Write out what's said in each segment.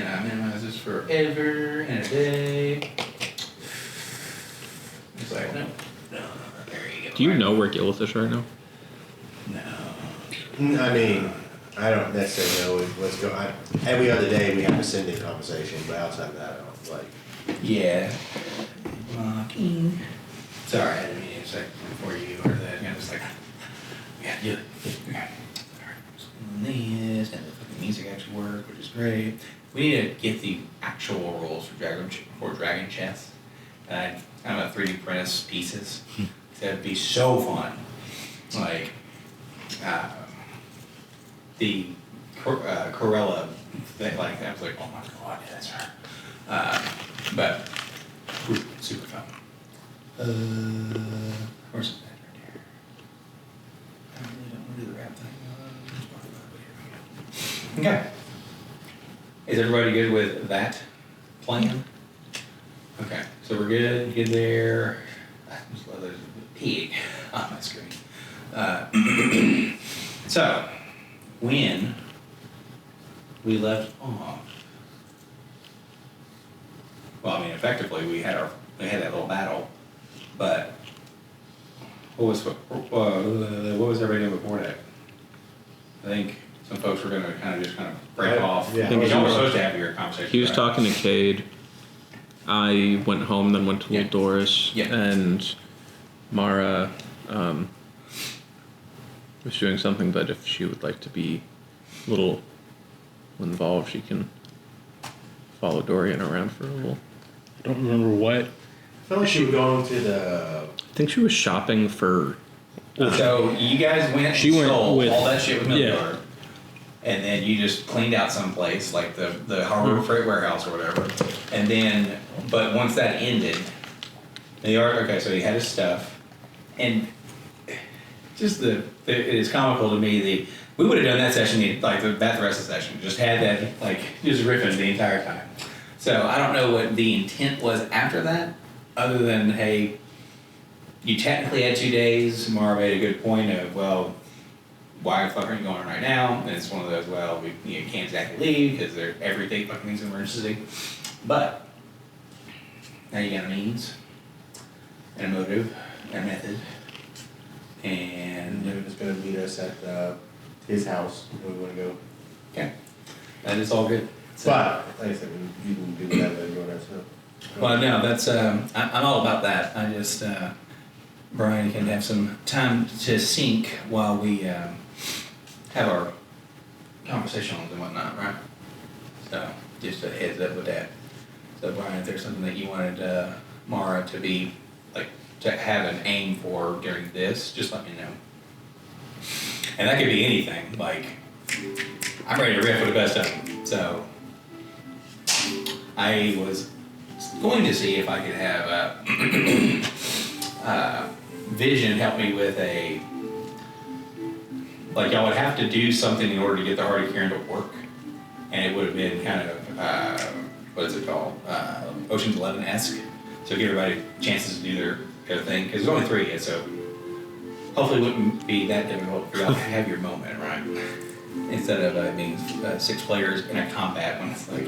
can I minimize this forever and a day? It's like, no, there you go. Do you know where Gilith is right now? No. I mean, I don't necessarily know what's going on. Every other day we have a sending conversation, but outside of that, I don't like. Yeah. Blocking. Sorry, I didn't mean to say before you or that. I was like, yeah, do it. Okay. Alright, so this, and the fucking music actually worked, which is great. We need to get the actual rules for Dragon Chess. Kind of 3D print pieces. That'd be so fun. Like, the Corella thing, like, I was like, oh my god, yeah, that's her. But, super fun. Where's the bed right here? I really don't want to do the rap thing. Okay. Is everybody good with that plan? Okay, so we're good. Good there. There's a pig on my screen. So, when we left off, well, I mean, effectively we had that little battle, but what was everybody doing before that? I think some folks were going to kind of break off. Yeah. I think Y'all were supposed to have your conversation. He was right? talking to Cade. I went home, then went to Little Doris, and Mara was doing something, but if she would like to be a little involved, she can follow Dorian around for a little. I don't remember what. I felt like she was going to the. I think she was shopping for. So you guys went She and went sold with- all that shit with yeah. Milkyard, and then you just cleaned out someplace like the Harbor Freight Warehouse or whatever, and then but once that ended, so he had his stuff, and just it is comical to me we would have done that session like the rest of the session, just had that like just riffing the entire time. So I don't know what the intent was after that, other than hey. You technically had 2 days. Mara made a good point of, well, why the fuck aren't you going right now? And it's one of those, well, we can't exactly leave because everything fucking needs an emergency. But now you got a means and a motive and a method. And David is going to meet us at his house where we want to go. okay, that is all good. So, But, like I said, you can do whatever you want to do. well, no, that's I'm all about that. I just Brian can have some time to sync while we have our conversations and whatnot, right? So just a heads up with that. So Brian, if there's something that you wanted Mara to be like to have an aim for during this, just let me know. And that could be anything. Like I'm ready to riff with the best of them. So I was going to see if I could have Vision help me with y'all would have to do something in order to get the Heart of Kieran to work, and it would have been kind of what is it called, Ocean's 11-esque. So give everybody chances to do their thing because there's only 3 yet, so hopefully it wouldn't be that difficult for y'all to have your moment, right? Instead of being 6 players in a combat when it's like,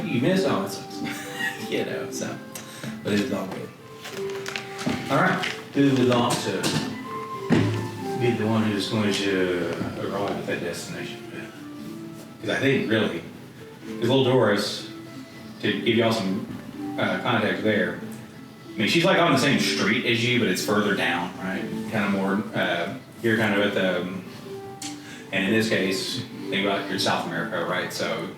you missed, oh, it sucks. So, but it is all good. Alright, who would like to be the one who's going to arrive at that destination? Because I think, really, because Little Doris, to give y'all some context there, I mean, she's like on the same street as you, but it's further down, right? Kind of more, you're kind of at the, and in this case, think about your South America, right? So,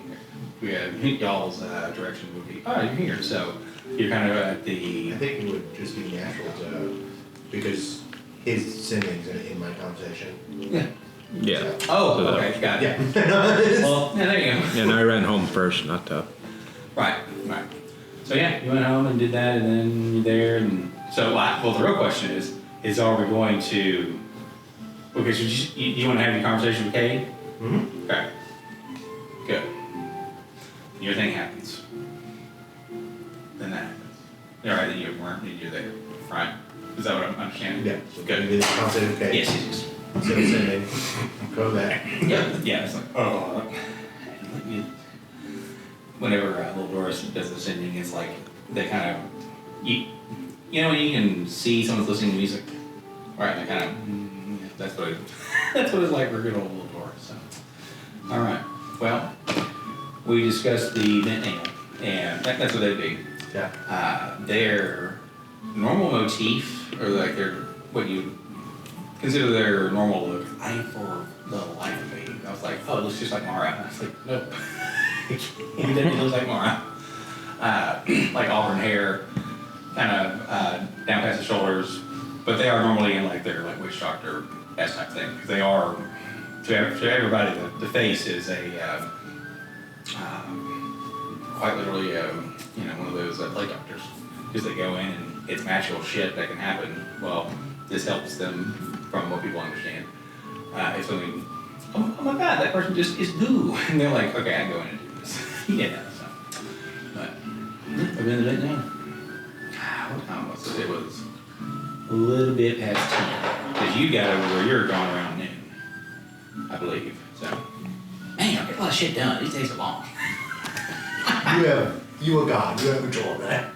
y'all's direction would be, you're here, so you're kind of at the... I think it would just be natural to, because his sending's in my conversation. Yeah. Yeah. Oh, okay, got it. Yeah. Well, yeah, there you go. Yeah, and I ran home first, not to. Right. So yeah, you went home and did that, and then you're there, and so well, the real question is are we going to? Okay, so you want to have your conversation with Kay? Mm-hmm. Okay. Good. Your thing happens. Then that happens. All right, then you're there, right? Is that what I'm understanding? Yeah. So Good. This conversation, okay. Yes. So sending, go back. Yeah. It's like whenever little Doris does the singing, it's like they kind of you know when you can see someone's listening to music, right? They kind of that's what that's what it's like for good old little Doris. So, all right. Well, we discussed the mint ale, and that's what they do. Yeah. Their normal motif, or like their what you consider their normal look, for the life of me, I was like, oh, it looks just like Mara. And I was like, nope. It definitely looks like Mara. Like auburn hair, kind of down past the shoulders, but they are normally in like their like witch doctor S type thing, because they are to everybody. The face is a quite literally one of those plague doctors, because they go in and it's magical shit that can happen. Well, this helps them from what people understand. If something, oh my god, that person just is goo, and they're like, okay, I can go in and do this. Yeah. So, but I've been in it now. What time was it? It was a little bit past 10, because you got over where you're going around noon, I believe. So, man, I get a lot of shit done. These days are long. You are God. You have control of that.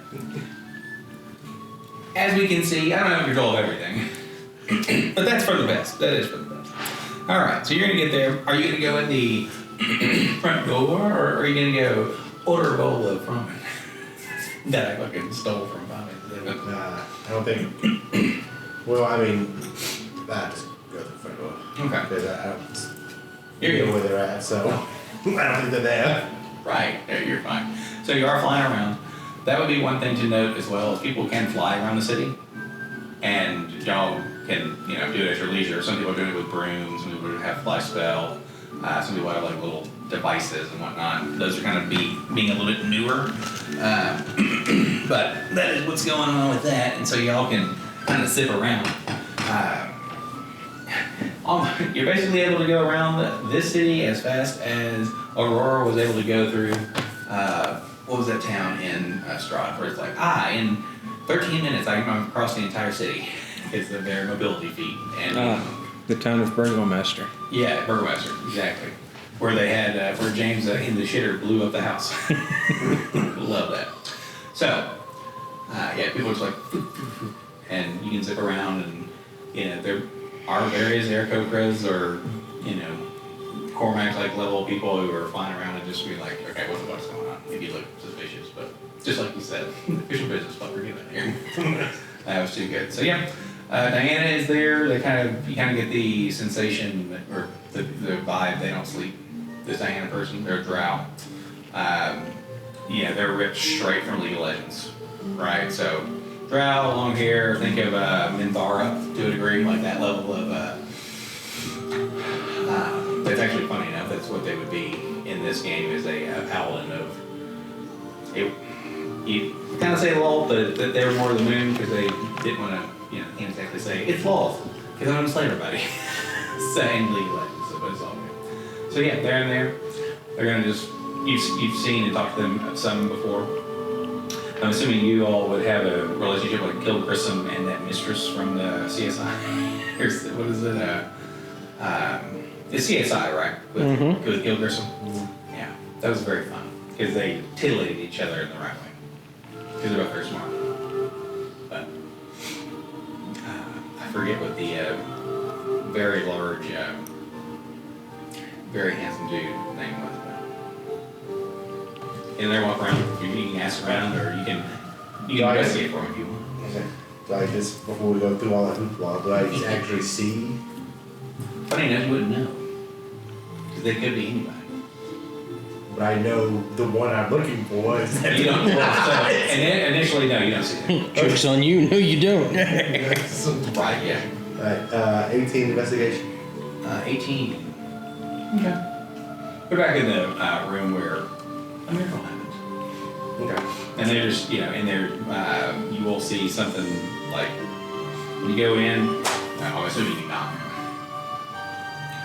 As we can see, I don't have control of everything. But that's for the best. That is for the best. All right, so you're going to get there. Are you going to go in the front door, or are you going to go order a bowl of ramen that I fucking stole from Bobby? I don't think. Well, I mean, I just go through the front door. Okay. Because I don't You're know where they're at, so I don't think they're there. Right, yeah, you're fine. So you are flying around. That would be one thing to note as well, is people can fly around the city, and y'all can, do it at your leisure. Some people are doing it with brooms, some people have fly spell, some people have like little devices and whatnot. Those are kind of being a little bit newer, but that is what's going on with that, and so y'all can kind of zip around. You're basically able to go around this city as fast as Aurora was able to go through, what was that town in Strahd, where it's like, in 13 minutes I can cross the entire city. It's their mobility feat. And the town of Burgomaster. yeah, Burgomaster, exactly. Where they had, where James in the shitter blew up the house. Love that. So, people are just like, and you can zip around, and, there are various Aarakocras or, Cormac like level people who are flying around and just be like, okay, what's going on? If you look suspicious, but just like you said, official business, what we're doing here. That was too good. So yeah, Diana is there. You kind of get the sensation or the vibe. They don't sleep. This Diana person, they're drow. They're ripped straight from League of Legends, right? So drow, long hair. Think of Minthara to a degree, like that level of. That's actually funny enough. That's what they would be in this game, is a paladin of. You kind of say Lolth, but that they were more of the moon, because they didn't want to, can't exactly say it's Lolth, because I'm going to slay everybody. Saying League of Legends, but it's all good. So yeah, they're in there. They're going to just, you've seen and talked to them some before. I'm assuming you all would have a relationship like Gil Grissom and that mistress from the CSI. What is it? It's CSI, right? With Gil Grissom? Yeah, that was very fun, because they titillated each other in the right way. Because they're both very smart. But I forget what the very large, very handsome dude name was. But in there, walk around. You can ask around, or you can investigate for him if you want. Okay. Do I just, before we go through all that hoopla, do I actually see? Funny enough, you wouldn't know, because they could be anybody. But I know the one I'm looking for is that. You don't. And initially, no, you don't see them. Joke's on you. No, you don't. Right? Yeah. Alright, 18 investigation. 18. Okay. We're back in the room where a miracle happened. Okay. And they're just, in there, you will see something like, when you go in, I'm assuming you knock.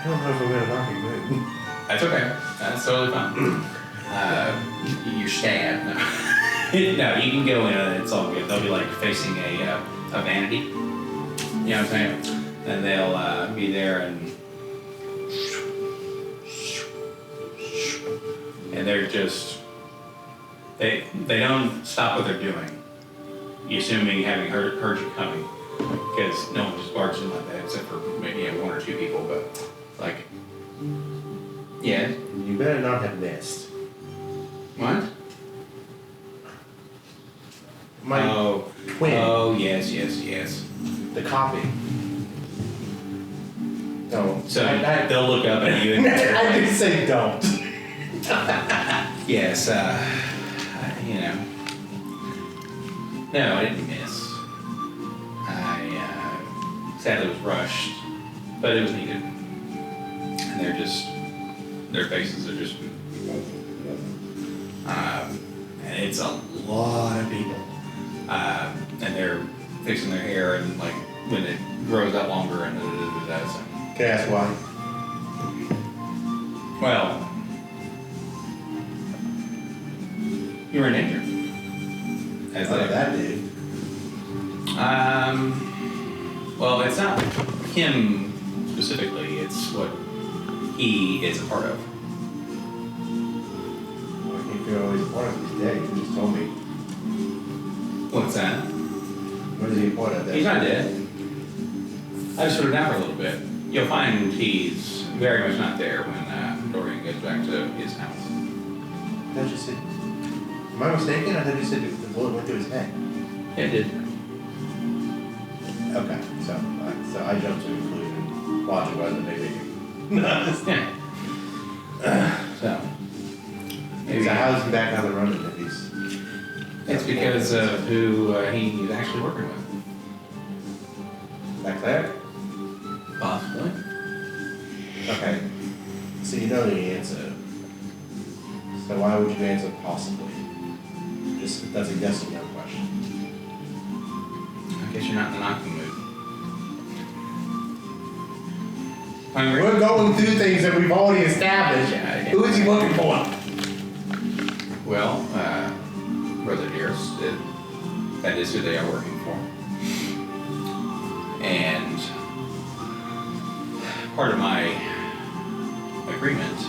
I don't know if I'm gonna knock him, but. That's okay. That's totally fine. You're stabbed. No. No, you can go in and it's all good. They'll be like facing a vanity. You know what I'm saying? And they'll be there and they're just They don't stop what they're doing, assuming having heard you coming, because no one just barges in like that except for maybe one or two people. But like, yeah, You better not have missed. what? My Oh, twin, oh yes, the copy. No. So I they'll look up at you and I didn't say don't. yes, you know. No, I didn't miss. I sadly was rushed, but it was needed. And their faces are just, and it's a lot of people. And they're fixing their hair and like when it grows out longer and so. Can I ask why? Well, you were in danger. As Oh, they- that dude. Well, it's not him specifically, it's what he is a part of. I think you're always part of his day. You just told me. What's that? What is he a part of? He's not dead. I just put it down for a little bit. You'll find he's very much not there when Dorian gets back to his house. I thought you said. Am I mistaken? I thought you said the bullet went through his head. It did. Okay, so I jumped to the conclusion. Logic wasn't a big deal. Yeah. So. Maybe So how is he back on the run if he's... it's because of who he's actually working with. That cleric? Possibly. Okay. So you know the answer. So why would you answer possibly? Just that's a yes or no question. I guess you're not in the knocking mood. Hungry? We're going through things that we've already established. Yeah, I get Who is he looking for? Well, Brother Dearest, that is who they are working for. And part of my agreement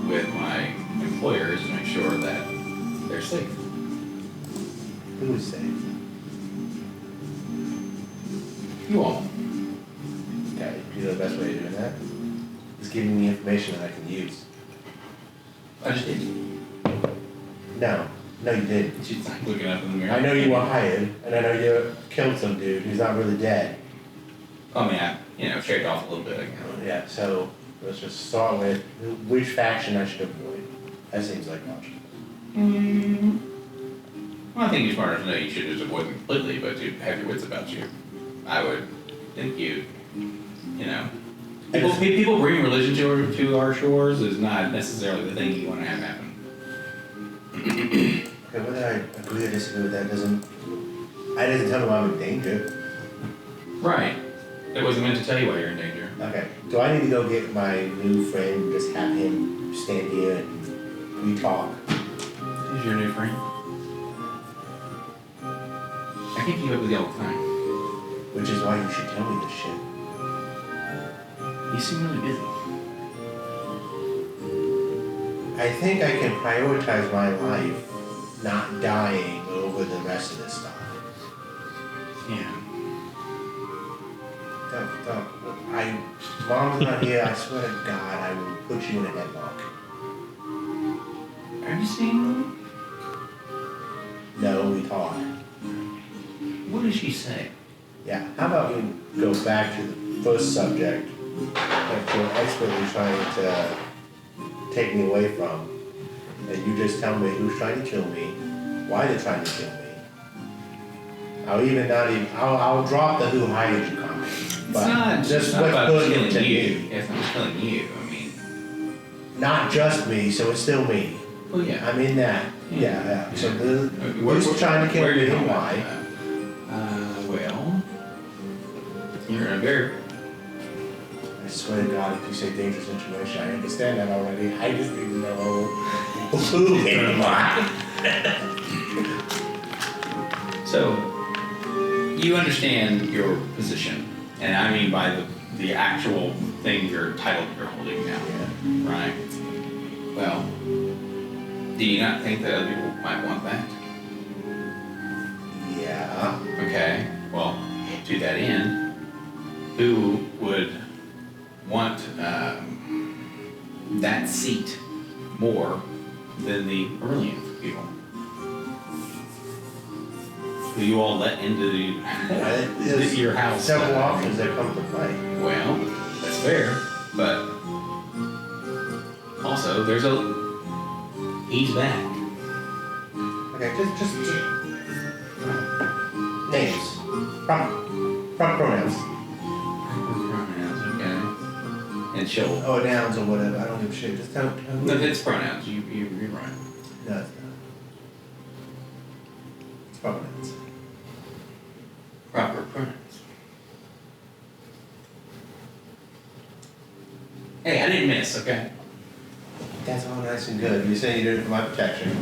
with my employer is to make sure that they're safe. Who is safe? You all. Okay, you know the best way of doing that? Is giving me information that I can use. I just did. No, you didn't. She's like looking up in the mirror. I know you were hired, and I know you killed some dude who's not really dead. I mean, I, shaved off a little bit. Yeah, so let's just start with which faction I should avoid. That seems like logical. Well, I think you're smart enough to know you should just avoid them completely, but to have your wits about you. I would think people bring religion to our shores is not necessarily the thing you want to have happen. Okay, whether I agree or disagree with that doesn't tell me why I'm in danger. Right. It wasn't meant to tell you why you're in danger. Okay, do I need to go get my new friend and just have him stand here and we talk? Who's your new friend? I can't keep up with you all the time. Which is why you should tell me this shit. You seem really busy. I think I can prioritize my life not dying over the rest of this stuff. Yeah. Mom's not here, I swear to God, I will put you in a headlock. Are you seeing? No, we talk. What did she say? Yeah, how about we go back to the first subject that you're expertly trying to take me away from, and you just tell me who's trying to kill me, why they're trying to kill me. I'll drop the who hired you comment. But It's not what's about good killing to you. me. It's not killing you. I mean, Not just me, so it's still me. well, yeah. I'm in that. Yeah. So who's trying to kill where are me you and going why? with that? Well, you're in a very. I swear to God, if you say dangerous situation, I understand that already. I just need to know who and why. So, you understand your position, and I mean by the actual thing title you're holding now, Yeah. right? Well, do you not think that other people might want that. Yeah. Okay, well, to that end, who would want that seat more than the Aurelian people? Who you all let into your house? Several options that come to play. Well, that's fair, but also he's back. Okay, just names. Proper pronouns. Pronouns, okay. And she'll. Oh, nouns or whatever. I don't give a shit. Just tell me. No, it's pronouns. You're right. No, it's not. It's proper nouns. Proper pronouns. Hey, I didn't miss, okay? That's all nice and good. You say you did it for my protection.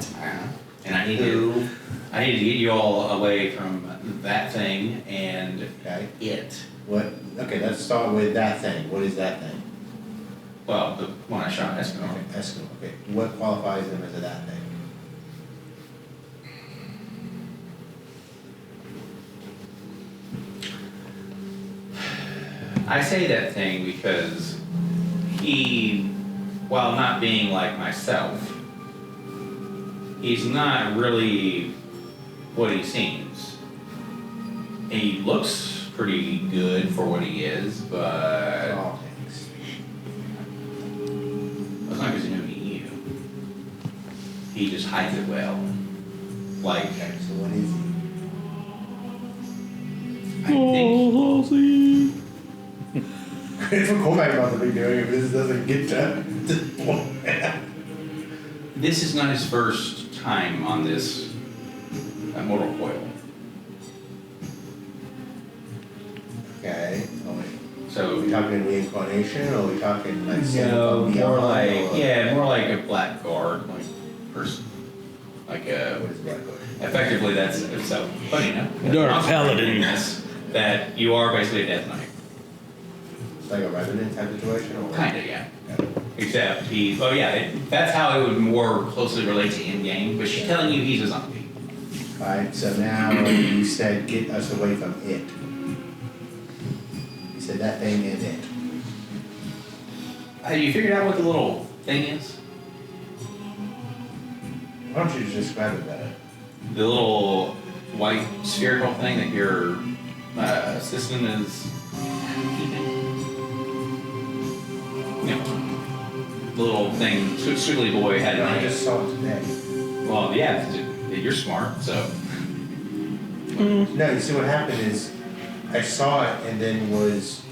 And I need to get you all away from that thing and Okay. it. What? Okay, let's start with that thing. What is that thing? Well, the one I shot Eskimo. Okay, Eskimo. Okay. What qualifies them as a that thing? I say that thing because he, while not being like myself, he's not really what he seems. He looks pretty good for what he is, but All things. as long as he knows you, he just hides it well. Like, Okay, so what is he? I think Critical callback about to be doing if this doesn't get to this point. this is not his first time on this mortal coil. Okay. Oh, wait. So Are we talking reincarnation or are we talking like no, more like or- more like a blackguard like person, like What is black guard? effectively that's so funny enough. Dark Paladin. That you are basically a Death Knight. It's like a resident type situation or what? Kinda, yeah. Except that's how it would more closely relate to in-game, but she's telling you he's a zombie. Alright, so now you said get us away from it. You said that thing and it. Have you figured out what the little thing is? Why don't you just describe it better? The little white spherical thing that your system is keeping? No. The little thing, Squiggly Boy had No, I made. just saw it today. Well, yeah, you're smart, so. No, you see what happened is I saw it and then was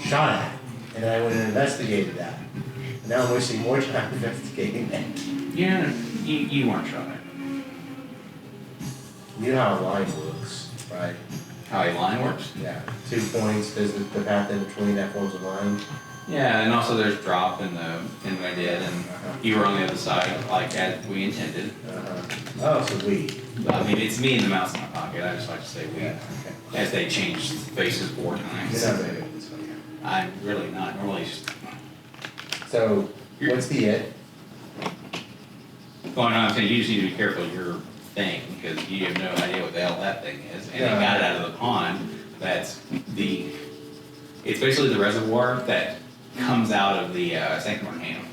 shot at. And I went and investigated that. And now I'm wasting more time investigating that. Yeah, you weren't shot at. You know how a line works, right? How a line works? Yeah. 2 points, there's the path in between that forms a line. Yeah, and also there's drop in I did, and you were on the other side, like as we intended. Oh, so we. I mean, it's me and the mouse in my pocket. I just like to say we, Yeah, okay. as they changed faces 4 times. You're not very good at this one. I'm really not. Normally, it's just So, what's the it? going on. I'm saying you just need to be careful of your thing because you have no idea what the hell that thing is, and Yeah. they got it out of the pond. It's basically the reservoir that comes out of the Sanctum Arcanum.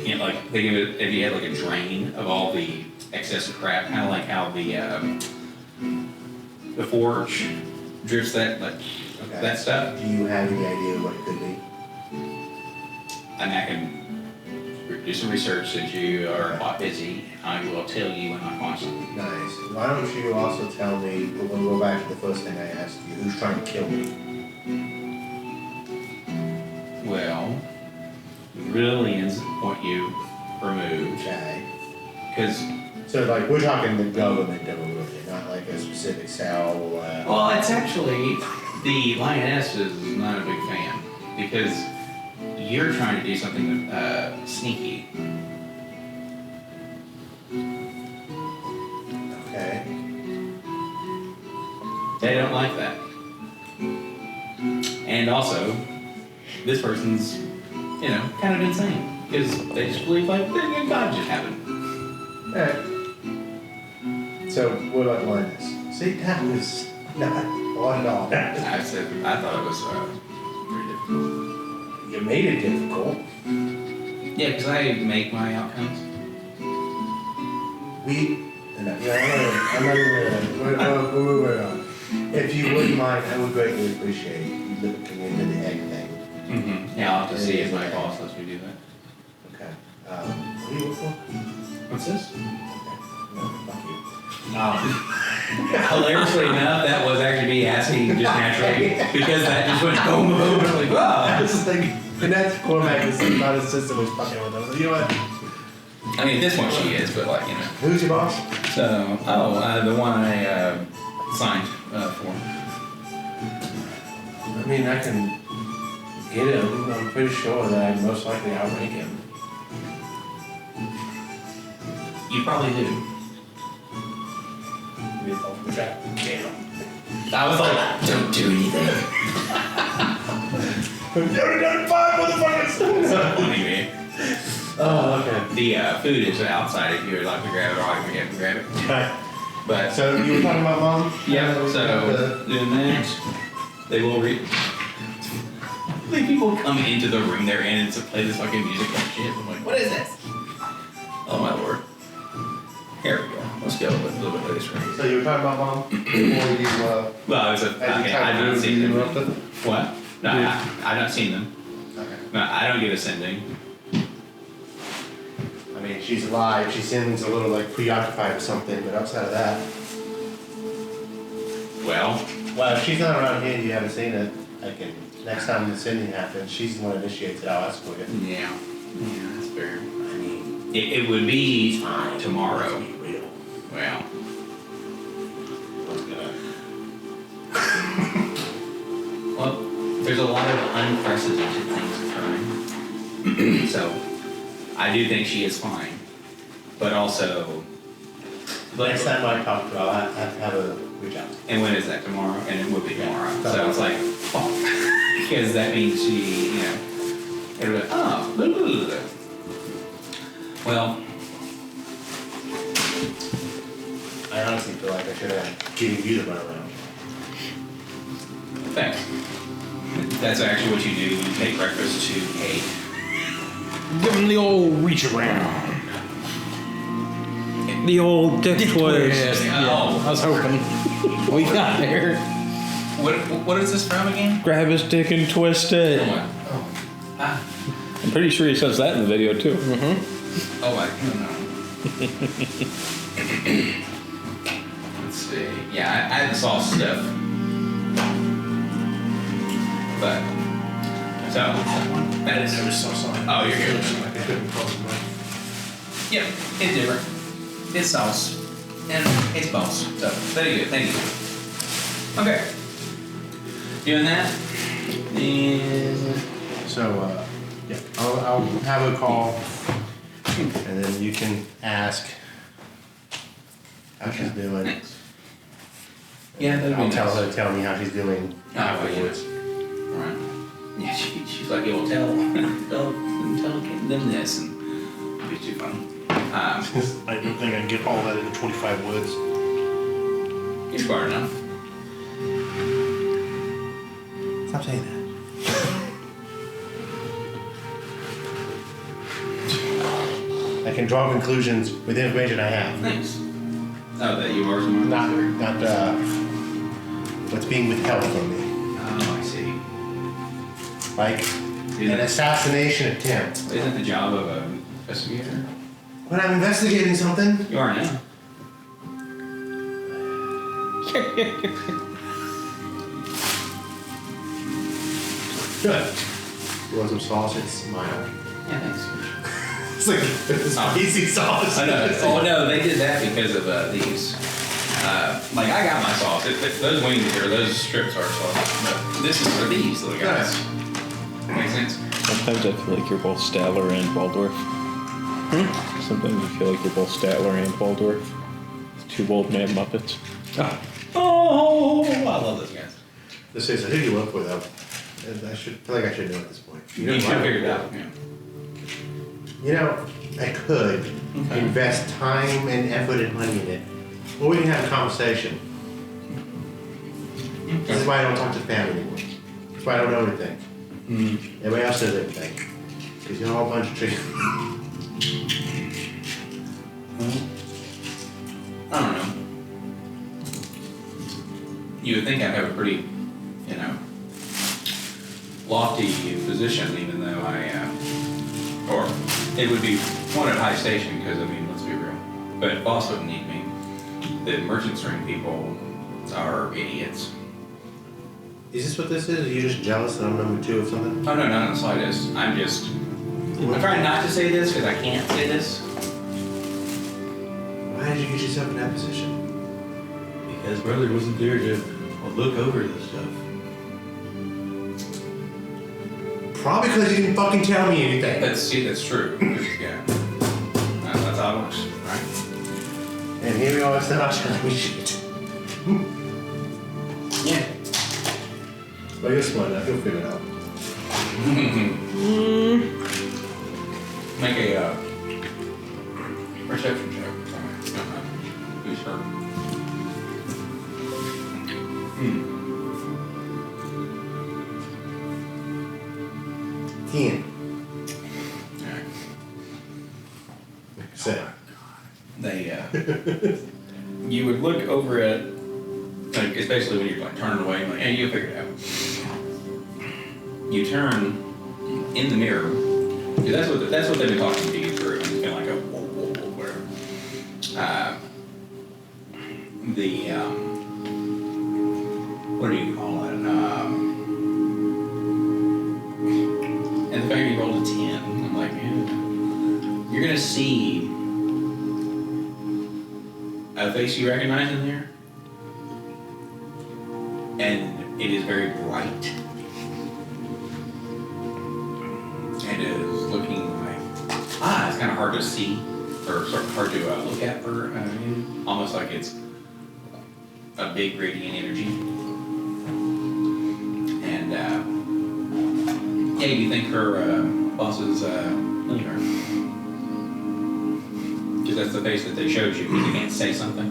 You know, like think of it if you had like a drain of all the excess crap, kind of like how the forge drifts that Okay. that stuff. Do you have any idea what it could be? And I can do some research since you are quite busy. I will tell you when I find something. Nice. Why don't you also tell me, we'll go back to the first thing I asked you, who's trying to kill me? Well, Brillians want you removed Okay. because So like, we're talking the government removing, not like a specific cell, well, it's actually the lioness is not a big fan because you're trying to do something sneaky. okay. They don't like that. And also, this person's, kind of insane because they just believe like God just happened. Alright. So, what about blindness? See, that was not on at all. I thought it was pretty difficult. You made it difficult. Yeah, because I make my outcomes. I'm not even gonna. If you wouldn't mind, I would greatly appreciate you looking into the egg thing. Mm-hmm. Yeah, I'll have to see if my boss lets me do that. Okay. What do you look for? What's this? Okay. No, fuck you. Hilariously enough, that was actually me asking just naturally because that just went boom, boom, boom. Like, wow. This is like, and that's Cormac is not his sister was fucking with us. You know what? I mean, at this point she is, but like, you know. Who's your boss? So, the one I signed for. I mean, I can get him. I'm pretty sure that I most likely outrank him. You probably do. I was like, don't do anything. You already done 5 motherfuckers! Anyway, Oh, okay. the food is outside if you would like to grab it, or I can grab it. Alright. But So you were talking about mom? yeah, so doing that, they will read. Like people come into the room they're in and to play this fucking music and shit. I'm like, what is this? Oh my lord. Here we go. Let's go with a little bit of this right. So you were talking about mom before you Well, I was as you I've not seen them. interrupted? What? No, I've not seen them. Okay. No, I don't get a sending. I mean, she's alive. She seems a little like preoccupied or something, but outside of that. Well, Well, if she's not around here and you haven't seen it, I can. Next time the sending happens, she's the one that initiates it. I'll ask for you. yeah. Yeah, that's fair. I mean, it would be tomorrow. Well. Well, there's a lot of unprecedented things occurring. So, I do think she is fine. But also... Next time I talk to her, I'll have a reach out. And when is that? Tomorrow? And it would be tomorrow. So it's like, fuck. Because that means she, you know, it'll be like, oh, ooh. Well, I honestly feel like I should have given you the runaround. thanks. That's actually what you do. You take breakfast to Kate. Give him the old reach around. The old dick twist. Yeah. I was hoping we got there. What is this from again? Grab his dick and twist it. Oh my. I'm pretty sure he says that in the video too. Mm-hmm. Oh my. Let's see. Yeah, I had the sauce stuff. But, so, that is. Oh, you're good. Yep, it's different. It's sauce. And it's balls. So, very good. Thank you. Okay. Doing that. And. So, yeah, I'll have a call, and then you can ask how she's doing. Yeah, that'd be I'll nice. tell her to tell me how she's doing afterwards. Alright. Yeah, she's like, yo, tell them this, and it'll be too funny. I don't think I can get all that into 25 words. You're smart enough. Stop saying that. I can draw conclusions with the information I have. Thanks. Oh, that you are smart? Not what's being withheld from me. Oh, I see. Like an assassination attempt. Isn't the job of an investigator? When I'm investigating something, You are now. good. You want some sauce? It's mild. Yeah, thanks. It's like spicy sauce. I know. Oh no, they did that because of these. Like I got my sauce. Those wings or those strips are sauce. But this is for these little guys. Makes sense. Sometimes I feel like you're both Statler and Waldorf. Sometimes I feel like you're both Statler and Waldorf. Two old man Muppets. Oh, I love those guys. This is who do you work for though? I feel like I should know at this point. You should figure it out. Yeah. You know, I could, invest time and effort and money in it. Well, we can have a conversation. This is why I don't talk to the family anymore. That's why I don't know everything. Everybody else does everything. Because you're all a bunch of trees. I don't know. You would think I'd have a pretty, lofty position, even though or it would be one at high station, because, let's be real. But boss wouldn't need me. The merchants ring people are idiots. Is this what this is? Are you just jealous that I'm number 2 of something? Oh, no, not in the slightest. I'm trying not to say this, because I can't say this. Why did you get yourself in that position? Because brother wasn't there to look over this stuff. Probably because you didn't fucking tell me anything. That's true. Yeah. That's how it works, right? And here we are, still not telling me shit. Yeah. But you're smart enough, you'll figure it out. Make a perception check. Who's her? 10. Alright. Like I said. They, you would look over at, especially when you're turning away, hey, you'll figure it out. You turn in the mirror, because that's what they've been talking to you through. It's kind of like a whoa, whatever. What do you call it? And the fact you rolled a 10, I'm like, man, you're gonna see a face you recognize in there, and it is very bright. It is looking like, it's kind of hard to see, or sort of hard to look at for, almost like it's a big radiant energy. And, you think her boss is killing her. Because that's the face that they showed you, because you can't say something.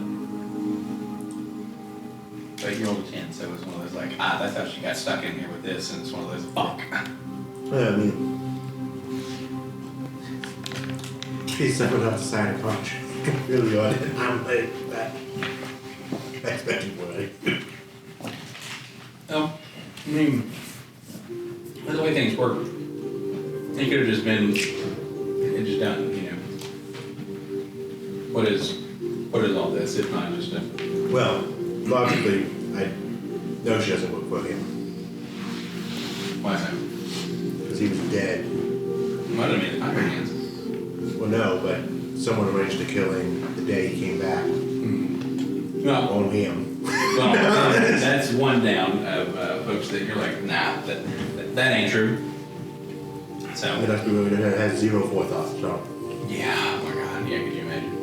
But you rolled a 10, so it's one of those like, that's how she got stuck in here with this, and it's one of those, fuck. Yeah, she's someone else decided to punch. Really odd. I'm like that. Expecting way. Oh, the way things work, it could have just been, just done, What is all this if not just a... Well, logically, I know she doesn't work for him. Why is that? Because he was dead. Might have made the contract hands. Well, no, but someone arranged the killing the day he came back. Well, On him. that's one down of folks that you're like, nah, that ain't true. So. It has to be really good. It has zero forethought, so. Yeah, oh my god, yeah, could you imagine?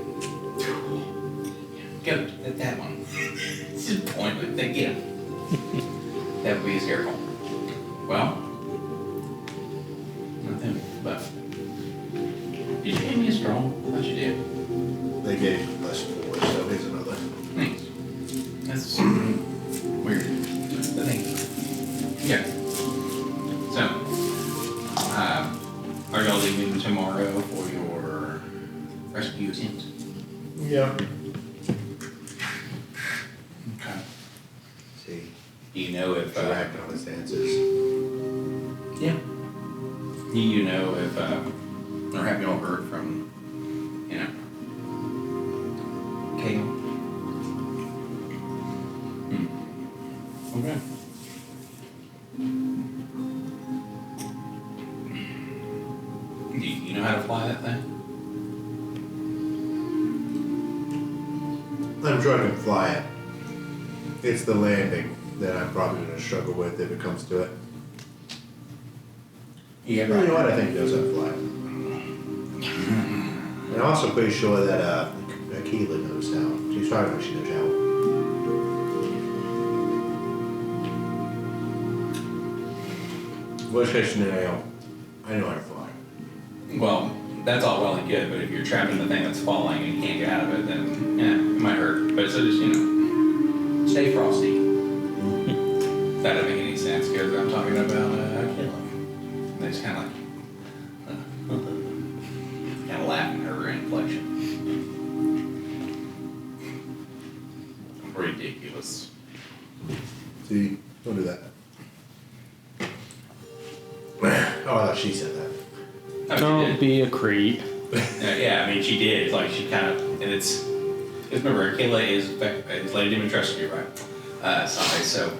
Get that one. It's just pointless. They get him. That would be hysterical. Well, nothing, but. Did you give me a straw? I thought you did. They gave us 4, so here's another. Thanks. That's weird. But thank you. Yeah. So, are y'all leaving tomorrow for your rescue attempt? Yeah. Okay. See, Do you know if correct on his answers. yeah. Do you know if or have y'all heard from Kale? Okay. Do you know how to fly that thing? I'm sure I can fly it. It's the landing that I'm probably going to struggle with if it comes to it. Yeah. You know what? I think he knows how to fly it. And I'm also pretty sure that Keela knows how. She's probably like she knows how. Worst case scenario, I know how to fly. Well, that's all well and good, but if you're trapped in the thing that's falling and you can't get out of it, then yeah, it might hurt. But so just, stay frosty. If that doesn't make any sense, because I'm talking about killing. They just kind of kind of laugh in her inflection. Ridiculous. See, don't do that. Oh, I thought she said that. Oh, she Don't did. be a creep. Yeah, I mean, she did. Like, she kind of, and it's remember, Kayla is Lady Dimitrescu, right? Sorry, so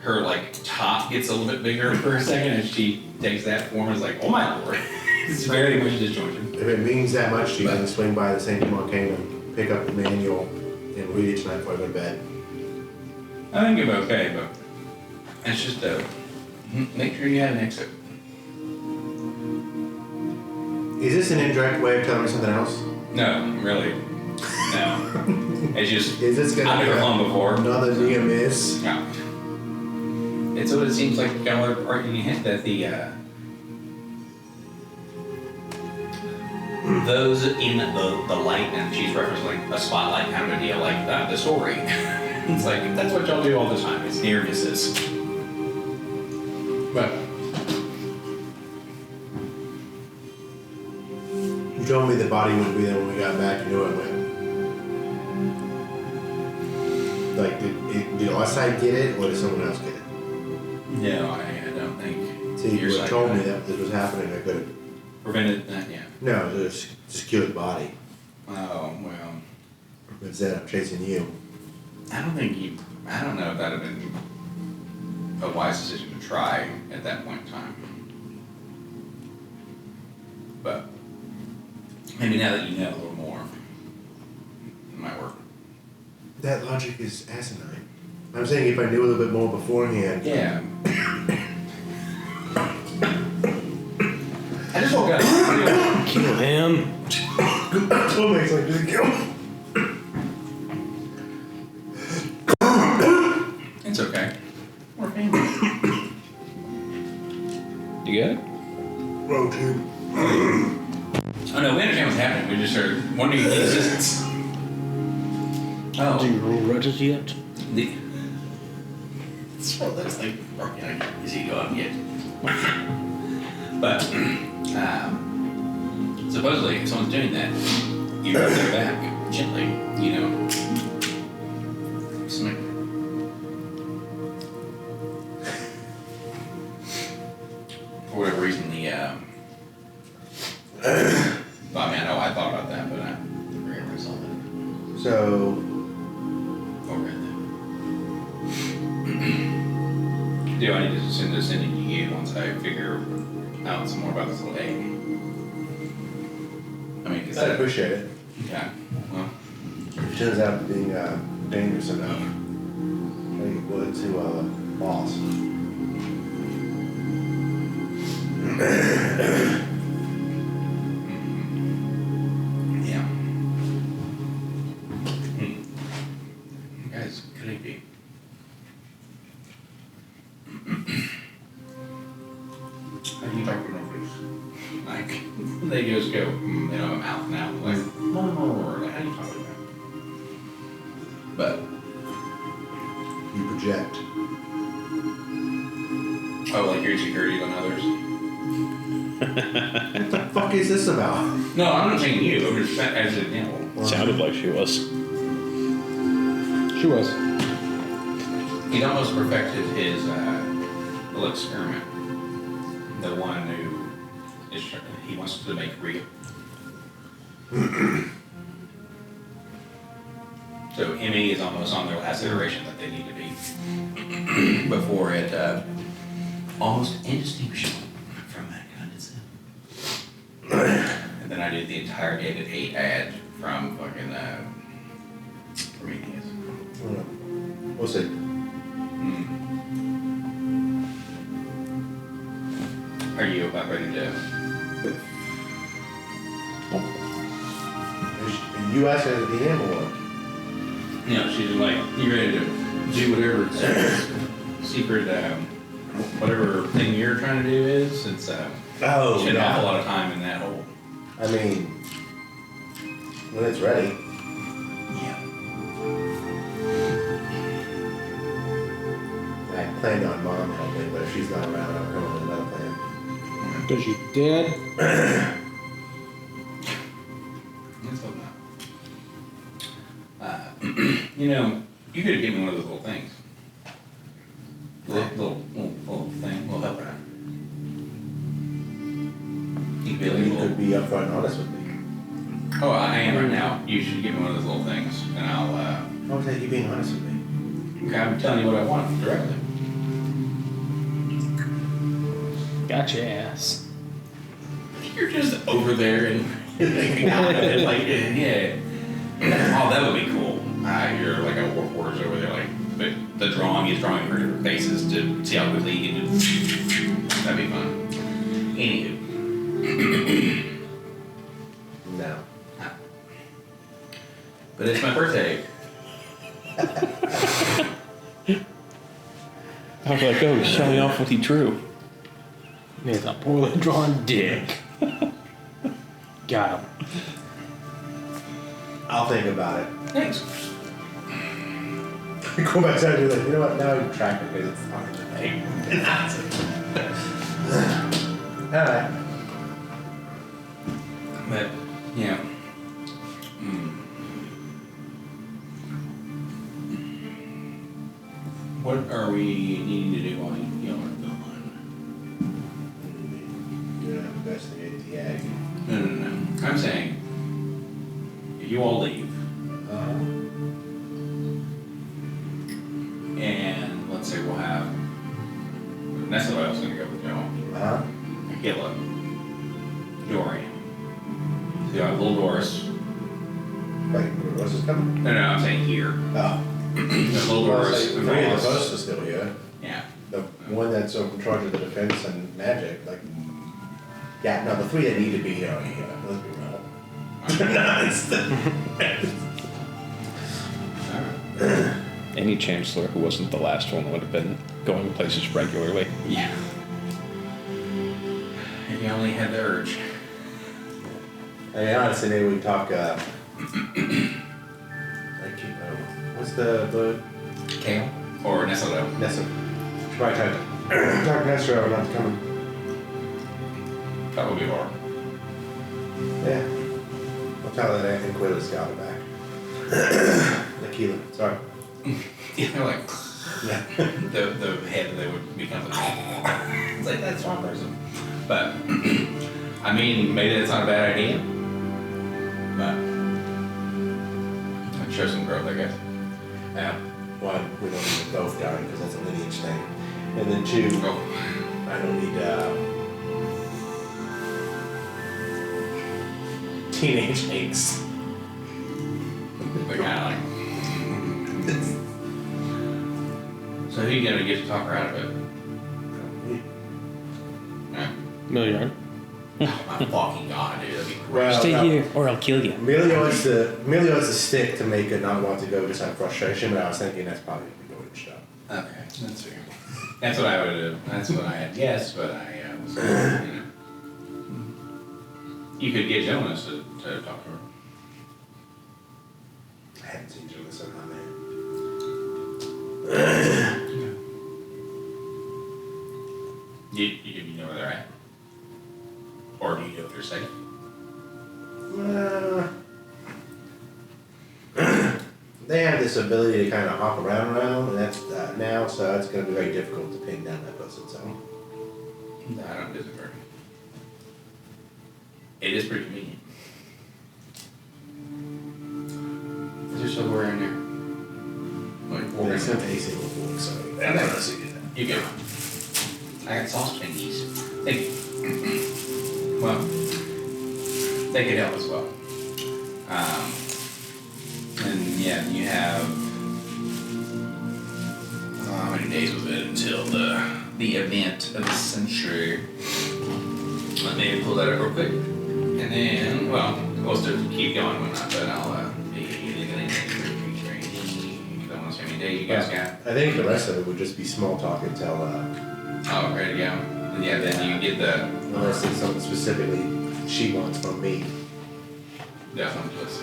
her, like, top gets a little bit bigger for a second, and she takes that form and is like, oh my lord. It's very much disjointed. If it means that much, she can swing by the St. Arcane and pick up the manual and read it tonight before I go to bed. I think it'll be okay, but it's just, make sure you have an exit. Is this an indirect way of telling me something else? No, really. No. It's just, Is this gonna I've be never flown before. another near miss? No. It's what it seems like, kind of like you hint that those in the light, and she's referencing like a spotlight kind of a deal, like the story. It's like, that's what y'all do all the time, it's near misses. But, You told me the body wouldn't be there when we got back. You knew it went. Like, did Oside get it, or did someone else get it? no, I don't think. See, your you side had told got me it. that this was happening. I could have. Prevented that, yeah. No, just secure the body. Oh, well, Instead, I'm chasing you. I don't know if that'd have been a wise decision to try at that point in time. But maybe now that you know a little more, it might work. That logic is asinine. I'm saying if I knew a little bit more beforehand. Yeah. I just woke up. Kill him. What makes like this kill? It's okay. We're family. You got it? Road tube. Oh no, we understand what's happening. We just are wondering the existence. Do Oh, you roll grudges yet? it's one of those things. Is he going yet? But supposedly, if someone's doing that, you rub their back gently. Smack. For whatever reason, I mean, I know I thought about that, but I forget where I saw that. So, Or read that. Do I need to send this in to you once I figure out some more about this little egg? I mean, is I that appreciate it. yeah? Well, It turns out being dangerous enough. I think it would to boss. yeah. Guys, could it be? How do you talk to numbers? Like, they just go, they don't have a mouth now. Like, like, how do you talk to them? But, You project. oh, like your insecurities on others? What the fuck is this about? No, I'm not saying you. I'm just saying as an example. Sounded like she was. She was. He'd almost perfected his little experiment. The one who is he wants to make real. So Emmy is almost on their last iteration that they need to be before it almost indistinguishable from that kind of stuff. And then I did the entire David 8 ad from fucking Prometheus. We'll see. Are you about ready to? And you asked her at the end or what? You know, she's like, you ready to do whatever secret, whatever thing you're trying to do is? It's Oh, Spend an awful yeah. lot of time in that hole. I mean, when it's ready. Yeah. I planned on mom helping, but if she's not around, I'll come up with another plan. Cause you dead? Let's hope not. You know, you could give me one of those little things. Little thing, little helper. You could be like a You little. could be upfront and honest with me. Oh, I am right now. You should give me one of those little things, and I'll. How was that you being honest with me? Okay, I'm telling you what I want directly. Gotcha ass. You're just over there and like, yeah. Oh, that would be cool. You're like a war horse over there, like the drawing. He's drawing her different faces to see how quickly he can do. That'd be fun. Anywho. No. But it's my birthday. I was like, oh, he's showing off what he drew. It's a poorly drawn dick. Got him. I'll think about it. Thanks. Go back to like, you know what? Now I'm tracking because it's hard to make. Alright. But yeah. What are we needing to do while you are gone? You're gonna investigate the egg. No. I'm saying if you all leave and let's say we'll have that's what I was gonna go with y'all. Caleb, Dorian. So you have little Doris. Wait, Rose is coming? No, I'm saying here. Oh. There's little Doris. Three of the hosts are still here. Yeah. The one that's in charge of the defense and magic, like, yeah, no, the three that need to be here are here. Let's be real. Any chancellor who wasn't the last one would have been going places regularly. Yeah. If you only had the urge. I mean, honestly, maybe we talk, what's the Kale or Nestle. Nessa? Should probably try to talk Nessa over not to come. That would be hard. Yeah. I'll tell her that Anthony Quill got it back. Tequila, sorry. Yeah, they're like Yeah. the head that they would become. It's like that's one person. But I mean, maybe that's not a bad idea. But I'd show some growth, I guess. Yeah. One, we don't need them both dying because that's a lineage thing. And then two, Oh, I don't need teenage angst. they kind of like. So who you gonna get to talk her out of it? Yeah. Million. Oh my fucking god, dude, that'd be great. Well, Stay here or I'll kill you. Amelia wants to stick to make it not want to go just out of frustration, but I was thinking that's probably the golden shot. Okay, that's fair. That's what I would have. That's what I had guessed, but I was, you know. You could get Jonas to talk to her. I haven't seen Jonas on man. Do you know where they're at? Or do you know if they're safe? They have this ability to kind of hop around, and that's now, so it's going to be very difficult to pin down that person. So No, I don't disagree. It is pretty convenient. Is there silverware in there? Like, there's some AC before, so I never see that. You go. I got sauce thingies. Thank you. Well, they could help as well. And yeah, you have. How many days was it until the event of the century? Let me pull that up real quick. And then, well, we'll still keep going and whatnot, but I'll be looking at it. Don't want to say how many days you guys got. I think the rest of it would just be small talk until Oh, ready to go. Yeah, then you get the Unless it's something specifically she wants from me. homunculus.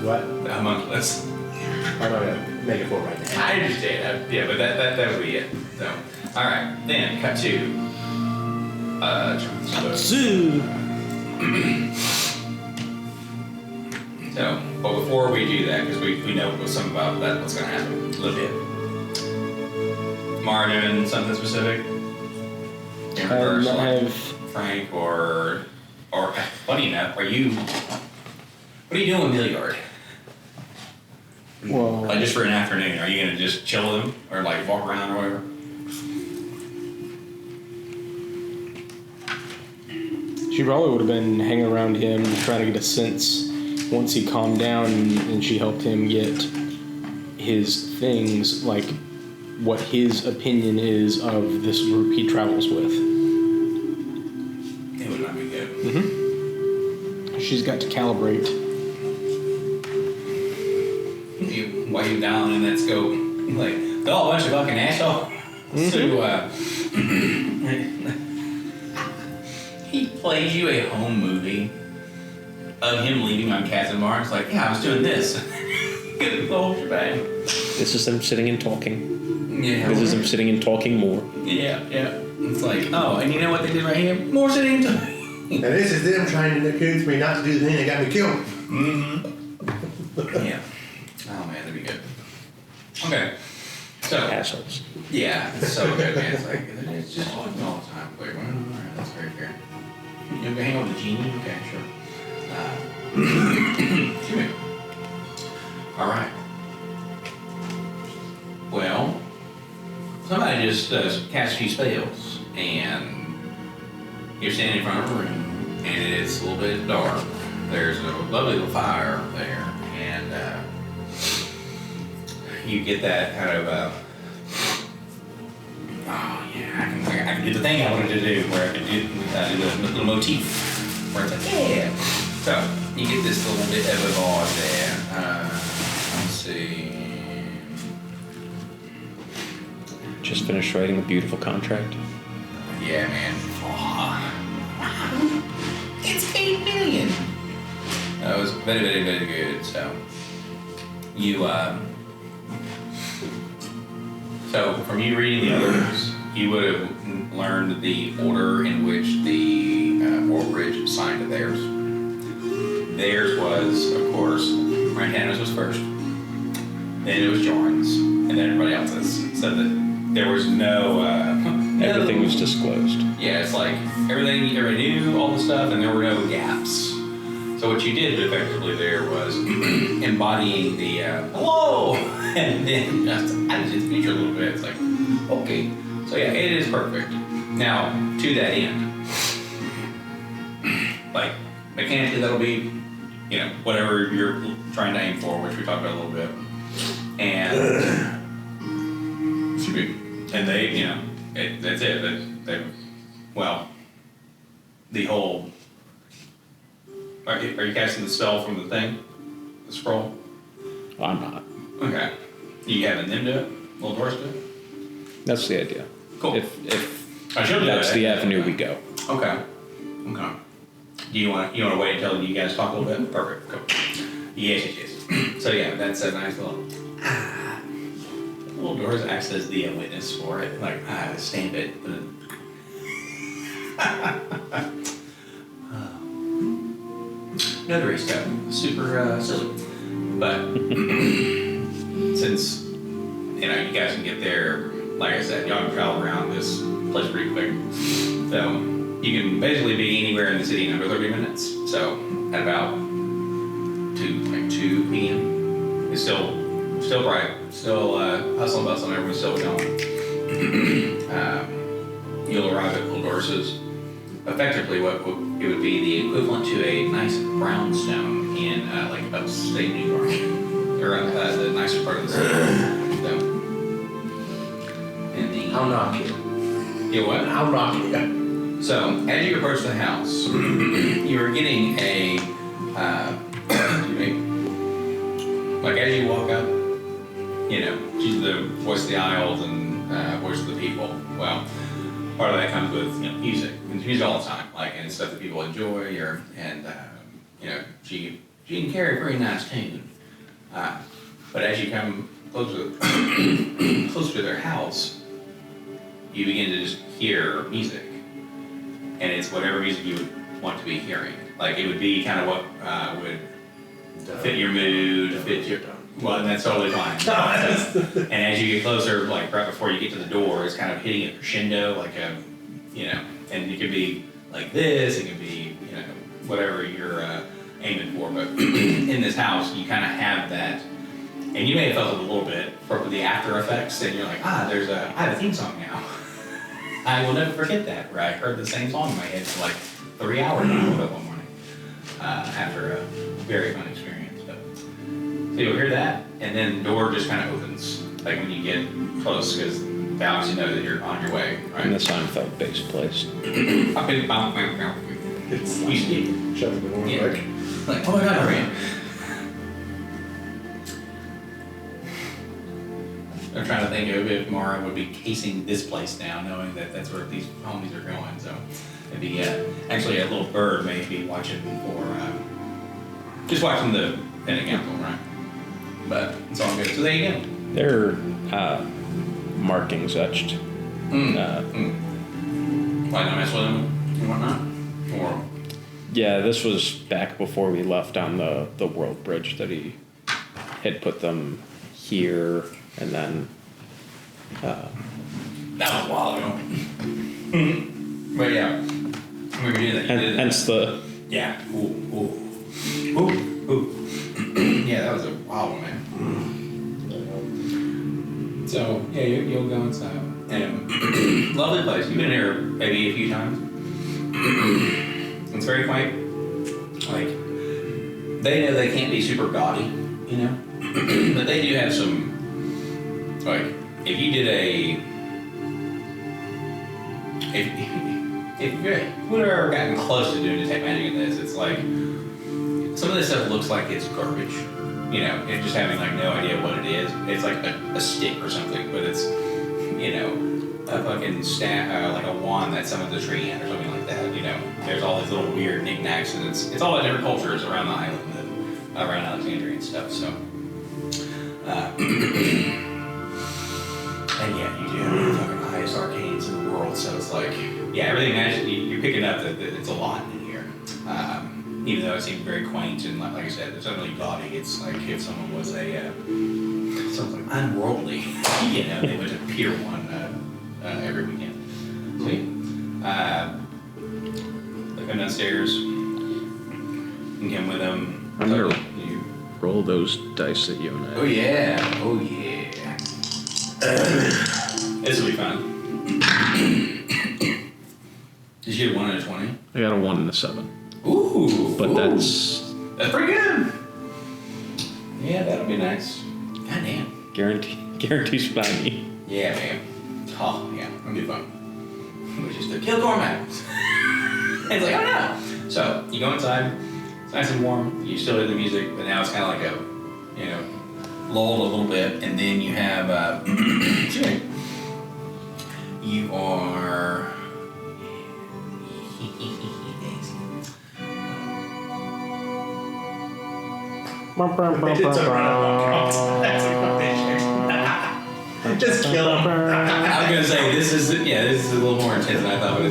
What? The homunculus. I'm not gonna make it for right now. I understand. Yeah, but that would be it. So, all right. Then cut to. Zoo. So, but before we do that, because we know some about that, what's going to happen a little bit. Mara doing something specific? In reverse, I like have. Frank or funny enough, what are you doing with Milliard? Well, Like just for an afternoon, are you gonna just chill with him or like walk around or whatever? she probably would have been hanging around him, trying to get a sense once he calmed down and she helped him get his things, like what his opinion is of this group he travels with. It would not be good. She's got to calibrate. While you down in that scope, like they're all a bunch of fucking assholes. So he plays you a home movie of him leaving on Casimir. It's like, yeah, I was doing this. Get the whole shebang. This is them sitting and talking. Yeah. This is them sitting and talking more. Yeah. It's like, oh, and you know what they did right here? More sitting. And this is them trying to convince me not to do the thing that got me killed. Yeah. Oh man, that'd be good. Okay. So. Assholes. Yeah, it's so good, man. It's like, it's just all the time. Like, well, alright, that's very fair. You gonna hang out with the genie? Okay, sure. Excuse me. Alright. Well, somebody just cast a few spells, and you're standing in front of a room, and it's a little bit dark. There's a lovely little fire up there, and you get that kind of oh yeah, I can do the thing I wanted to do, where I could do the little motif, where it's like, yeah. So, you get this little bit of a vibe there. Let's see. Just finished writing a beautiful contract. Yeah, man. It's 8 million. That was very, very, very good. So, you, so from you reading the others, you would have learned the order in which the Fort Ridge signed theirs. Theirs was, of course, Montana's was first. Then it was Jordan's, and then everybody else's. So that there was no Everything was disclosed. Yeah, it's like everybody knew all the stuff, and there were no gaps. So what you did effectively there was embodying the hello, and then just added to the future a little bit. It's like, okay, so yeah, it is perfect. Now to that end, like mechanically, that'll be, you know, whatever you're trying to aim for, which we talked about a little bit, and excuse me, and they, you know, that's it. They, well, the whole. Are you casting the spell from the thing? The scroll? I'm not. Okay. You having them do it? Little doors do it? That's the idea. Cool. If I should do that's that. the avenue we go. Okay. Do you want to wait until you guys talk a little bit? Perfect. Cool. Yes. So yeah, that's a nice little. Little doors acts as the witness for it. Like stamp it. Notary stuff, super silly. But since you know you guys can get there, like I said, y'all can travel around this place pretty quick. So you can basically be anywhere in the city in under 30 minutes. So at about 2 p.m. It's still bright, still hustle and bustle, and everyone's still going. You'll arrive at Eldorsa's. Effectively, what it would be the equivalent to a nice brownstone in like upstate New York, or the nicer part of the city. So, and the I'll knock you. you what? I'll knock you. So as you approach the house, you are getting a excuse me, like as you walk up, you know, she's the voice of the aisles and voice of the people. Well, part of that comes with, music. And music all the time, like, and it's stuff that people enjoy, she can carry a very nice tune. But as you come closer, closer to their house, you begin to just hear music. And it's whatever music you would want to be hearing. Like, it would be kind of what would fit your mood, well, and that's totally fine. And as you get closer, like right before you get to the door, it's kind of hitting a crescendo, like and it could be like this, it could be, whatever you're aiming for. But in this house, you kind of have that, and you may have felt it a little bit for the after effects, and you're like, I have a theme song now. I will never forget that, where I heard the same song in my head for like 3 hours when I woke up one morning after a very fun experience. But so you'll hear that, and then the door just kind of opens, like when you get close, because they obviously know that you're on your way, right? And the Seinfeld bass plays. It's You speak. shut the door Yeah. quick. Like, oh my god, hurry. I'm trying to think of if Mara would be casing this place down, knowing that that's where these homies are going. So it'd be actually a little bird maybe watching for just watching the Pentagon, right? But it's all good. So there you go. There are markings etched. Why not mess with them and whatnot? Or Yeah, this was back before we left on the world bridge that he had put them here, and then that was a while ago. But yeah, we were doing that. You did hence the yeah. Ooh. Yeah, that was a wild one, man. So yeah, you'll go inside. And lovely place. You've been here maybe a few times. It's very quaint. Like, they know they can't be super gaudy, but they do have some. Like, if you did if you would have ever gotten close to doing detect magic in this, it's like some of this stuff looks like it's garbage. And just having like no idea what it is. It's like a stick or something, but it's a fucking staff, like a wand that summons a tree in or something like that. There's all these little weird knickknacks, and it's all the different cultures around the island and around Alexandria and stuff. So, and yeah, you do have the fucking highest arcanes in the world. So it's like, yeah, everything you're picking up that it's a lot in here. Even though it seemed very quaint and like I said, it's not really gaudy. It's like if someone was something unworldly, they went to Pier 1 every weekend. So they come downstairs, you can come with them. I'm gonna roll those dice that you and I. Oh yeah. This will be fun. Did you get 1 and a 20? I got a 1 and a 7. Ooh. But that's pretty good. Yeah, that'll be nice. God damn. guarantees shiny. Yeah, man. Oh, yeah, that'll be fun. Which is to kill Cormac. And it's like, oh no. So, you go inside, it's nice and warm, you still hear the music, but now it's kind of like a, lulled a little bit, and then you have, you are... Just kill him. I was gonna say this is a little more intense than I thought,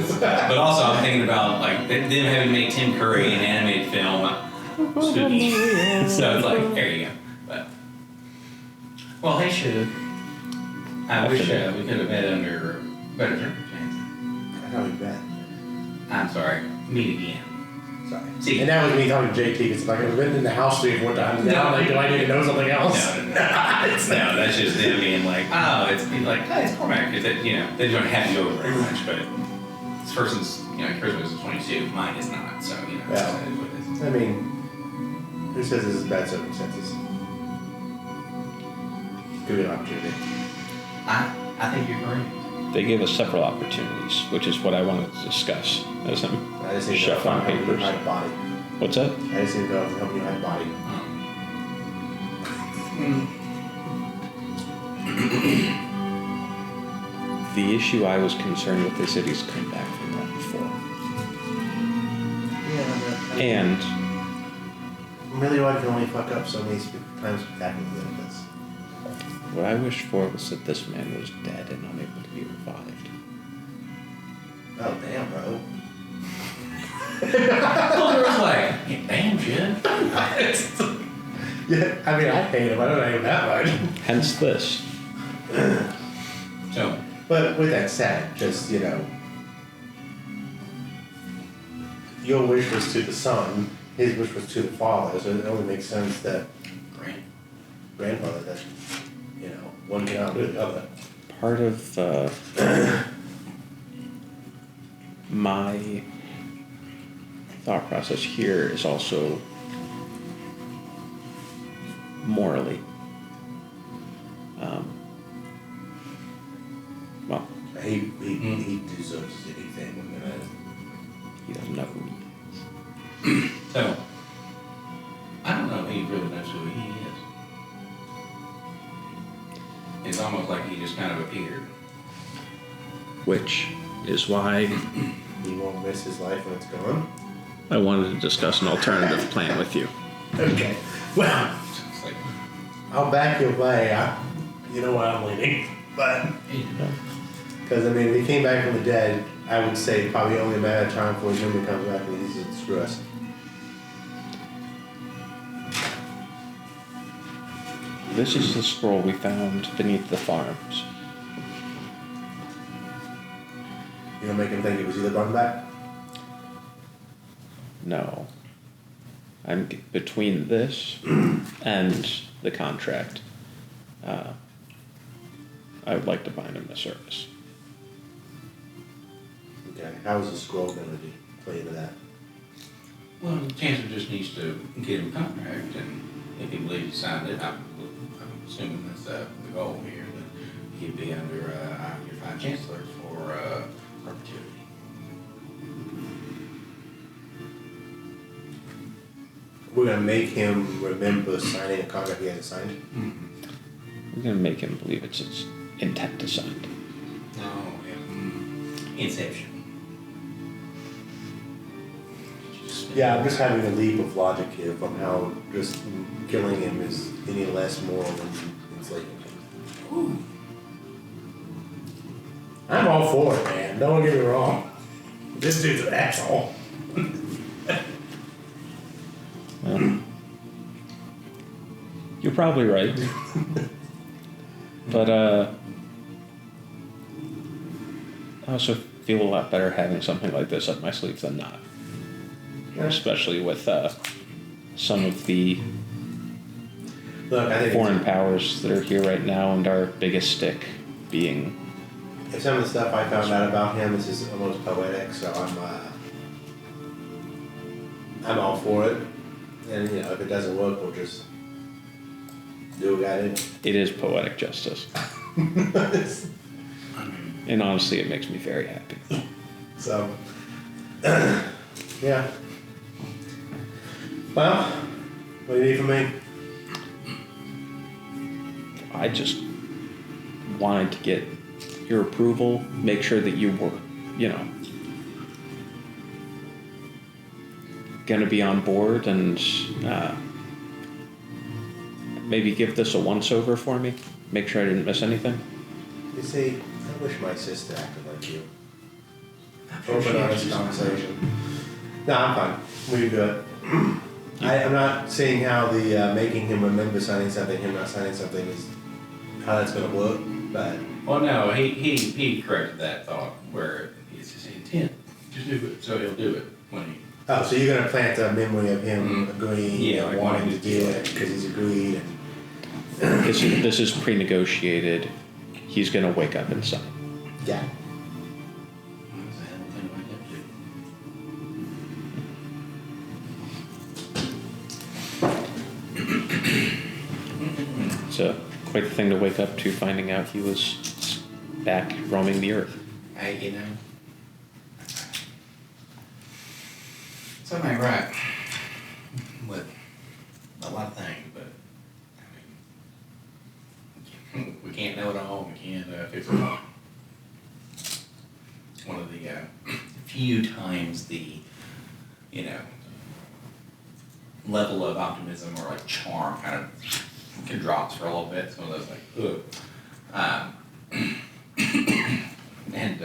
but also I'm thinking about like them having to make Tim Curry an animated film spooky. So it's like there you go. But well, hey, should I wish we could have met under better circumstances. I know you bet. I'm sorry. Meet again. Sorry. See. And that was me talking to JT because if I could have been in the house three or 4 times now, like, do I need to know something else? No, that's just them being like, oh, it's Cormac. Because they don't have you over very much, but this person's, Christmas is 22, mine is not, so, Yeah. that's what it is. I mean, who says this is bad circumstances? Good opportunity. I think you're correct. They gave us several opportunities, which is what I wanted to discuss as I'm I just need to know chef if I'm on helping you papers. hide body. What's that? I just need to know if I'm helping you hide body. The issue I was concerned with is that he's come back from that before. Yeah, but And really, I can only fuck up so many times spectacularly like this. what I wished for was that this man was dead and unable to be revived. Oh damn, bro. Well, there was like, damn shit. Yeah, I mean, I hate him. I don't hate him that much. Hence this. So, But with that said, just, you know, your wish was to the son, his wish was to the father, so it only makes sense that great. grandfather, that, you know, one can outdo the other. Part of my thought process here is also morally. Well, He deserves anything we're gonna. he doesn't know who he is. So, I don't know if he really knows who he is. It's almost like he just kind of appeared. Which is why He won't miss his life when it's gone. I wanted to discuss an alternative plan with you. Okay. Well, It's like, I'll back your way. You know where I'm leaning. But, because I mean, if he came back from the dead, I would say probably only a matter of time before his memory comes back and he's just screw us. This is the scroll we found beneath the farms. You gonna make him think it was either run back? No. I'm between this and the contract. I would like to bind him to service. Okay. How is the scroll gonna play into that? well, Chancellor just needs to get him a contract, and if he believes he signed it, I'm assuming that's the goal here, that he'd be under your 5 chancellors for perpetuity. We're gonna make him remember signing a contract he hasn't signed. We're gonna make him believe it's his intent to sign. No, Inception. Yeah, I'm just having a leap of logic here from how just killing him is any less moral than enslaving him. Ooh. I'm all for it, man. Don't get me wrong. This dude's an asshole. Well, you're probably right. But I also feel a lot better having something like this up my sleeve than not. Especially with some of the Look, I think foreign powers that are here right now, and our biggest stick being if some of the stuff I found out about him is just almost poetic, so I'm all for it. And you know, if it doesn't work, we'll just do what I did. it is poetic justice. And honestly, it makes me very happy. So, yeah. Well, what do you need from me? I just wanted to get your approval, make sure that you were, you know, gonna be on board, and maybe give this a once-over for me. Make sure I didn't miss anything. You see, I wish my sister acted like you. sure Open, she honest is. conversation. No, I'm fine. We can do it. I'm not seeing how the making him remember signing something, him not signing something is how that's gonna work, but Well, no, he corrected that thought where it's his intent to do it, so he'll do it when he. oh, so you're gonna plant a memory of him agreeing Yeah, and like wanting to wanting to do do it because he's agreed and This is pre-negotiated. He's gonna wake up and sign. yeah. What was the hell thing like that do? It's quite the thing to wake up to, finding out he was back roaming the earth. Hey, you know. Something ain't right with a lot of things, but I mean, we can't know it all. We can't fix it all. few times the, you know, level of optimism or like charm kind of drops for a little bit. Some of those like, ugh. And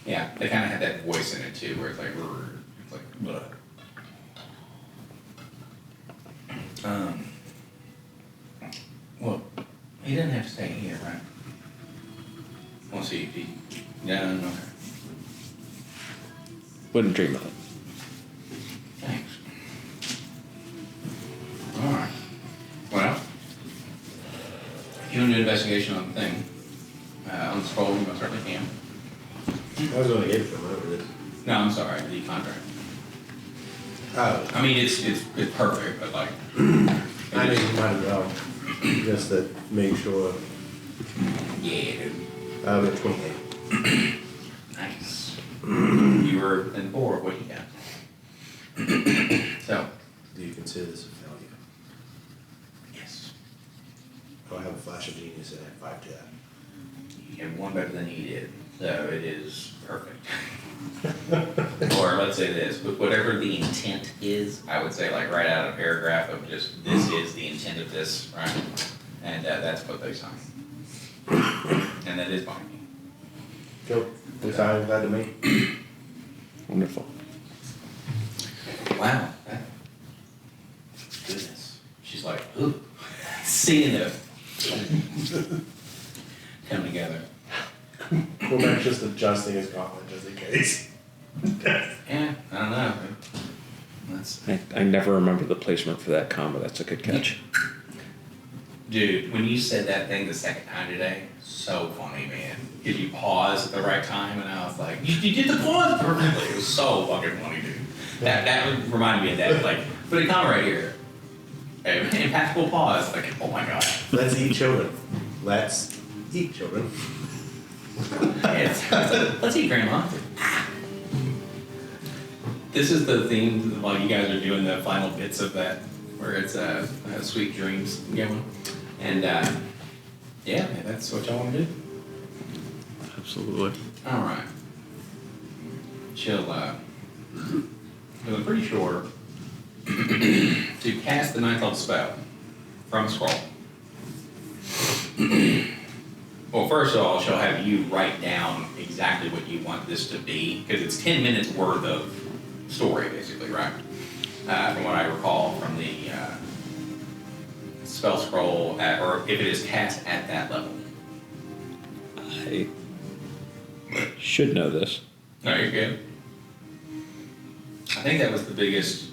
yeah, they kind of had that voice in it too, where it's like, bleh. Well, he didn't have to stay here, right? We'll see if he. No, no. Wouldn't dream of it. Thanks. All right. Well, if you want to do an investigation on the thing, on the scroll, you most certainly can. I was gonna get it from over this. No, I'm sorry, the contract. Oh, I mean, it's perfect, but like. I know you might as well, just to make sure, Yeah, dude. at 28. Nice. You were in 4 of what you got. So, Do you consider this a failure? yes. Oh, I have a flash of genius and I have 5 to that. You have one better than you did, so it is perfect. Or let's say this, but whatever the intent is, I would say like write out a paragraph of just, this is the intent of this, right? And that's what they sign. And that is binding. Cool. We sound glad to meet. Wonderful. Wow. Goodness. She's like, ooh, seeing it come together. Well, that's just adjusting his gauntlet just in case. Yeah, I don't know. That's, I never remember the placement for that comma. That's a good catch. dude, when you said that thing the second time today, so funny, man. Because you paused at the right time, and I was like, you did the pause perfectly. It was so fucking funny, dude. That reminded me of that. Like, put a comma right here. Okay, impactful pause. Like, oh my god. Let's eat children. Let's eat children. It's like, let's eat, Grandma. This is the theme while you guys are doing the final bits of that, where it's sweet dreams going. And yeah, man, that's what y'all want to do. Absolutely. All right. She'll, I'm pretty sure to cast the ninth level spell from scroll. Well, first of all, she'll have you write down exactly what you want this to be, because it's 10 minutes worth of story, basically, right? From what I recall from the spell scroll, or if it is cast at that level. I should know this. No, you're good. I think that was the biggest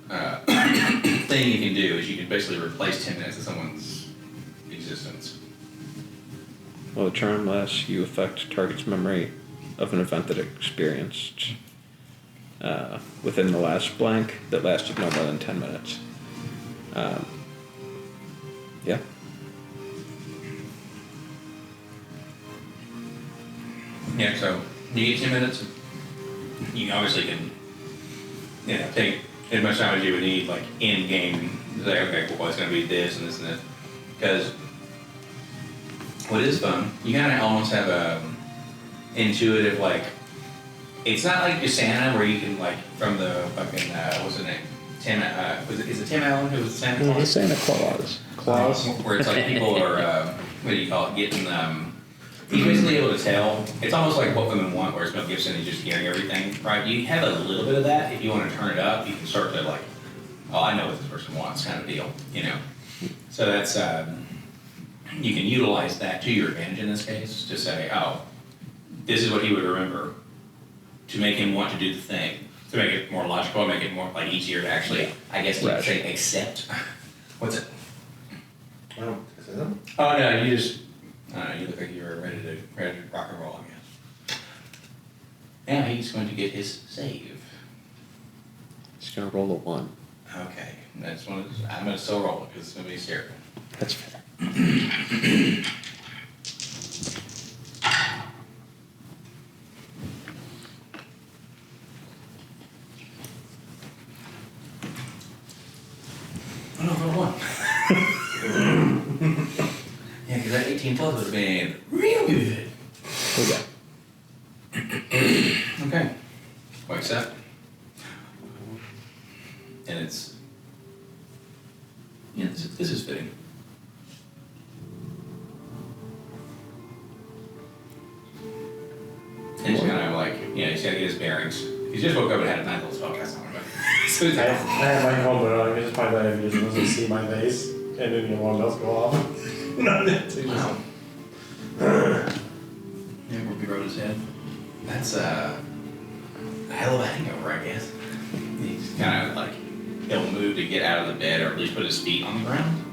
thing you can do, is you can basically replace 10 minutes of someone's existence. Well, the charm lasts, you affect target's memory of an event that it experienced within the last blank that lasted no more than 10 minutes. Yeah. Yeah, so you get 10 minutes. You obviously can, take as much time as you would need, like in game. Say, okay, well, it's going to be this and this and this. Because what is fun, you kind of almost have a intuitive, like, it's not like your Santa where you can, like, from the fucking, what's his name? Tim, is it Tim Allen who was the Santa Claus? Santa Claus. Where it's like people are, what do you call it, getting, he's basically able to tell. It's almost like what women want, where it's Mel Gibson and just hearing everything, right? You have a little bit of that. If you want to turn it up, you can start to like, oh, I know what this person wants, kind of deal, So that's, you can utilize that to your advantage in this case, to say, oh, this is what he would remember, to make him want to do the thing, to make it more logical, make it more like easier to actually, I guess you could say, accept. What's it? Is it them? Oh no, you just, you look like you were ready to rock and roll, I guess. Now he's going to get his save. He's gonna roll a 1. Okay, that's one of those, I'm gonna still roll it because it's gonna be hysterical. That's fair. Oh no, roll 1. Yeah, because that 18 plus would have been real good. Okay. Yeah, this is fitting. And he's kind of like, he's got to get his bearings. He just woke up and had a nice little spellcast on him. So he's I like, have my helmet on, I just find that if you just listen to see my face, and then your alarm bells go off. Not it. So you just- wow. Yeah, where we rode his head. That's a hell of a hangover, I guess. He's kind of like, he'll move to get out of the bed or at least put his feet on the ground.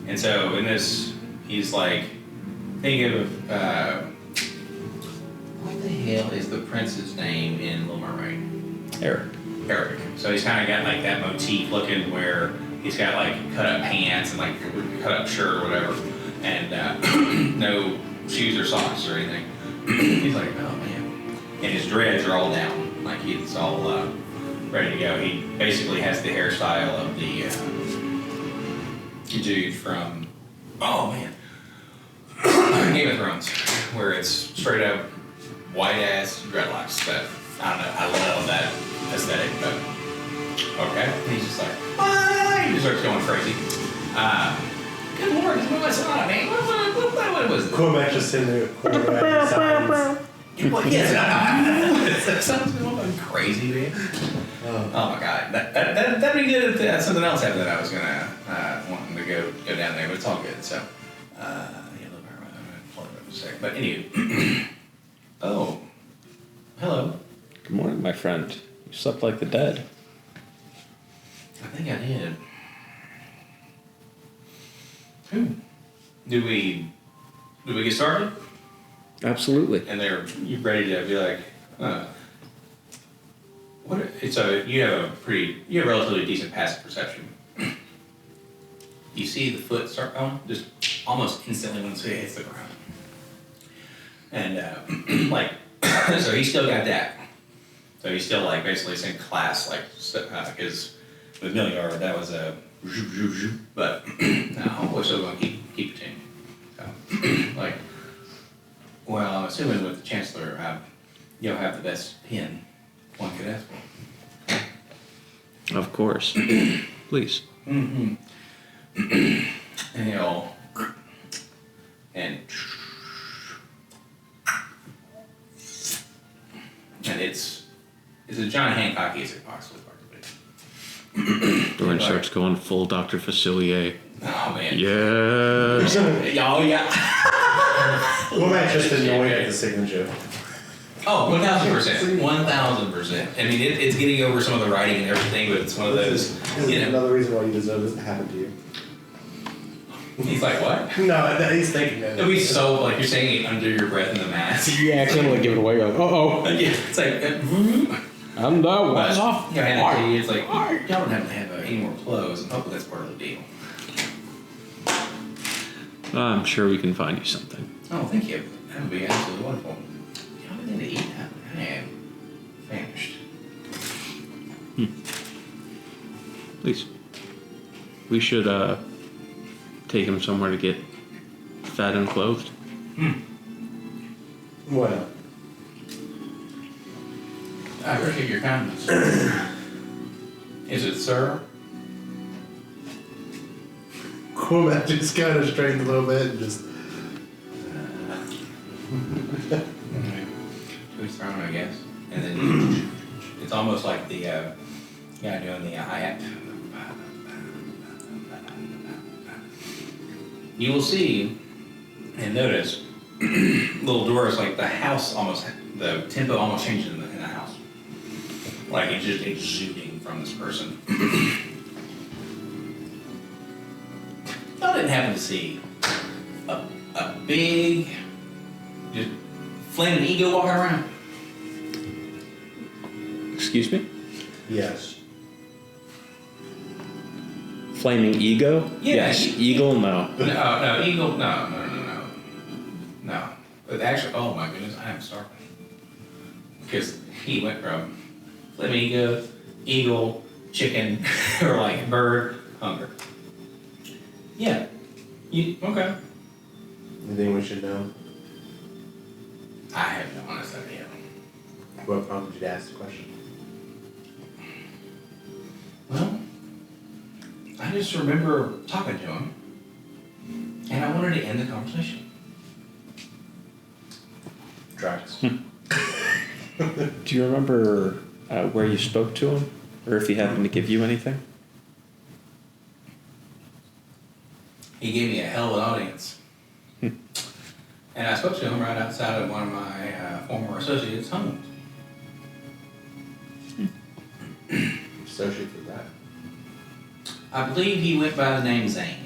And so in this, he's like, think of, what the hell is the prince's name in Little Mermaid? Eric. Eric. So he's kind of got like that motif looking where he's got like cut up pants and like cut up shirt or whatever, and no shoes or socks or anything. He's like, oh man. And his dreads are all down, like he's all ready to go. He basically has the hairstyle of the dude from, oh man, Game of Thrones, where it's straight up white ass dreadlocks. But I don't know, I love that aesthetic, but okay. And he's just like, ah! He just starts going crazy. Good lord, what was on, man? What was it? Cormac just sitting there, quarterback signs. Well, yes, that sounds going crazy, man. Oh. Oh my god, that'd be good if something else happened that I was gonna want him to go down there, but it's all good. So, but anyway, oh, hello. Good morning, my friend. You slept like the dead. I think I did. Do we get started? Absolutely. And you ready to be like, you have a relatively decent passive perception. You see the foot start going just almost instantly once it hits the ground. And like, so he still got that. So he's still like basically same class, like, because with Milliard, that was a zoop, zoop, zoop, but no, we're still going to keep it in. So, like, well, I'm assuming with the Chancellor, you'll have the best pin one could ask for. Of course. Please. Mm-hmm. And he'll, and it's as John Hancock as it possibly be. Doran starts going full Dr. Facilier. Oh man. Yes. Oh yeah. Cormac just annoyed at the signature. Oh, 1,000%. 1,000%. I mean, it's getting over some of the writing and everything, but it's one of those, This is another reason why you deserve this to happen to you. He's like, what? No, he's thinking that. It'll be so, like, you're saying it under your breath in the mask. You accidentally give it away. You're like, uh-oh. Yeah, it's like, I'm done. but, What's off? it's like, y'all don't have to have any more clothes, and hopefully that's part of the deal. I'm sure we can find you something. Oh, thank you. That would be absolutely wonderful. Y'all need to eat. I am famished. Please. We should take him somewhere to get fed and clothed. Well, I appreciate your kindness. Is it sir? Cormac just kind of straightened a little bit and just. Who's thrown, I guess. And then it's almost like the guy doing the hi-hat. You will see and notice little doors, like the house the tempo almost changes in the house. Like it's just exuding from this person. I didn't happen to see a big, just flaming ego walking around. Excuse me? Yes. Flaming ego? Yeah. Yes. Eagle? No. No, eagle, no. But actually, oh my goodness, I am starving. Because he went from flamingo, eagle, chicken, or like bird, hunger. Yeah. Okay. Anything we should know? I have no honest idea. What prompted you to ask the question? Well, I just remember talking to him, and I wanted to end the conversation. Drugs. Do you remember where you spoke to him? Or if he happened to give you anything? He gave me a hell of an audience. And I spoke to him right outside of one of my former associates' homes. Associated with that. I believe he went by the name Zane.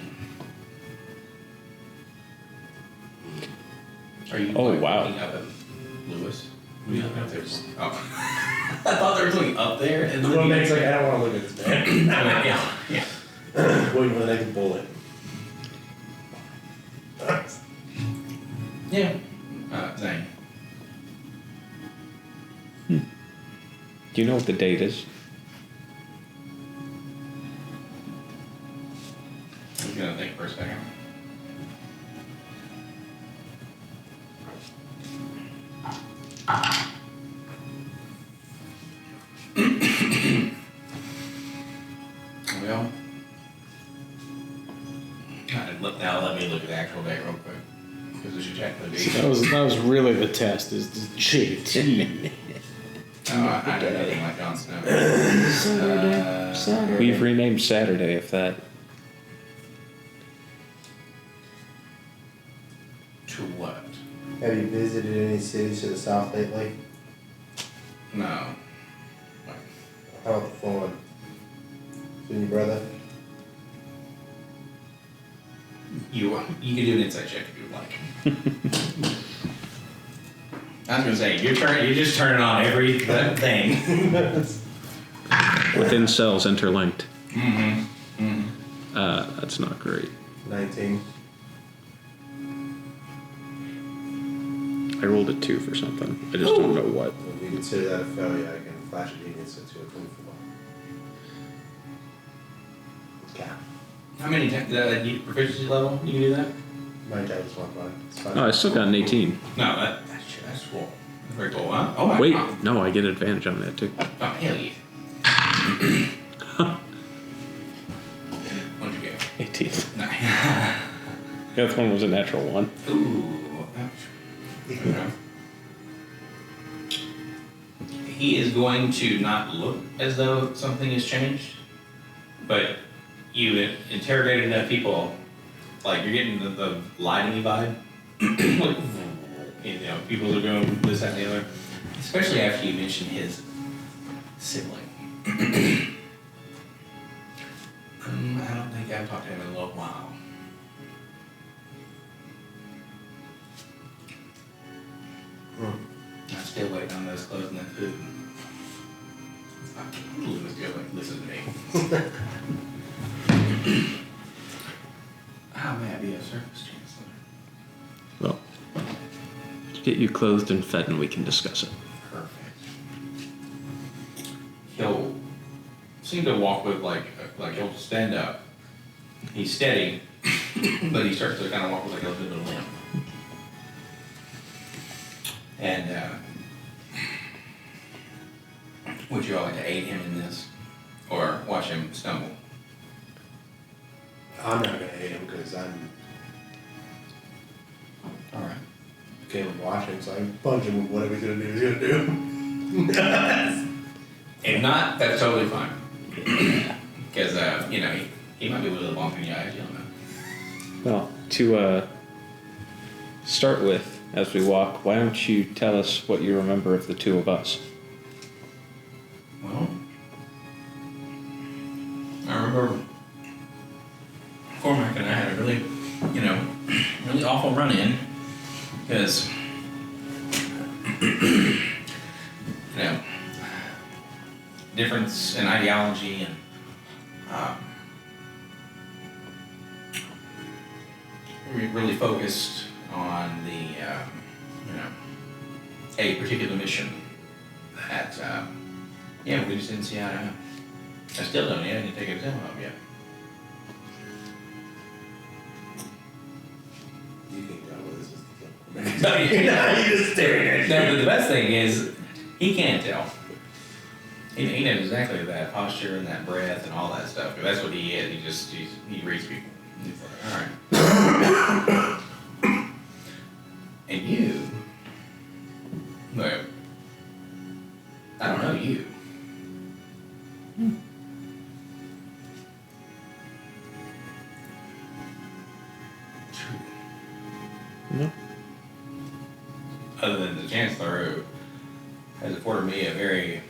Are you Oh, wow. looking up at Lewis? What are you looking up there? Oh. I thought there was something up there. And Well, Nate's like, I don't want to look at this man. yeah. Waiting for the next bullet. Yeah. Zane. Do you know what the date is? I'm gonna think for a second. Well, now let me look at the actual date real quick, because it should technically be. That was really the test. Is the JT. I know nothing like Jon Snow. Saturday. We've renamed Saturday if that. To what? Have you visited any cities to the south lately? No. How about the phone? Seen your brother? You can do an insight check if you would like. I was gonna say you're just turning on every thing. Within cells interlinked. Mm-hmm. That's not great. 19. I rolled a 2 for something. I just don't know what. If you consider that a failure, I can flash a genius into a 24. Okay. How many proficiency level you can do that? My job is 1 5. It's fine. Oh, I still got an 18. No, that's cool. That's very cool, huh? Oh my Wait, God. no, I get advantage on that too. Oh, hell yeah. What'd you get? 18. No. The other one was a natural 1. Ooh, ouch. Okay. He is going to not look as though something has changed, but you interrogated enough people, like you're getting the lighting vibe. Like, you know, people are going this, that, and the other. Especially after you mentioned his sibling. I don't think I've talked to him in a little while. I'm still waiting on those clothes and that food. Lewis, go like, listen to me. How may I be of service, Chancellor? Well, let's get you clothed and fed and we can discuss it. Perfect. He'll seem to walk with like he'll stand up. He's steady, but he starts to kind of walk with like a little bit of a limp. And would you all like to aid him in this, or watch him stumble? I'm not gonna hate him because I'm All right. Caleb watching, so I can punch him with whatever he's gonna do, he's gonna do. If not, that's totally fine. Because you know he might be a little bump in the eyes. You don't know. Well, to start with, as we walk, why don't you tell us what you remember of the two of us? Well, I remember Cormac and I had a really, really awful run-in because, difference in ideology and we really focused on the, a particular mission that, we just didn't see eye to eye. I still don't yet. I didn't take a film of yet. You can go with this. No, You're just staring at No, but the best thing is, he can't tell. He knows exactly that posture and that breath and all that stuff. That's what he is. He reads people. He's like, all right. And you, well, I don't know you. No. Other than the Chancellor, who has afforded me a very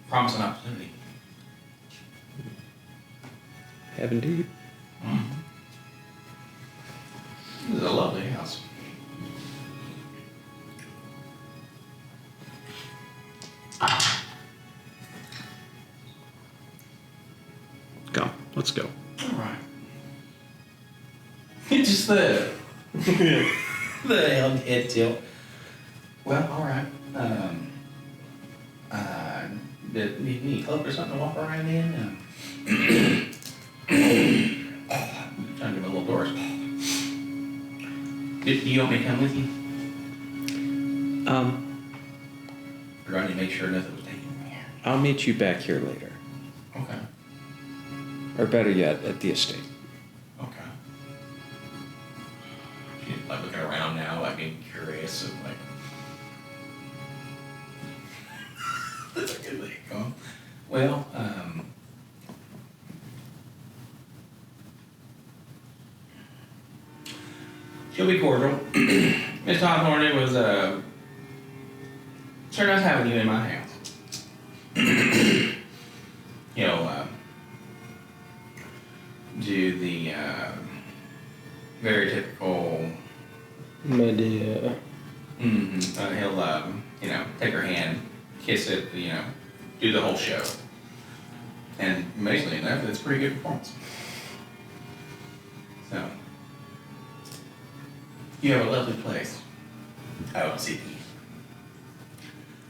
promising opportunity. Have indeed. This is a lovely house. Come, let's go. All right. It's just the head tilt. Well, all right. Did you need help or something to walk around in? Trying to do my little doors. Do you want me to come with you? Or do I need to make sure nothing was taken? I'll meet you back here later. Okay. Or better yet, at the estate. Okay. She's like looking around now, like being curious of like. That's a good way to go. Well, she'll be cordial. Miss Hawthorne, it was sure nice having you in my house. You know, do the very typical. Medea. He'll you know, take her hand, kiss it, you know, do the whole show. And amazingly enough, it's a pretty good performance. So, you have a lovely place. Oh, see.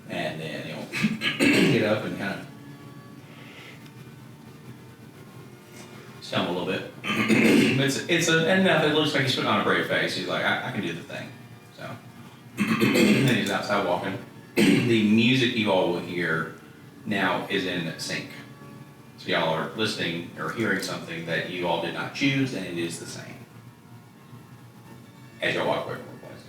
And then he'll get up and kind of stumble a little bit. it's enough. It looks like he's putting on a brave face. He's like, I can do the thing. So, and then he's outside walking. The music you all will hear now is in sync. So y'all are listening or hearing something that you all did not choose, and it is the same. As y'all walk away from the place.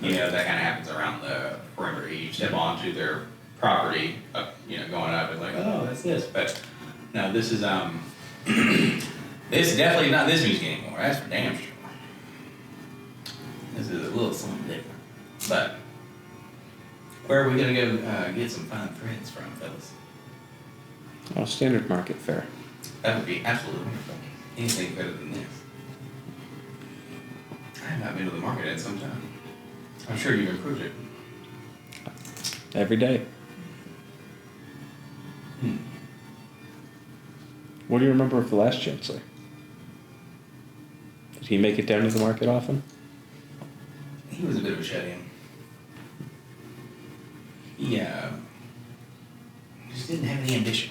You know, that kind of happens around the perimeter. You step onto their property, you know, going up and like, oh, that's this. But no, this is, this is definitely not this music anymore. That's for damn sure. This is a little something different. But where are we gonna go get some fine threads from, fellas? Oh, standard market fare. That would be absolutely wonderful. Anything better than this. I have not been to the market in some time. I'm sure you've improved it. Every day. What do you remember of the last Chancellor? Did he make it down to the market often? He was a bit of a shut-in. He just didn't have any ambition.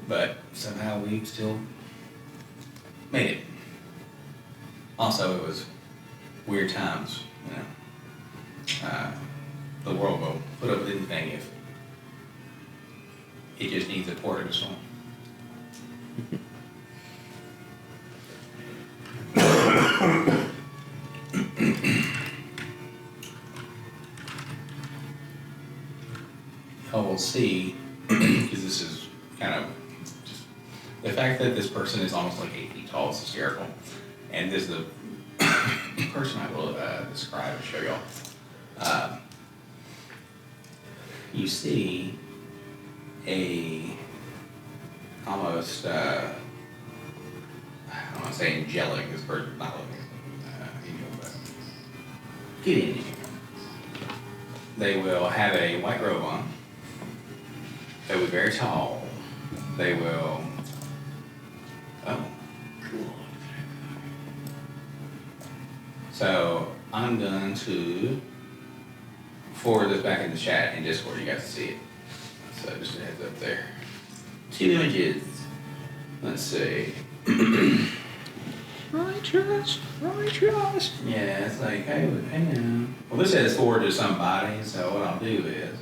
But somehow we still made it. Also, it was weird times, you know. The world will put up with anything if it just needs a port of its own. Y'all will see, because this is kind of just the fact that this person is almost like 8 feet tall is hysterical. And this is the person I will describe and show y'all. You see a almost, I don't want to say angelic, this person not looking but get in here. They will have a white robe on. They will be very tall. They will, oh, cool. So I'm going to forward this back in the chat in Discord. You guys see it. So just a heads up there. 2 images. Let's see. Righteous. Yeah, it's like, hey now. Well, this says forward to somebody, so what I'll do is,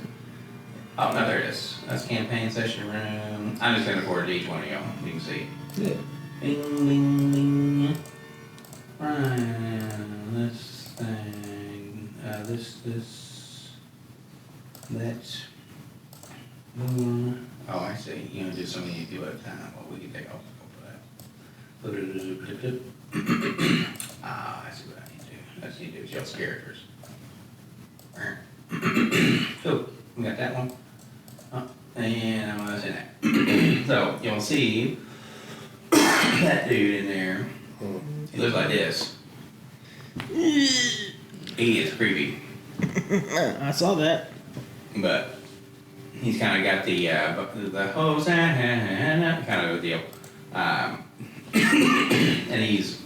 oh no, there it is. That's campaign session room. I'm just gonna forward to each one of y'all. You can see. Yeah. Bing, bing, bing. Right, this thing, that. Oh, I see. You know, do some of these two at a time. Well, we can take off for that. Ah, I see what I need to do. I just need to do y'all's characters. Cool. We got that one. And I'm gonna say that. So you'll see that dude in there. He looks like this. He is creepy. I saw that. But he's kind of got the Hosanna kind of a deal. And he's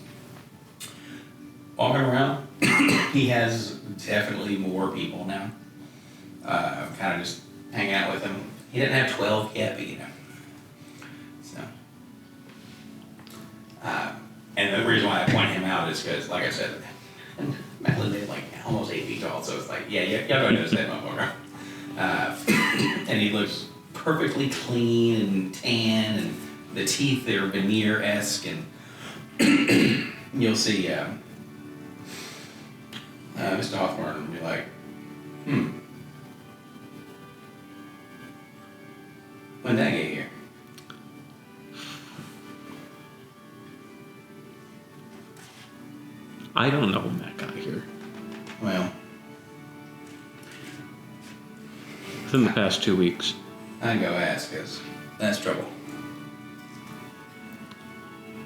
walking around. He has definitely more people now. Kind of just hanging out with him. He didn't have 12 yet, but you know. So. And the reason why I point him out is because, like I said, Madeline is like almost 8 feet tall, so it's like, yeah, y'all don't notice that motherfucker. And he looks perfectly clean and tan, and the teeth, they're veneer-esque, and you'll see Mr. Hawthorne will be like, when did I get here? I don't know when that got here. Well, Within the past 2 weeks. I'd go ask, because that's trouble.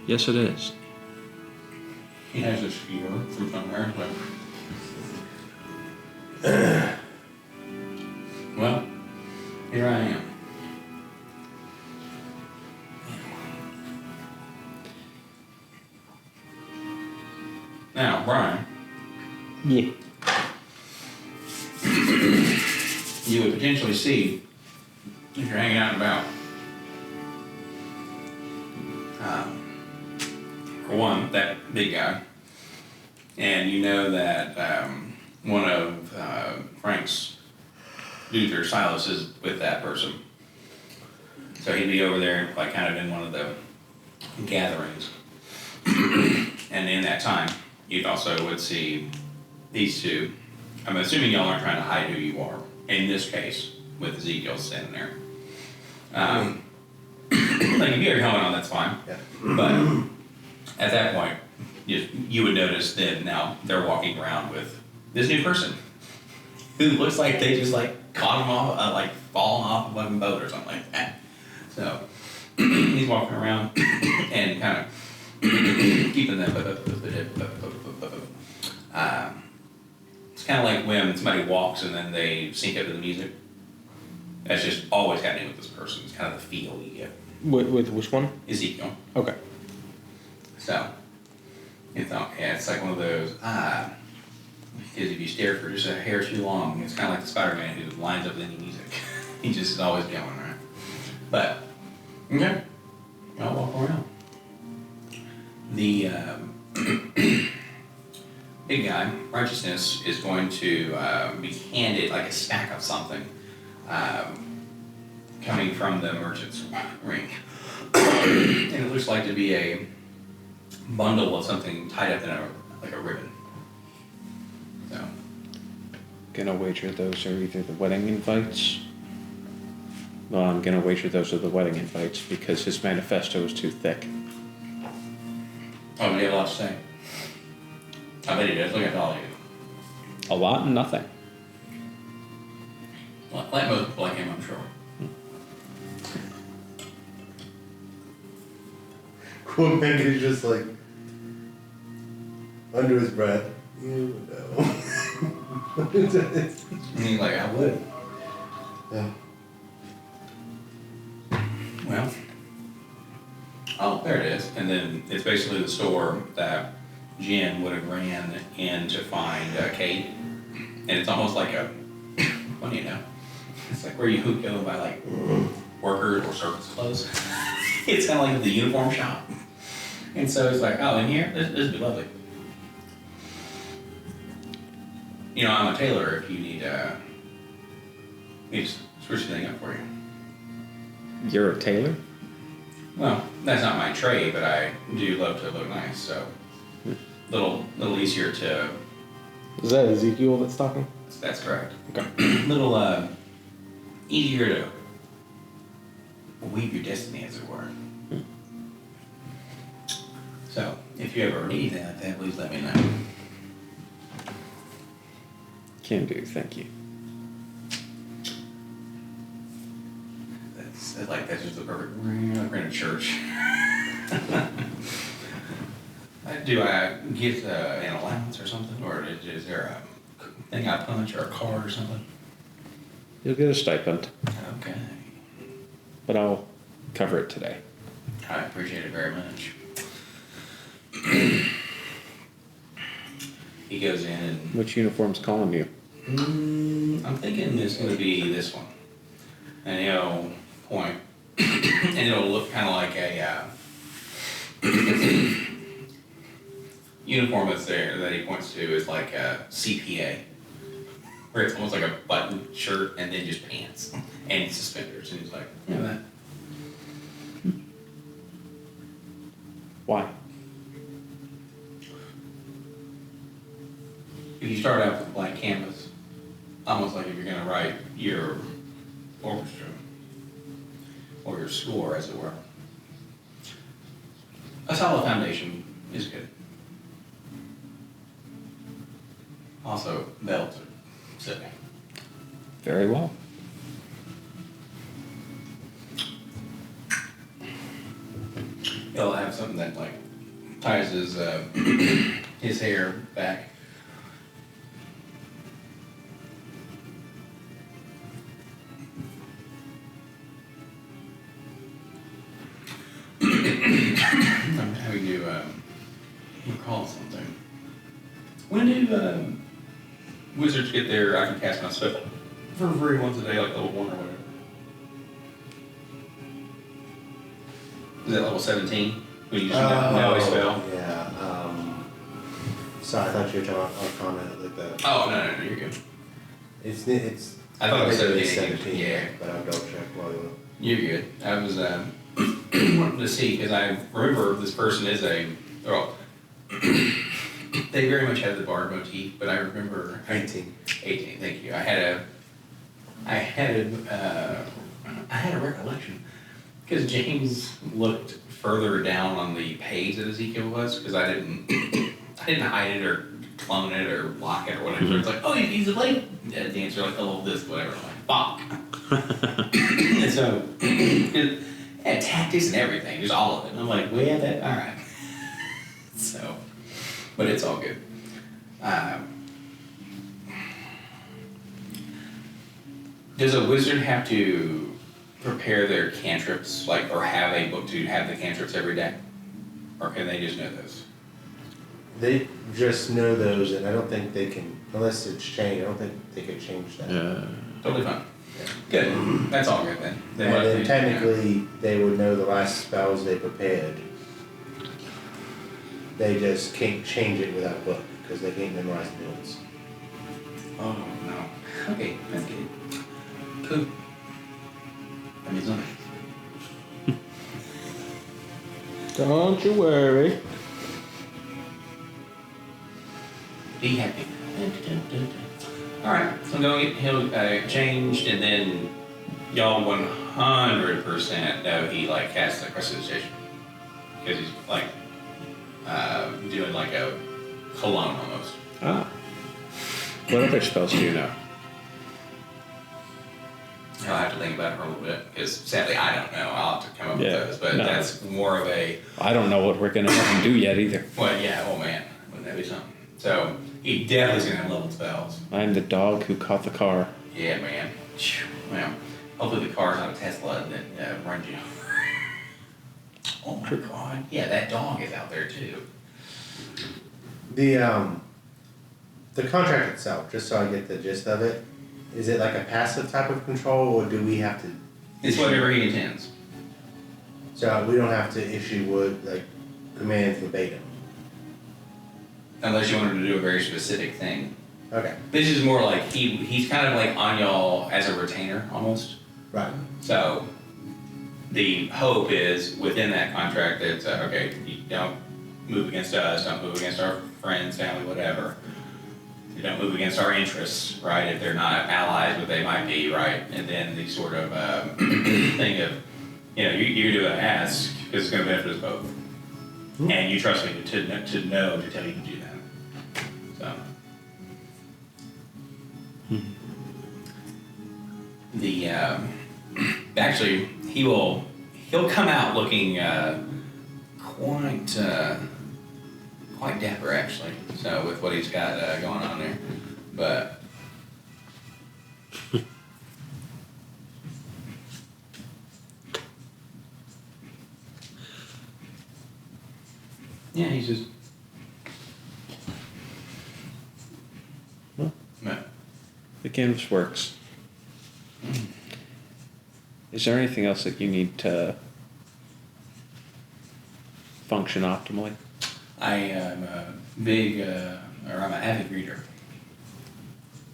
Yes, it is. He has this fever from somewhere, but... Well, here I am. Now, Brian, Yeah. you would potentially see, if you're hanging out and about, for one, that big guy, and you know that one of Frank's dudes or Silas is with that person. So he'd be over there, like kind of in one of the gatherings. And in that time, you'd also would see these two. I'm assuming y'all aren't trying to hide who you are. In this case, with Ezekiel standing there. Like if you have your helmet on, that's fine. Yeah. But at that point, you would notice that now they're walking around with this new person who looks like they just like caught him off, like falling off of a boat or something like that. So he's walking around and kind of keeping them. It's kind of like when somebody walks and then they sync up to the music. That's just always happening with this person. It's kind of the feel you get. With which one? Ezekiel. Okay. So, it's like one of those, because if you stare for just a hair too long, it's kind of like the Spider-Man who lines up with any music. He just is always going, right? But, okay, I'll walk around. The big guy, Righteousness, is going to be handed like a stack of something coming from the merchant's ring. And it looks like to be a bundle of something tied up in like a ribbon. So. Gonna wager those are either the wedding invites. Well, I'm gonna wager those are the wedding invites because his manifesto is too thick. Oh, but he had a lot to say. I bet he does. Look at all of you. A lot and nothing. Like most people like him, I'm sure. Quoteman is just like under his breath. You know. And he's like, I would. Yeah. Well. Oh, there it is. And then it's basically the store that Jen would have ran in to find Kate. And it's almost like a, what do you know? It's like where you go and buy like workers or servants' clothes. It's kind of like the uniform shop. And so it's like, oh, in here, this would be lovely. You know, I'm a tailor if you need me to switch the thing up for you. You're a tailor? Well, that's not my trade, but I do love to look nice, so little easier to. Is that Ezekiel that's talking? That's correct. Okay. Little easier to weave your destiny, as it were. So, if you ever need anything like that, please let me know. Can do, thank you. That's just the perfect. We're in a church. Do I get an allowance or something, or is there a thing I punch or a card or something? You'll get a stipend, Okay, but I'll cover it today. I appreciate it very much. He goes in and Which uniform's calling you? I'm thinking it's going to be this one, and he'll point, and it'll look kind of like a uniform that's there that he points to is like a CPA, where it's almost like a button shirt and then just pants and suspenders, and he's like, yeah, that. Why? If you start out with a blank canvas, almost like if you're going to write your orchestra or your score, as it were, a solid foundation is good. Also, belts are silly. Very well. He'll have something that like ties his his hair back. I'm having to recall something. When do wizards get their I can cast my spell for free once a day, like level 1 or whatever? Is that level 17? When you just know a spell? Yeah, sorry, I thought you were talking about Arcana, like the, Oh, no, you're good. it's. I thought it was think 17, yeah. But I'll double check while you. You're good. I was wanting to see, because I remember this person is well, they very much have the bard motif, but I remember 18. 18, thank you. I had a recollection, because James looked further down on the page that Ezekiel was, because I didn't hide it or clone it or lock it or whatever. It's like, oh, he's a blade dancer, like, oh, this, whatever. I'm like, fuck. And so, it had tactics and everything, just all of it. And I'm like, well, yeah, that, all right. So, but it's all good. Does a wizard have to prepare their cantrips, like, or have a book to have the cantrips every day? Or can they just know those? They just know those, and I don't think they can, unless it's changed, I don't think they can change that. Totally fine. Good. That's all good then. And then technically, they would know the last spells they prepared. They just can't change it without a book, because they can't memorize the notes. Oh, no. Okay, that's good. Cool. That means nothing. Don't you worry. Be happy. Alright, so I'm going to get him changed, and then y'all 100% know he like casts the prestidigitation. Because he's like doing like a cologne almost. Ah. What other spells do you know? I'll have to think about it for a little bit, because sadly I don't know. I'll have to come up Yeah, with those, but no. that's more of a, I don't know what we're gonna have him do yet either. well, yeah, oh man, wouldn't that be something? So, he definitely is going to have leveled spells. I'm the dog who caught the car. Yeah, man. Phew, well, hopefully the car's not a Tesla and it runs you over. Oh my god. Yeah, that dog is out there too. The contract itself, just so I get the gist of it, is it like a passive type of control, or do we have to? It's whatever he intends. So we don't have to issue wood, like commands verbatim. Unless you want him to do a very specific thing. Okay. This is more like he's kind of like on y'all as a retainer almost. Right. So the hope is within that contract that okay, you don't move against us, don't move against our friends, family, whatever. You don't move against our interests, right? If they're not allies, but they might be, right? And then the sort of thing of, you do an ask because it's going to benefit us both, and you trust me to know to tell you to do that. So the actually he'll come out looking quite dapper actually. So with what he's got going on there, but yeah, he's just Well, no. the canvas works. Is there anything else that you need to function optimally? I am a big, or I'm an avid reader.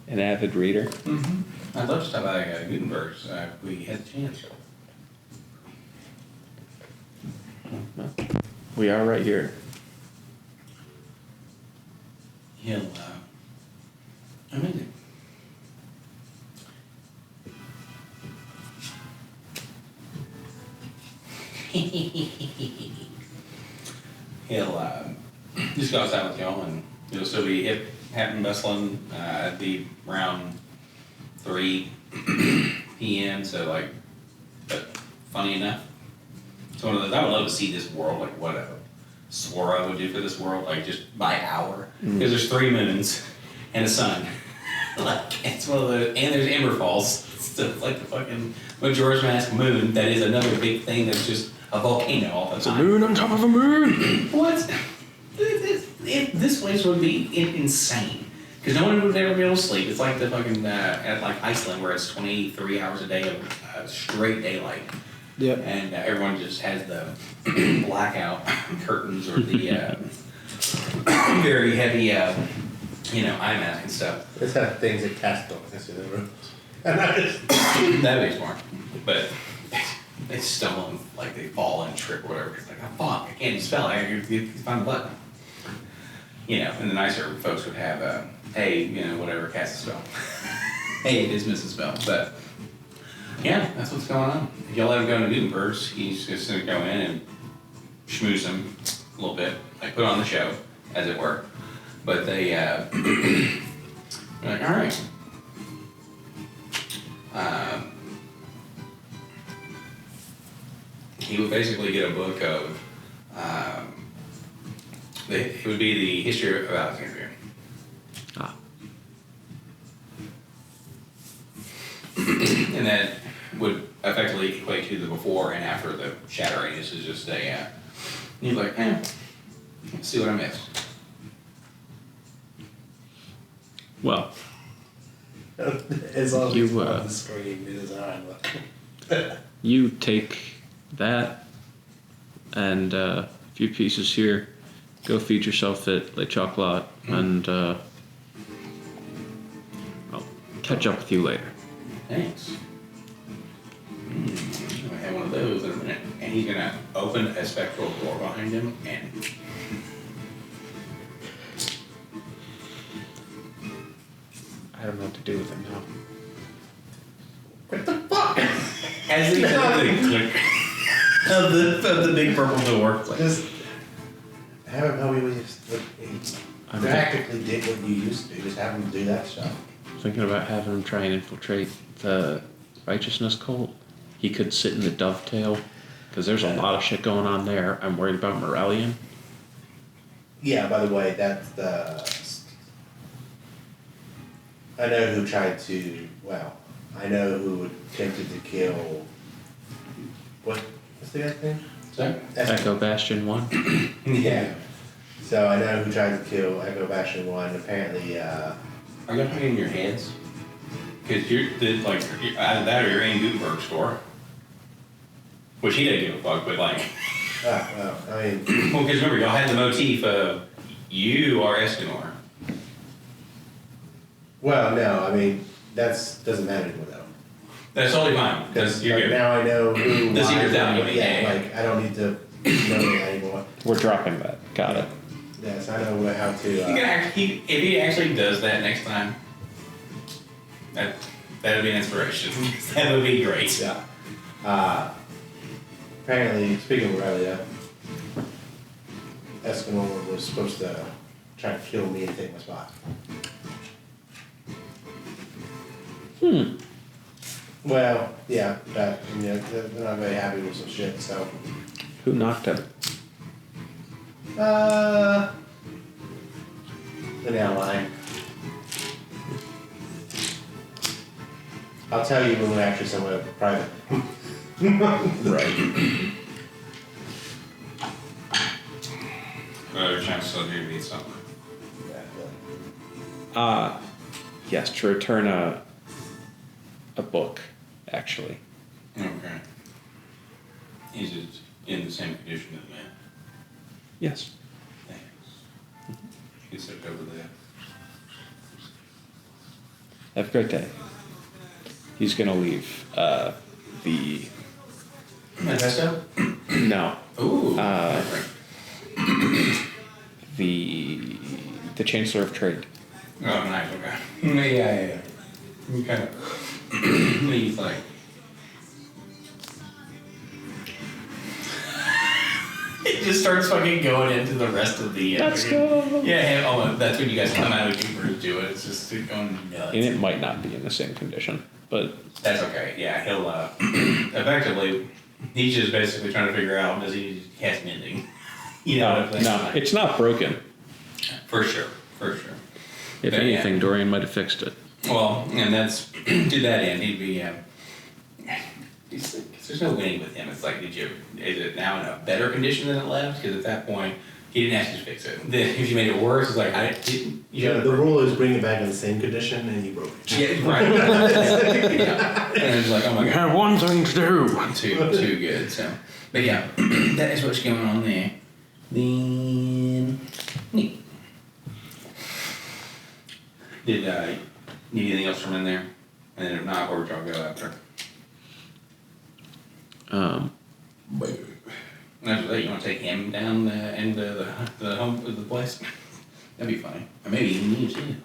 An avid reader? Mm-hmm. I'd love to talk about Gutenberg's if we had the chance. Well, we are right here. He'll, amazing. He'll just go outside with y'all and it'll still be hip, happening, bustling at the around 3 p.m. So like, but funny enough, it's one of those. I would love to see this world like what a Sora would do for this world, like just by hour, because there's 3 moons and a sun. Like it's one of those, and there's Ember Falls. So it's like the fucking Majora's Mask moon. That is another big thing. That's just a volcano all the It's a time. moon on top of a moon. What? This place would be insane. Because no one would ever be able to sleep. It's like the fucking, at like Iceland where it's 23 hours a day of straight daylight. Yep. And everyone just has the blackout curtains or the very heavy, eye mask and stuff. Let's have things that cast darkness in the rooms. And I just... That'd be smart. But they stumble and like they fall and trip or whatever. It's like, oh fuck, I can't even spell. I gotta find the button. And the nicer folks would have, hey, whatever, cast a spell. Hey, dismiss a spell. But yeah, that's what's going on. If y'all let him go into Gutenberg's, he's just gonna go in and schmooze them a little bit, like put on the show, as it were. But they, they're like, all right. He would basically get a book of, it would be the history of Alexandria. Ah. And that would effectively equate to the before and after the shattering. This is just a, you're like, let's see what I missed. Well, As long as You, it's on the screen, it is on. you take that and a few pieces here, go feed yourself at Le Chocolat, and I'll catch up with you later. Thanks. I have one of those in a minute. And he's gonna open a spectral door behind him and I don't know what to do with it now. What the fuck? as he does the click of the big purple door. Just have him help me with I'm practically did what you used to do. Just have him do that stuff. thinking about having him try and infiltrate the righteousness cult. He could sit in the dovetail, because there's a lot of shit going on there. I'm worried about Morellian. Yeah, by the way, that's the... I know who tried to... Well, I know who attempted to kill... What's the guy's name? Sorry? Echo Bastion 1. Yeah. So I know who tried to kill Echo Bastion 1. Apparently, Are you putting it in your heads? Because you're either that or you're in Gutenberg's store. Which he didn't give a fuck, but like, Well, I mean, Well, because remember, y'all had the motif of you are Escanor. well, no, I mean, doesn't matter anymore though. That's totally fine, because you're Like, good. now I know who. The why, secret's out, what- yeah, yeah. Like, I don't need to know that anymore. We're dropping that. Got it. Yes, I know how to, You can if he actually does that next time, that would be an inspiration. That would be great. yeah. Apparently, speaking of Aurelia, Escanor was supposed to try to kill me and take my spot. Well, yeah, but, they're not very happy with some shit, so. Who knocked him? An ally. I'll tell you when we're actually somewhere private. Right. Another chance to do meet something. Yes, to return a book, actually. Okay. Is it in the same condition as man? Yes. Thanks. You can sit over there. Have a great day. He's gonna leave the Manifesto? no Ooh. the Chancellor of Trade. Oh, nice, okay. Yeah. You kind of leave like. It just starts fucking going into the rest of the. Let's go. Yeah, oh, that's when you guys come out of Jupiter to do it. It's just going nuts. And it might not be in the same condition, but That's okay. Yeah, he'll effectively. He's just basically trying to figure out, does he cast mending? You know what I'm saying? no, it's not broken. For sure. If But, anything, yeah. Dorian might have fixed it. Well, and that's to that end, he'd be. There's no winning with him. It's like, is it now in a better condition than it left? Because at that point, he didn't ask you to fix it. Then if you made it worse, it's like, I didn't. Yeah, the rule is bring it back in the same condition and you broke it. Yeah, right. Yeah. And it's like, oh my god. have one thing to do. Too good. So, but yeah, that is what's going on there. Then, neat. Did need anything else from in there? And then if not, where would y'all go after? After that, you want to take him down the end of the home of the place? That'd be funny. Or maybe even you too. It'd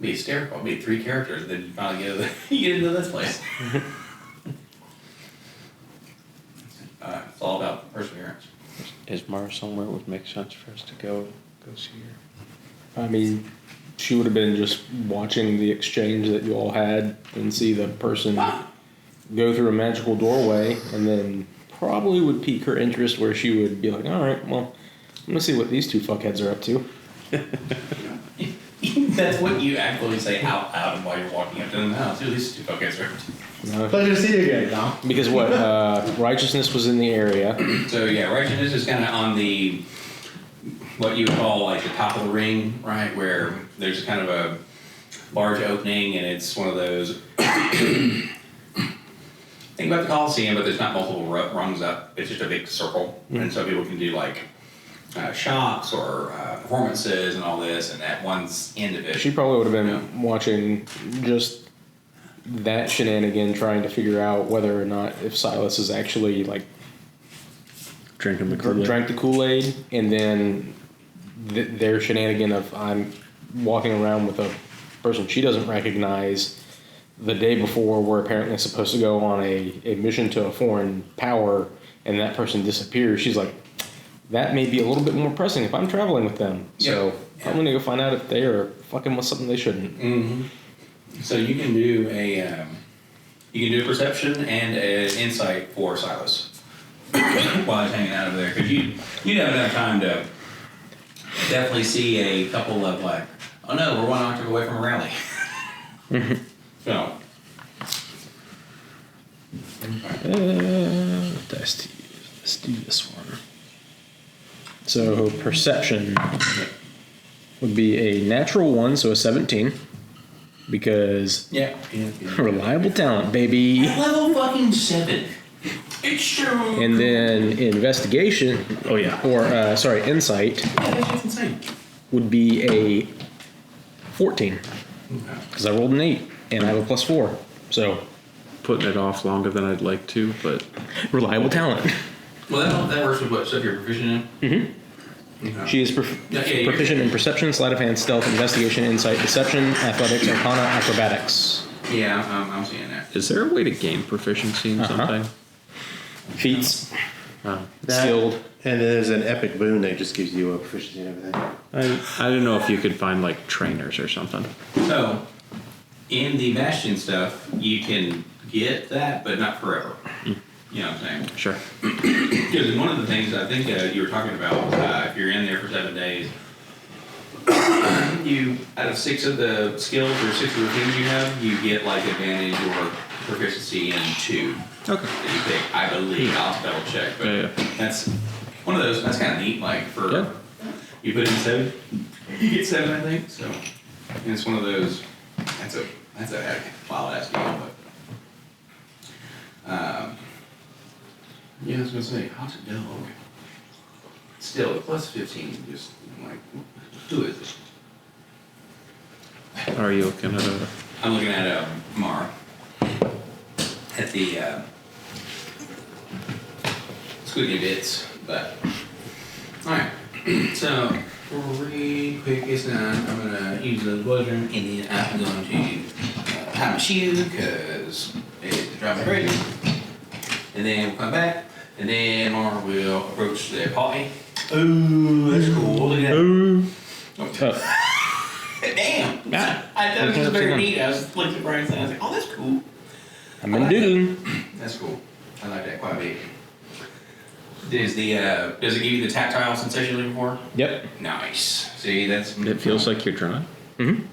be hysterical. It'd be 3 characters. Then you finally you get into this place. It's all about perseverance. Is Mara somewhere it would make sense for us to go see her? I mean, she would have been just watching the exchange that you all had and see the person go through a magical doorway, and then probably would pique her interest where she would be like, all right, well, I'm going to see what these 2 fuckheads are up to. That's what you actually say out loud while you're walking up to the house. At least 2 fuckheads are. Pleasure to see you again, Dom. Because what, righteousness was in the area. So yeah, righteousness is kind of on the what you would call like the top of the ring, right? Where there's kind of a large opening, and it's one of those. Think about the Coliseum, but there's not multiple rungs up. It's just a big circle, and so people can do like shops or performances and all this, and at one's end of it. She probably would have been watching just that shenanigan, trying to figure out whether or not if Silas is actually like Drinking the Kool-Aid. drank the Kool-Aid, and then their shenanigan of I'm walking around with a person she doesn't recognize the day before we're apparently supposed to go on a mission to a foreign power, and that person disappears. She's like, that may be a little bit more pressing if I'm traveling with them. So I'm gonna go find out if they are fucking with something they shouldn't. Mm-hmm. So you can do a perception and an insight for Silas while he's hanging out over there, because you'd have enough time to definitely see a couple of like, oh no, we're 1 octave away from a rally. So. Let's do this one. So perception would be a natural 1, so a 17, because Yeah. reliable talent, baby. Level fucking 7. It's true. And then investigation, Oh yeah. or sorry, insight That's insane. would be a 14 Okay. because I rolled an 8 and I have a +4. So Putting it off longer than I'd like to, but reliable talent. Well, that works with what stuff you're proficient in. Okay. She is proficient in perception, sleight of hand, stealth, investigation, insight, deception, athletics, arcana, acrobatics. Yeah, I'm seeing that. is there a way to gain proficiency in something? Feats, Oh. skilled. And then there's an epic boon that just gives you a proficiency and everything. I don't know if you could find like trainers or something. So, in the Bastion stuff, you can get that, but not forever. You know what I'm saying? Sure. Because one of the things I think you were talking about, if you're in there for 7 days, you out of 6 of the skills or 6 of the things you have, you get like advantage or proficiency in 2 Okay. that you pick. I believe. I'll have to double check, but Yeah. that's one of those. That's kind of neat. Like for Yeah. you put in 7, you get 7, I think. So and it's one of those. That's a heck wild ass deal, but. Yeah, I was gonna say, how's it dog? Still, +15, just I'm like, who is it? Are you looking at a? I'm looking at Mara. At the squeaky bits, but alright. So real quick, it's done. I'm gonna use the bludgeon and then I'm going to tie my shield because it's driving me crazy. And then we'll come back, and then Mara will approach the party. Ooh, that's cool. Look at that. Damn! Yeah. I thought it was very neat. I was looking at Brian's and I was like, oh, that's cool. I'm in doodle. That's cool. I like that quite a bit. Does it give you the tactile sensation you're looking for? Yep. Nice. See, that's It feels like you're drawing. Mm-hmm.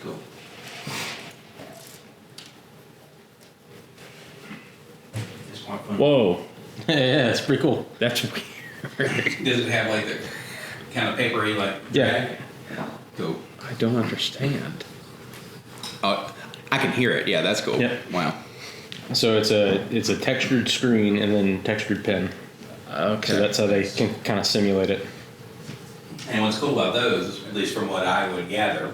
cool. It's quite fun. Whoa, Yeah, that's pretty cool. that's weird. Does it have like the kind of papery like Yeah. drag? Cool. I don't understand. Oh, I can hear it. Yeah, that's cool. Yep. Wow. So it's a textured screen and then textured pen. Okay. So that's how they can kind of simulate it. And what's cool about those, at least from what I would gather,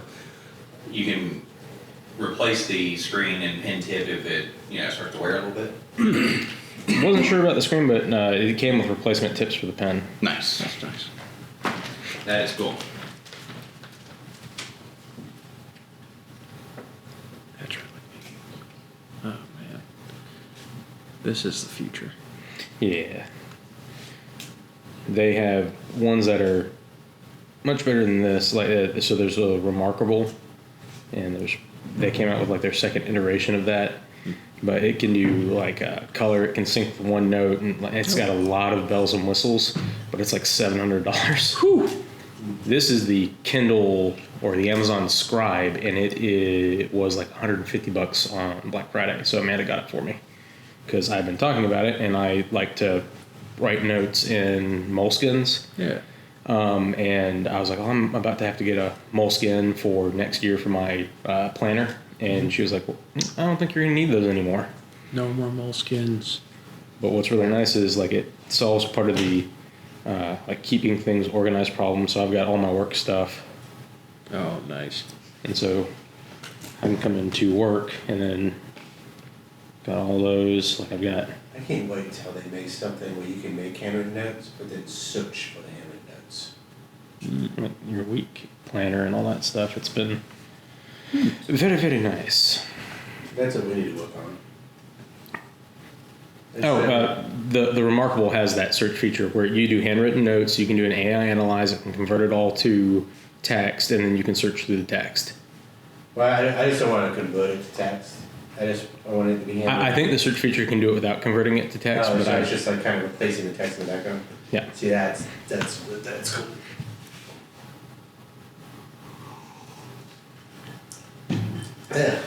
you can replace the screen and pen tip if it starts to wear a little bit. Wasn't sure about the screen, but it came with replacement tips for the pen. Nice. That's nice. That is cool. That's really neat. Oh man, this is the future. Yeah. They have ones that are much better than this. Like so, there's a Remarkable, and they came out with like their second iteration of that. But it can do like color. It can sync with one note, and it's got a lot of bells and whistles. But it's like $700. Whew. This is the Kindle or the Amazon Scribe, and it was like $150 on Black Friday. So Amanda got it for me because I've been talking about it, and I like to write notes in moleskins. Yeah. And I was like, oh, I'm about to have to get a moleskin for next year for my planner. And she was like, well, I don't think you're gonna need those anymore. No more moleskins. But what's really nice is like it solves part of the like keeping things organized problem. So I've got all my work stuff, Oh, nice. and so I can come into work and then got all those. Like I've got I can't wait until they make something where you can make handwritten notes, but then search for the handwritten notes. your week planner and all that stuff. It's been very, very nice. That's what we need to work on. The Remarkable has that search feature where you do handwritten notes, you can do an AI analyze it and convert it all to text, and then you can search through the text. Well, I just don't want to convert it to text. I want it to be handwritten. I think the search feature can do it without converting it to text, Oh, but so it's just like kind of replacing the text in the background. yeah. See, that's cool. Yeah.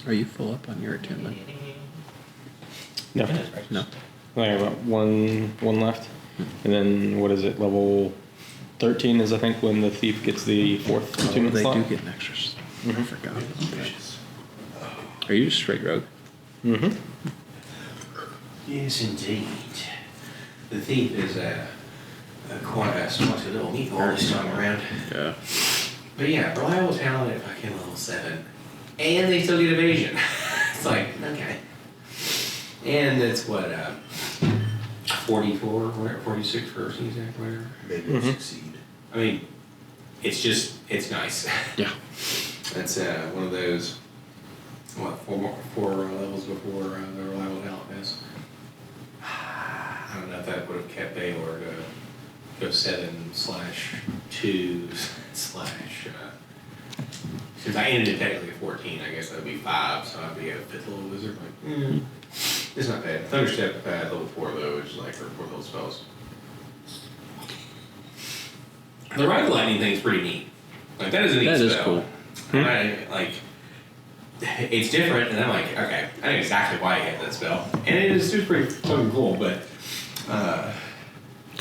Are you full up on your attunement? No. No. I have about one left. And then, what is it, level 13 is, I think, when the thief gets the fourth Oh, attunement they slot? do get an extra. I forgot about that. Are you just straight rogue? Mm-hmm. Yes, indeed. The thief is quite a spicy little meatball this time around. Yeah. But yeah, reliable talent at fucking level 7. And they still get evasion. It's like, okay. And it's what, 44, whatever, 46 for CSAC, whatever. Maybe we'll succeed. I mean, it's just, it's nice. Yeah. That's one of those, what, four levels before the reliable talent is. I don't know if that would have kept Baylor to go 7/2/. Since I ended it technically at 14, I guess that would be 5, so I'd be a 5th level wizard. Like, it's not bad. Thunderstep level 4 though, which is like for 4 level spells. The Ride Lightning thing is pretty neat. Like that is a neat That is spell. cool. Like, it's different, and I'm like, okay, I know exactly why I had that spell, and it's pretty fucking cool. But yeah.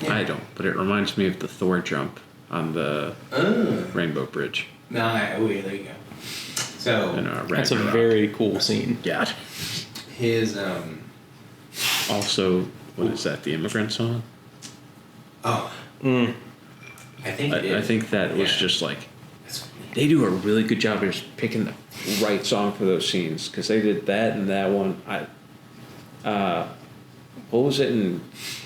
I don't, but it reminds me of the Thor jump on the Rainbow Bridge. No, oh yeah, there you go. So In, That's a Ragnarok. very cool scene. Yeah. his Also, what is that? The Immigrant Song? oh, Mm. I think it I is. think that was Yeah. just like That's funny. they do a really good job of just picking the right song for those scenes because they did that and that one. What was it in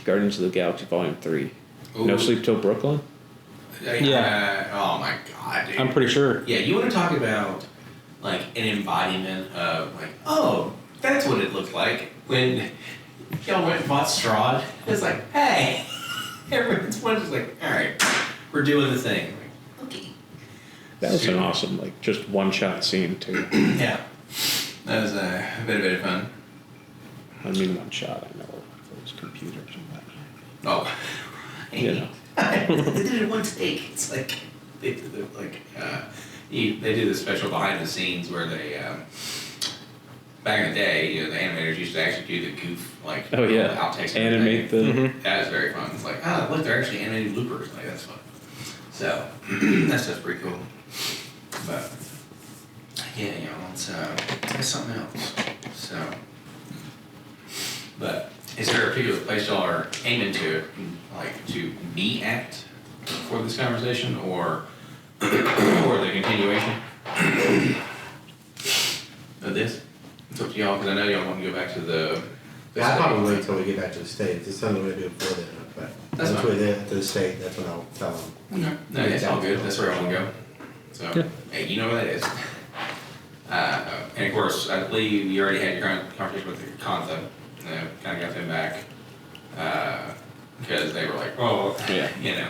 Guardians of the Galaxy Volume 3? No Ooh. Sleep Till Brooklyn. Yeah. Oh my god, dude. I'm pretty sure. Yeah, you want to talk about like an embodiment of like, oh, that's what it looked like when y'all went and bought Strahd. It's like, hey, everyone's just like, all right, we're doing the thing. Like, okay. That was an Super. awesome, like, just one-shot scene too. Yeah, that was a bit of fun. I mean, one shot. I know it was computers and that. Oh, You know. they did it in one take. It's like they did the, they do the special behind the scenes where they back in the day, you know, the animators used to actually do the goof like Oh yeah. the outtakes. and Animate the. everything. That was very fun. It's like, oh look, they're actually animated bloopers. Like that's fun. So that stuff's pretty cool. But yeah, you know, it's something else. So, but is there a particular place y'all are aiming to, like, to be at for this conversation, or the continuation of this? It's up to y'all, because I know y'all want to go back to the. Yeah, I'll probably wait until we get back to the state. If there's something we do before then, but That's once fine. we get to the state, that's when I'll tell them. Okay. No, that's all good. That's where I want to go. So, Yeah. hey, you know where that is. And of course, I believe you already had your conversation with the Contha. Kind of got them back because they were like, oh, Yeah. you know,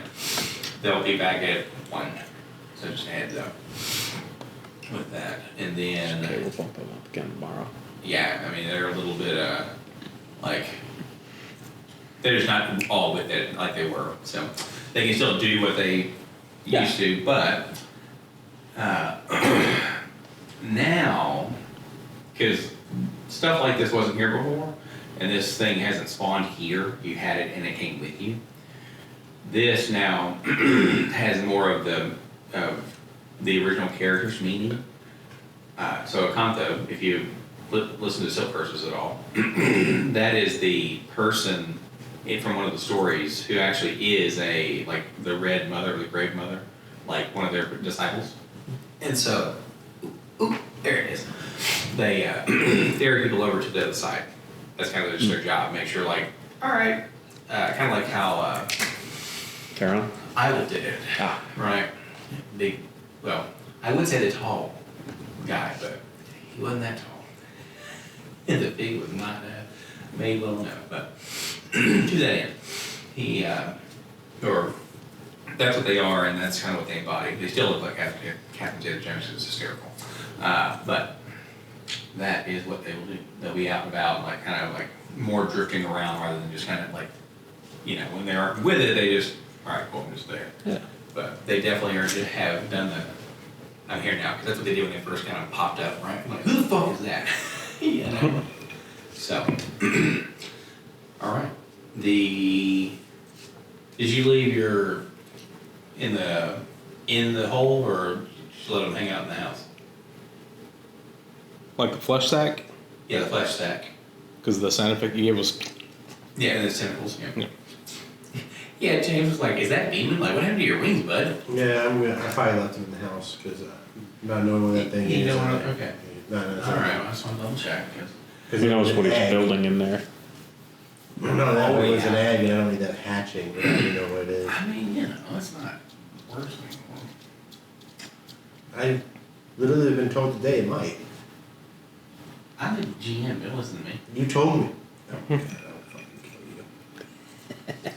they'll be back at 1. So just a heads up with that. And then, Okay, we'll bump them up again tomorrow. yeah, I mean, they're a little bit, like, they're just not all with it like they were. So they can still do what they used to, but now, because stuff like this wasn't here before, and this thing hasn't spawned here, you had it and it came with you. This now has more of the original character's meaning. So Akantha, if you listen to Silk Curses at all, that is the person from one of the stories who actually is like the Red Mother, or the Grave Mother, like one of their disciples. And so, there it is. They ferry people over to the other side. That's kind of just their job. Make sure, like, all right, kind of like how Carol? Isla did it, Ah. right? Big, well, I would say the tall guy, but he wasn't that tall. And the pig was not made well enough, but to that end, he, or that's what they are, and that's kind of what they embody. They still look like Captain Jed Jones, who's hysterical. But that is what they will do. They'll be out and about, like kind of like more drifting around rather than just kind of like, you know, when they are with it, they just, all right, cool, I'm just there. Yeah. But they definitely have done I'm here now, because that's what they did when they first kind of popped up, right? I'm like, who the fuck is that? You know? So, all right. Did you leave your in the hole, or just let them hang out in the house? Like the flesh sack, Yeah, the flesh stack. because the sound effect you gave was. Yeah, and the tentacles. Yeah. Yeah. Yeah, James was like, "Is that demon? Like, what happened to your wings, bud?" Yeah, I probably left him in the house, cause, not knowing what that thing You is. don't know? Okay. Not All right, well, I just want to double check. 'Cause Who knows what he's building in there? No, that Oh, was an yeah. egg, and I don't need that hatching, but I don't know what it is. I mean, you know, it's not worse anymore. I literally have been told today it might. I'm the GM. Don't listen to me. You told me. Oh, God, I'll fucking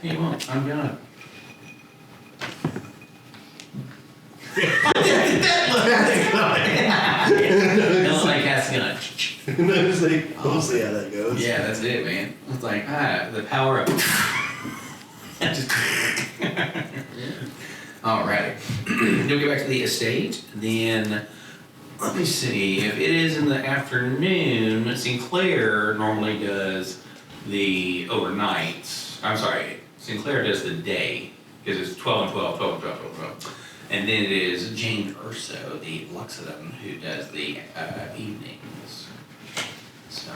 kill you. You won't. I'm gonna. Don't like casting a. It's like, we'll see how that goes. Yeah, that's it, man. It's like the power of. Just- Alrighty. You'll get back to the estate. Then let me see. If it is in the afternoon, Sinclair normally does the overnight. I'm sorry, Sinclair does the day because it's 12 and 12, 12 and 12, 12 and 12. And then it is James Urso, the Luxodon, who does the evenings. So,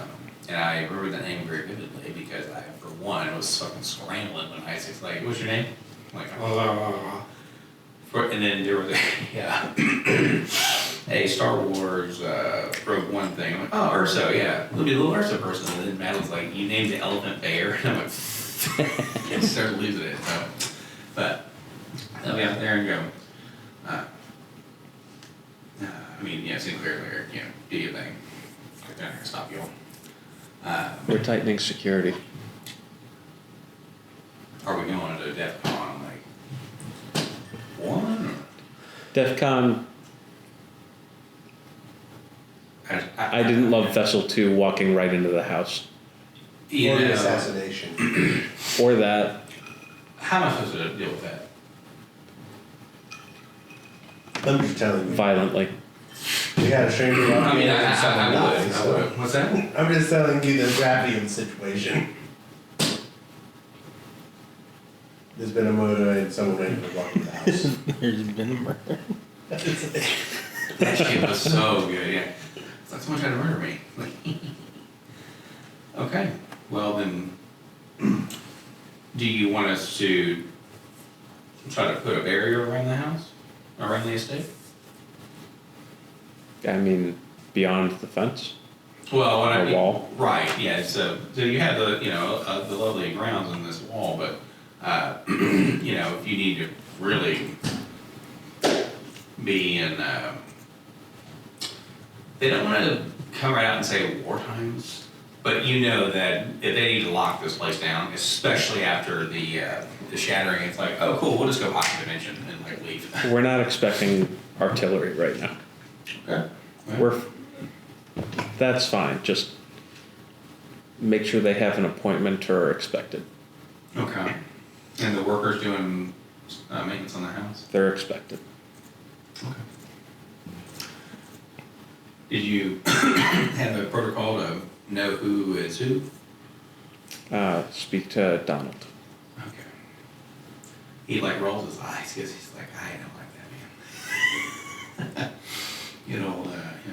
and I remember that name very vividly because I, for one, was fucking scrambling when I was like, "What's your name?" I'm like, oh. And then there was a Star Wars Rogue One thing. I'm like, "Oh, Urso, yeah, it'll be a little Urso person." And then Madeline's like, "You named the elephant Bear," and I'm like, I started losing it. So, but they'll be out there and go. I mean, yeah, Sinclair there, you know, do your thing. Get down here and stop you all. We're tightening security. Are we going to DEF CON like one? DEF CON, I didn't love Vessel 2 walking right into the house. You Or the know, assassination. Or that. how am I supposed to deal with that? I'm just telling you. Violently. We had a stranger walk I in mean, and someone I died, would. so. What's that? I'm just telling you the gravity of the situation. There's been a murder and someone ready to walk in the house. There's been a murder. That shit was so good, yeah. It's like someone tried to murder me. Okay, well then, do you want us to try to put a barrier around the house, around the estate? I mean, beyond the fence. Well, what I A mean, wall? right? Yeah. So you have the the lovely grounds on this wall, but if you need to really be in, they don't want to come right out and say war times, but you know that if they need to lock this place down, especially after the shattering, it's like, oh cool, we'll just go pocket dimension and like leave. We're not expecting artillery right now. Okay. That's fine. Just make sure they have an appointment or are expected. Okay. And the workers doing maintenance on the house? They're expected. Okay. Did you have a protocol to know who is who? Speak to Donald. Okay. He like rolls his eyes because he's like, I don't like that man.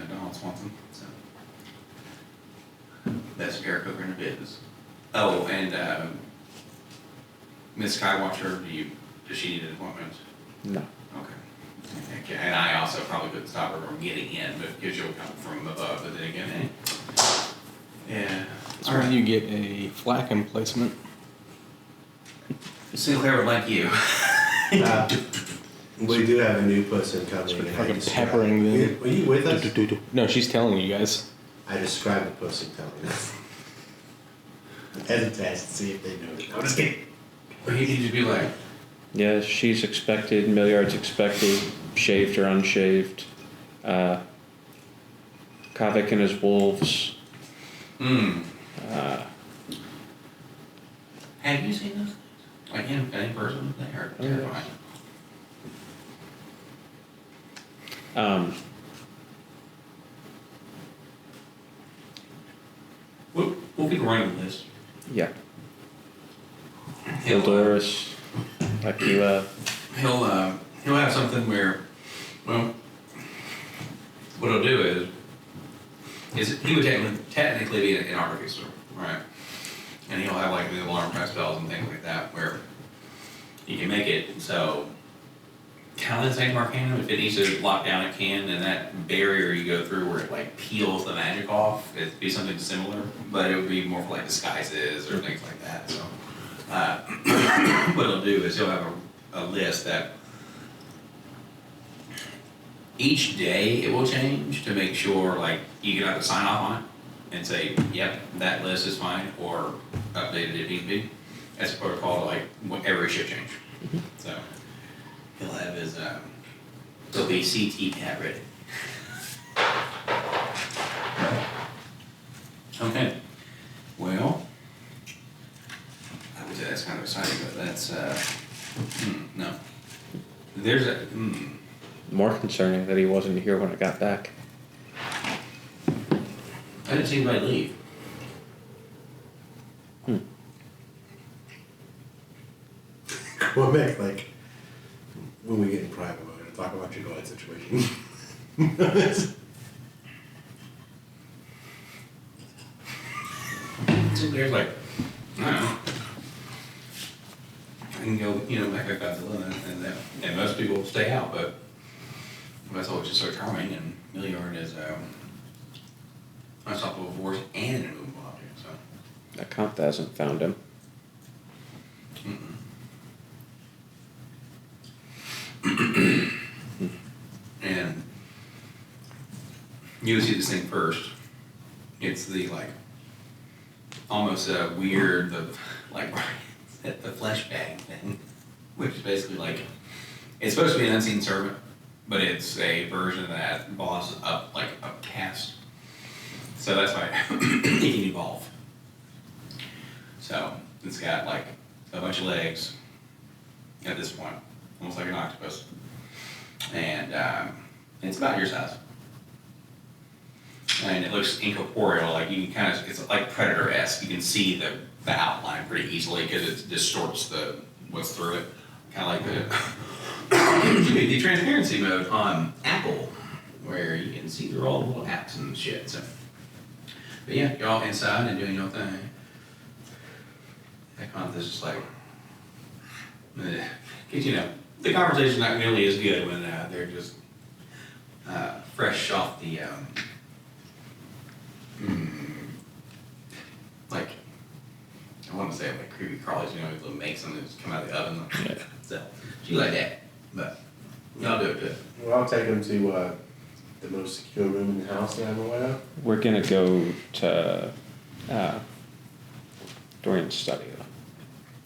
Donald Swanson. So best air cooker in the business. Oh, and Miss Skywatcher, does she need an appointment? No. Okay. And I also probably couldn't stop her from getting in, but because you'll come from above, but then again, yeah. That's where you get a flak emplacement. Sinclair would like you. We do have a new person coming. and I Fucking described- peppering them. Were you with us? No, she's telling you guys. I described the person telling us. As a test to see if they know it. I'm just kidding. But he needs to be like, Yeah, she's expected. Milliard's expected. Shaved or unshaved. Kavik and his wolves. have you seen those things? Like in person? They are terrifying. We'll keep running the list. Yeah. He'll, Hildoris, Aquila. He'll have something where, well, what he'll do is he would technically be an artificer, right? And he'll have like the alarm type spells and things like that where you can make it so kind of the same Arcanum, if it needs to lock down it can, and that barrier you go through where it like peels the magic off, it'd be something similar, but it would be more for like disguises or things like that. So what he'll do is he'll have a list that each day it will change to make sure like you can have to sign off on it and say, yep, that list is fine, or update it if need be. That's a protocol to like every shift change. So he'll have his he'll be CT cat ready. Okay. Well, I would say that's kind of exciting, but that's no. There's a More concerning that he wasn't here when I got back. I didn't see anybody leave. Well, Mick, like, when we get in private, we're gonna talk about your going situation. So there's like, I don't know. I can go, back up Godzilla and most people stay out, but that's always just so charming, and Milliard is unstoppable force and an immovable object, so. That Kantha hasn't found him. And you see this thing first. It's the like almost a weird the flesh bag thing, which is basically like it's supposed to be an unseen servant, but it's a version of that boss upcast. So that's why it can evolve. So it's got like a bunch of legs at this point, almost like an octopus. And it's about your size. And it looks incorporeal, like you can it's like Predator-esque. You can see the outline pretty easily because it distorts what's through it. Kind of like the transparency mode on Apple, where you can see through all the little apps and shit. So, but yeah, you're all inside and doing your thing. That content is just like, because the conversation's not nearly as good when they're just fresh off the like I want to say like creepy crawlies, they'll make something just come out of the oven. Yeah. So she like that, but y'all do it good. Well, I'll take him to the most secure room in the house that I'm aware of. We're gonna go to Dorian's study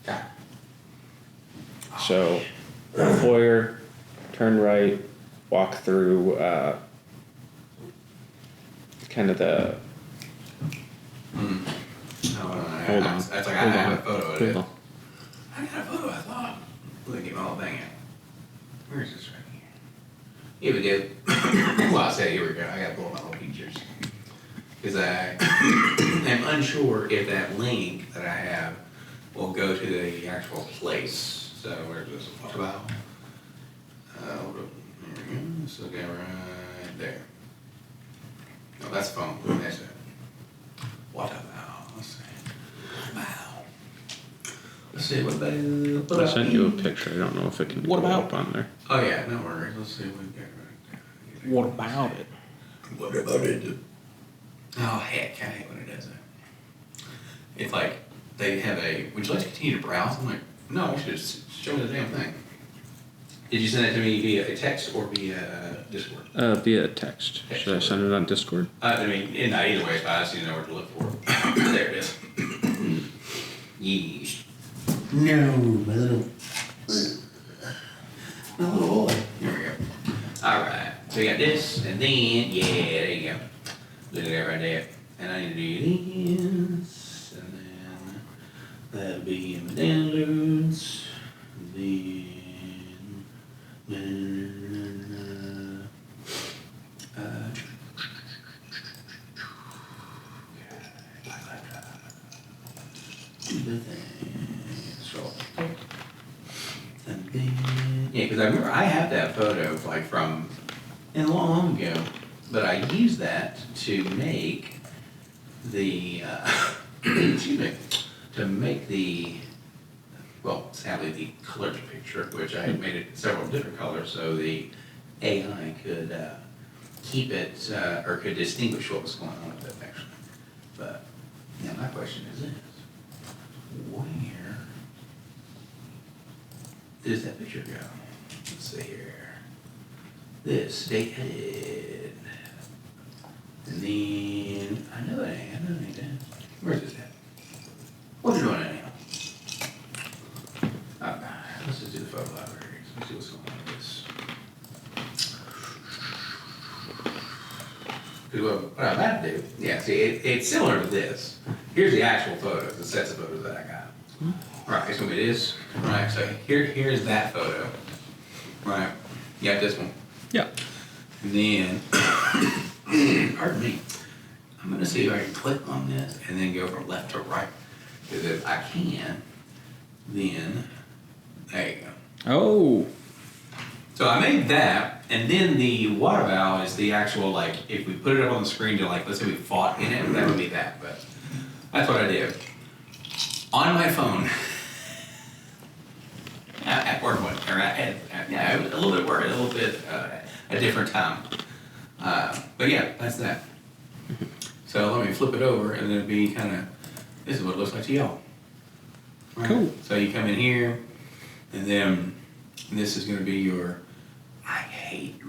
though. Okay. So, foyer, turn right, walk through kind of the. Hold on. That's like I have a photo of it. Hold on. I got a photo, I thought. Let me get my whole thing out. Where is this right here? Here we go. Well, I say here we go. I gotta pull up my little pictures. Because I am unsure if that link that I have will go to the actual place. So where's this? What about? There we go. This will go right there. No, that's phone. That's it. What about? Let's see. Wow. Let's see what they. I sent you a picture. I don't know if it can What go about- up on there. Oh yeah, no worries. Let's see what we got right there. What about it? What about it? Oh heck, I hate when it does that. It's like they have would you like to continue to browse? I'm like, no, you should just show me the damn thing. Did you send it to me via a text or via Discord? Via text. Should I send it on Discord? I mean, not either way, but I just need to know where to look for it. There it is. Yeesh. No, my little boy. There we go. Alright, so we got this, and then, yeah, there you go. Look at that right there. And I need to do this, and then that'll be in my downloads. Then the thing. Scroll. And then, yeah, because I remember I have that photo like from a long ago, but I used that to make the excuse me, to make the sadly the colored picture, which I had made it several different colors, so the AI could keep it or could distinguish what was going on with it actually. But yeah, my question is this: where does that picture go? Let's see here. This stay headed. And then I know that ain't that. Where's this at? What you doing anyhow? Let's just do the photo libraries. Let's see what's going on with this. Because what I'm about to do, yeah, see, it's similar to this. Here's the actual photos, the sets of photos that I got. Right, it's gonna be this. Right, so here's that photo. Right, you got this one. Yeah. And then, pardon me, I'm gonna see if I can click on this and then go from left to right. Because if I can, then, there you go. Oh. So I made that, and then the water valve is the actual, like, if we put it up on the screen to, like, let's say we fought in it, that would be that, but that's what I did. On my phone, at work, or yeah, it was a little bit worried, a little bit a different time. But yeah, that's that. So let me flip it over, and then it'll be kind of, this is what it looks like to y'all. Right? Cool. So you come in here, and then this is going to be your, I hate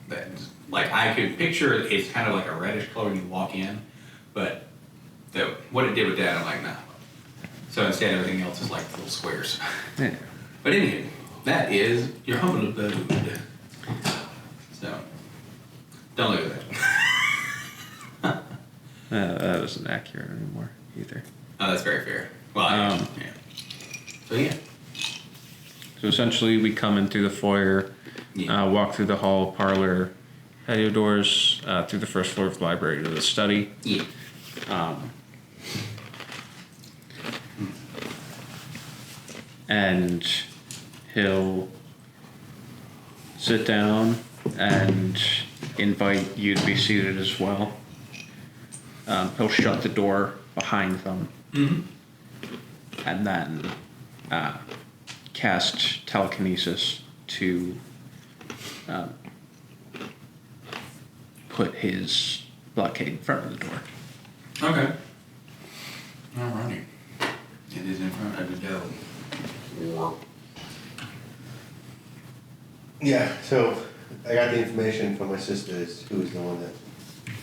that, like I could picture it's kind of like a reddish color when you walk in, but what it did with that, I'm like, nah. So instead, everything else is like little squares. Yeah. But anyway, that is your humble abode. So, don't look at that. That isn't accurate anymore either. Oh, that's very fair. Well, yeah. So yeah. So essentially, we come in through the foyer, Yeah. walk through the hall, parlor, patio doors, through the first floor of the library to the study. Yeah. And he'll sit down and invite you to be seated as well. He'll shut the door behind them. Mm-hmm. And then cast telekinesis to put his blockade in front of the door. Okay. Alrighty. It is in front of the door. Yeah, so I got the information from my sisters, who was the one that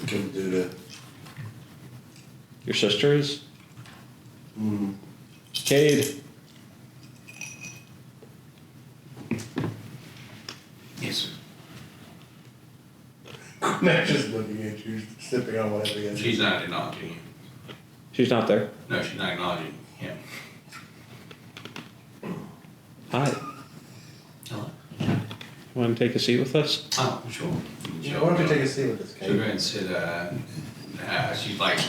couldn't do the. Your sister is? Cade. Yes, sir. Not just looking at you, sipping on whatever it is. She's not acknowledging you. She's not there? No, she's not acknowledging him. Hi. Hello? Want to take a seat with us? Oh, sure. Yeah, why don't you take a seat with us, She'll go Kate? ahead and sit, she like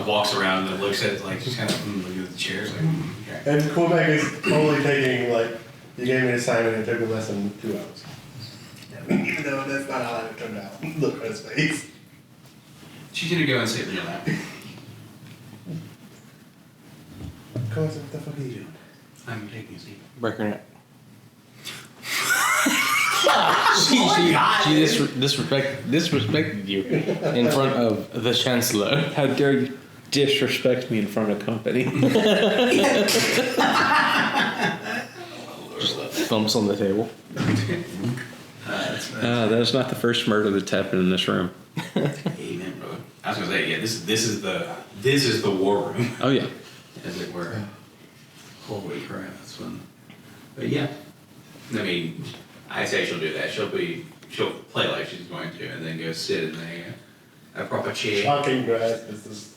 walks around and looks at it, like, she's kind of looking at the chairs, like, okay. And Quebec is totally taking, like, you gave me an assignment and it took me less than 2 hours. Even though that's not how it turned out. Look at his face. She's gonna go and sit in your lap. What the fuck are you doing? I'm taking a seat. Break her neck. Oh She disrespected you in front of the Chancellor. How dare you disrespect me in front of company? Just thumps on the table. That is not the first murder that's happened in this room. Amen, brother. I was gonna say, yeah, this is the war room, Oh yeah. as it were. Holy crap, that's fun. But yeah, I mean, I say she'll do that. She'll play like she's going to, and then go sit in a proper chair. Shocking grass, this is.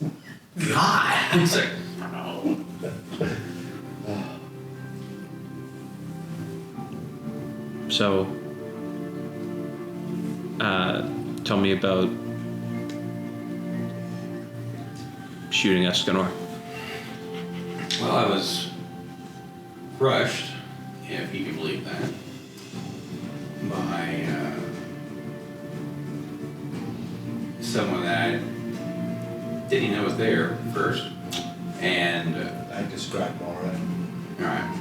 God, it's like, no. So, tell me about shooting Escanor. Well, I was crushed, if you can believe that, by someone that I didn't even know was there first. And, I described Mara. alright.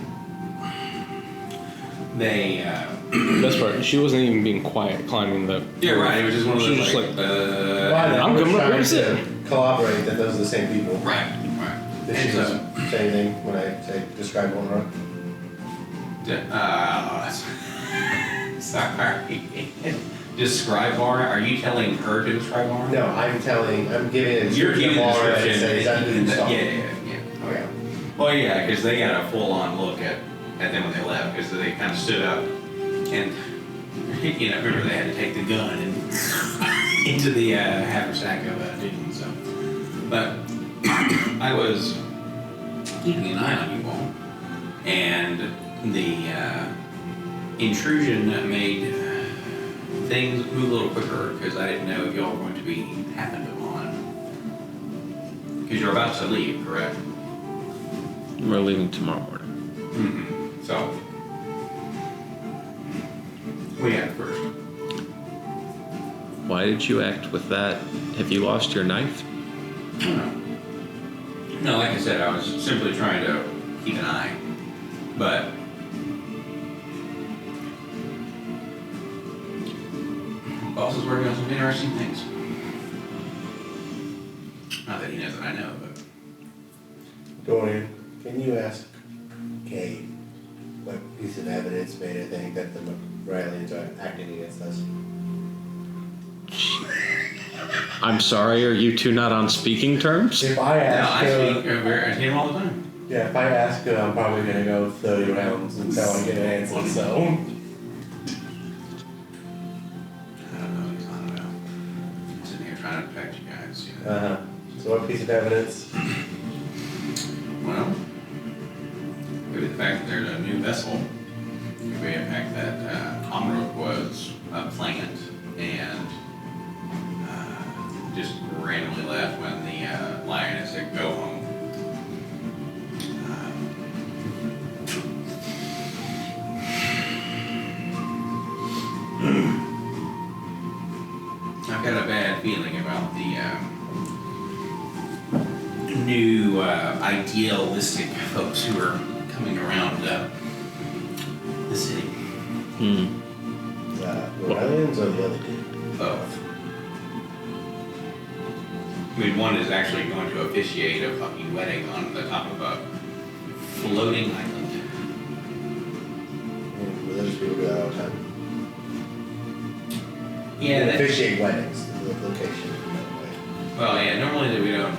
They, Best part, she wasn't even being quiet climbing the. yeah, right, it was just one of She those, was just I'm coming up here to to sit. collaborate that those are the same people. right. Did And she so, say anything when I say describe Mara? sorry. Describe Mara? Are you telling her to describe Mara? No, I'm giving a You're description giving of the Mara and description. say, is that who you saw? Yeah. Okay. Well, yeah, because they got a full-on look at them when they left, because they kind of stood up and, remember they had to take the gun and into the haversack of dude, so. But I was keeping an eye on you all, and the intrusion made things move a little quicker, because I didn't know if y'all were going to be happened upon. Because you're about to leave, correct? We're leaving tomorrow morning. Mm-hmm. So, we had first. Why did you act with that? Have you lost your knife? No, like I said, I was simply trying to keep an eye. But boss is working on some interesting things. Not that he knows that I know, but Dorian, can you ask Kate what piece of evidence made her think that the Rileyans are acting against us? I'm sorry, are you two not on speaking terms? If I no, ask I her, speak. I see him all the time. yeah, if I ask her, I'm probably gonna go 30 rounds until I get an answer, so. I don't know what he's on about. I'm sitting here trying to protect you guys. Uh-huh. So what piece of evidence? Well, maybe the fact that there's a new vessel. Maybe the fact that Comrook was a plant and just randomly left when the lioness said go home. I've got a bad feeling about the new idealistic folks who are coming around the city. The Rileyans or the other dude? Both. I mean, one is actually going to officiate a fucking wedding on the top of a floating island. Religious people do that all the time. Yeah, that, Officiate weddings, the location. well, yeah, normally we don't,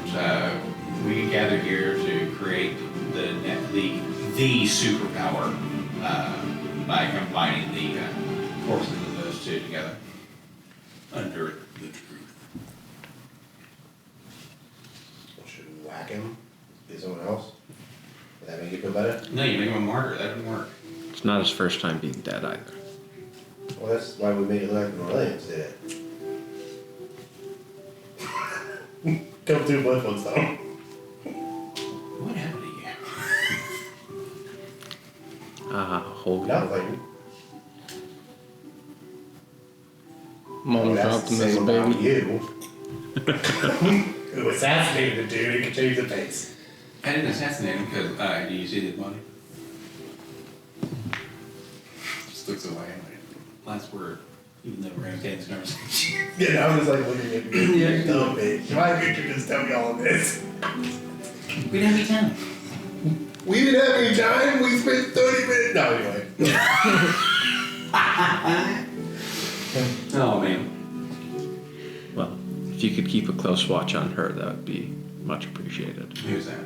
we gather here to create the superpower, by combining the, forces of those two together. Under the truth. Should we whack him? Get someone else? Would that make you feel better? No, you make him a martyr, that doesn't work. It's not his first time being dead either. Well, that's why we made it look like the Rileyans did it. Come through both ones though. What happened to you? Holy. Nothing. Mom That's dropped the him as a same about baby. you. Who assassinated the dude and can change the face. I didn't assassinate him because, do you see the body? Just looks away, like, last word, even though we're gonna take this conversation. Yeah, I was like looking at you. Yeah. Dumb bitch. Why did you just tell me all of this? We didn't have any time. We didn't have any time. We spent 30 minutes. No, anyway. Oh, man. Well, if you could keep a close watch on her, that would be much appreciated. Who's that?